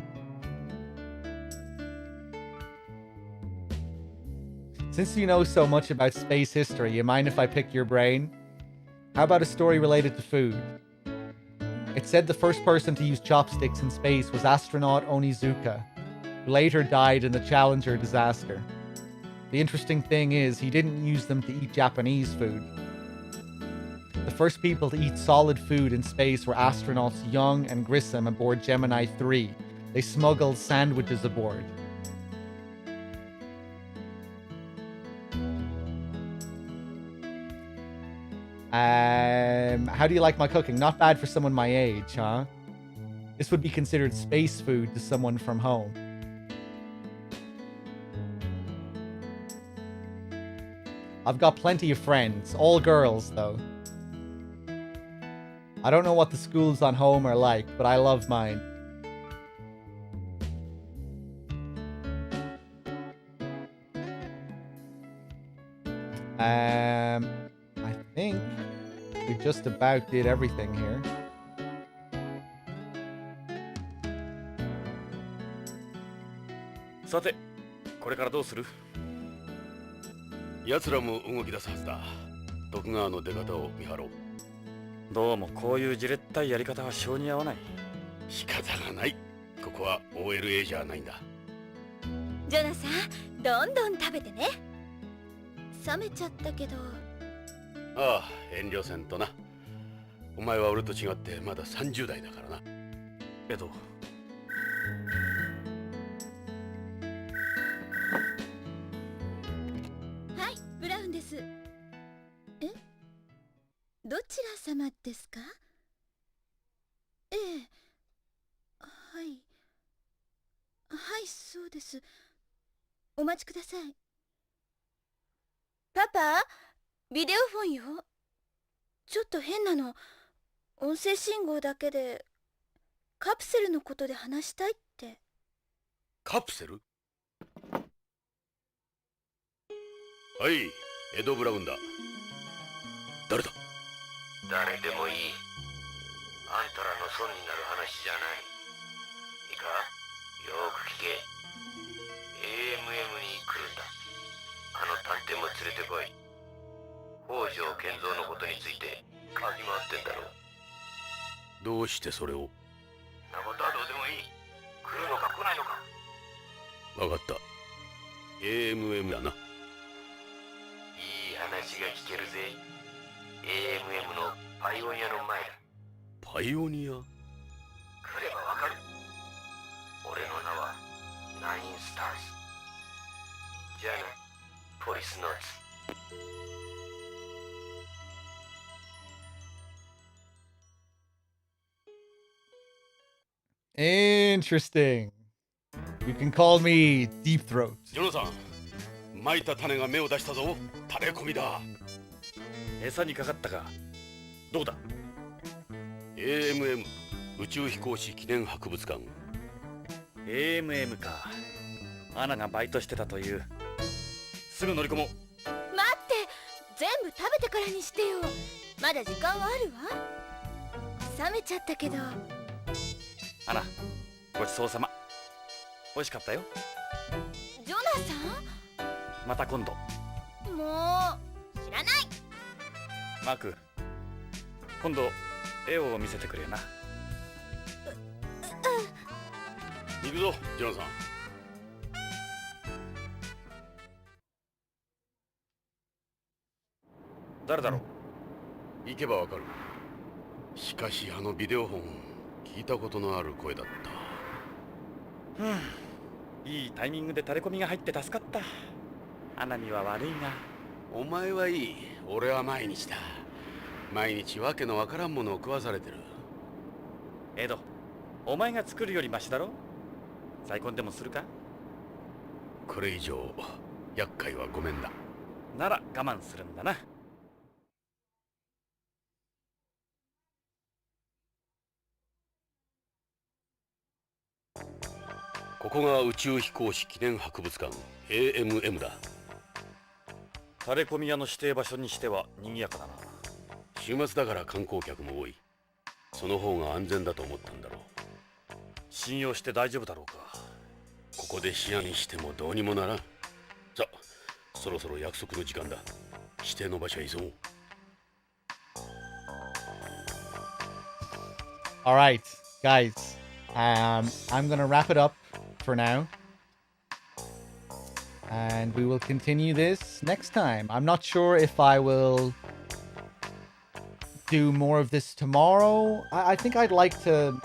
Since you know so much about space history, you mind if I pick your brain? How about a story related to food? It said the first person to use chopsticks in space was astronaut Onizuka, who later died in the Challenger disaster. The interesting thing is, he didn't use them to eat Japanese food. The first people to eat solid food in space were astronauts Young and Grissom aboard Gemini 3. They smuggled sandwiches aboard. How do you like my cooking? Not bad for someone my age, huh? This would be considered space food to someone from home. I've got plenty of friends, all girls though. I don't know what the schools on home are like, but I love mine. I think we just about did everything here. Sate, これからどうする? 奴らも動き出すはずだ。徳川の出方を見張ろう。どうもこういうじれったいやり方は性に合わない。仕方がない。ここは OLA じゃないんだ。ジョナサン、どんどん食べてね。冷めちゃったけど。ああ、遠慮せんとな。お前は俺と違ってまだ30代だからな。うんです。え、どちら様ですか？ええ、はい。はい、そうです。お待ちください。パパ、ビデオフォンよ。ちょっと変なの。音声信号だけでカプセルのことで話したいって。カプセル？はい、エド・ブラウンだ。誰だ？誰でもいい。あんたらの損になる話じゃない。いいか、よく聞け。AMM に来るんだ。あの探偵も連れてこい。北条健三のことについて嗅ぎ回ってんだろう。どうしてそれを？なことはどうでもいい。来るのか来ないのか。わかった。AMM だな。いい話が聞けるぜ。AMM のパイオニアの前だ。パイオニア？来ればわかる。俺の名はナインスターズ。じゃあな、ポリスノーツ。Interesting. You can call me Deep Throat. ジョナサン、撒いた種が芽を出したぞ。タレコミだ。餌にかかったか。どうだ？ AMM 宇宙飛行士記念博物館。 AMM か。アナがバイトしてたという。すぐ乗り込もう。待って、全部食べてからにしてよ。まだ時間はあるわ。冷めちゃったけど。アナ、ごちそうさま。美味しかったよ。ジョナまた今度。サン？もう知らない。マーク、今度絵を見せてくれよな。行くぞ、ジョナサン。誰だろう？行けばわかる。しかしあのビデオ本、聞いたことのある声だった。いいタイミングでタレコミが入って助かった。アナには悪いが。お前はいい。俺は毎日だ。毎日わけのわからんものを食わされてる。エド、お前が作るよりマシだろ。再婚でもするか？これ以上厄介はごめんだ。なら我慢するんだな。ここが宇宙飛行士記念博物館 AMM だ。タレコミ屋の指定場所にしては賑やかだな。週末だから観光客も多い。その方が安全だと思ったんだろう。信用して大丈夫だろうか。ここで視野にしてもどうにもならん。さあ、そろそろ約束の時間だ。指定の場所へ急ごう。All right, guys. I'm gonna wrap it up for now. And we will continue this next time. I'm not sure if I will do more of this tomorrow. I think I'd like to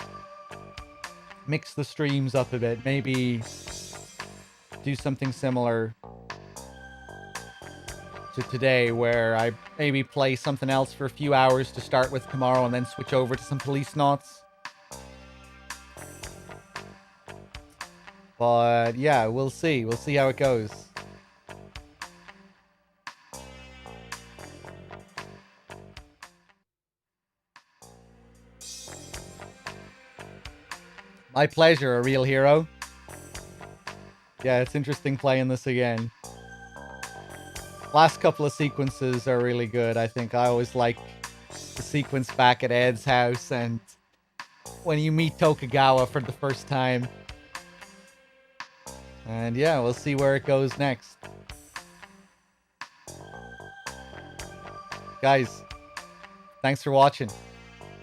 mix the streams up a bit. Maybe do something similar to today, where I maybe play something else for a few hours to start with tomorrow and then switch over to some Policenauts. But yeah, we'll see. We'll see how it goes. My pleasure, a real hero. Yeah, it's interesting playing this again. Last couple of sequences are really good. I think I always like the sequence back at Ed's house and when you meet Tokugawa for the first time. And yeah, we'll see where it goes next. Guys, thanks for watching.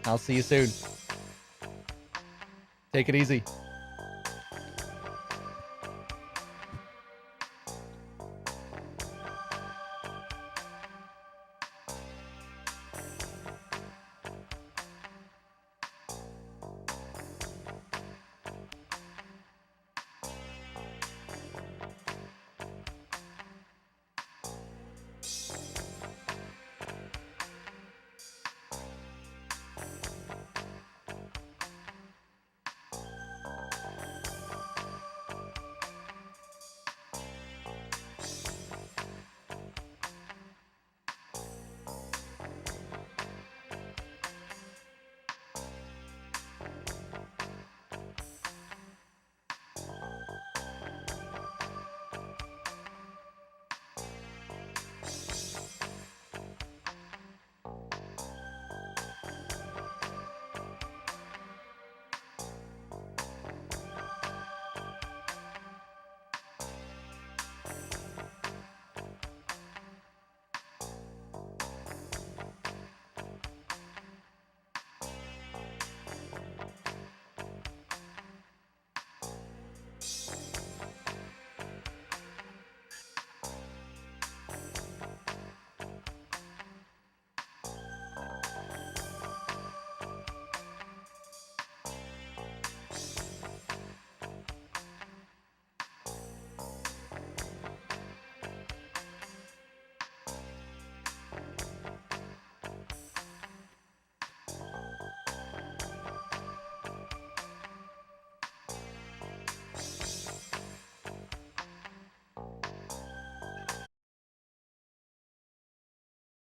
I'll see you soon. Take it easy.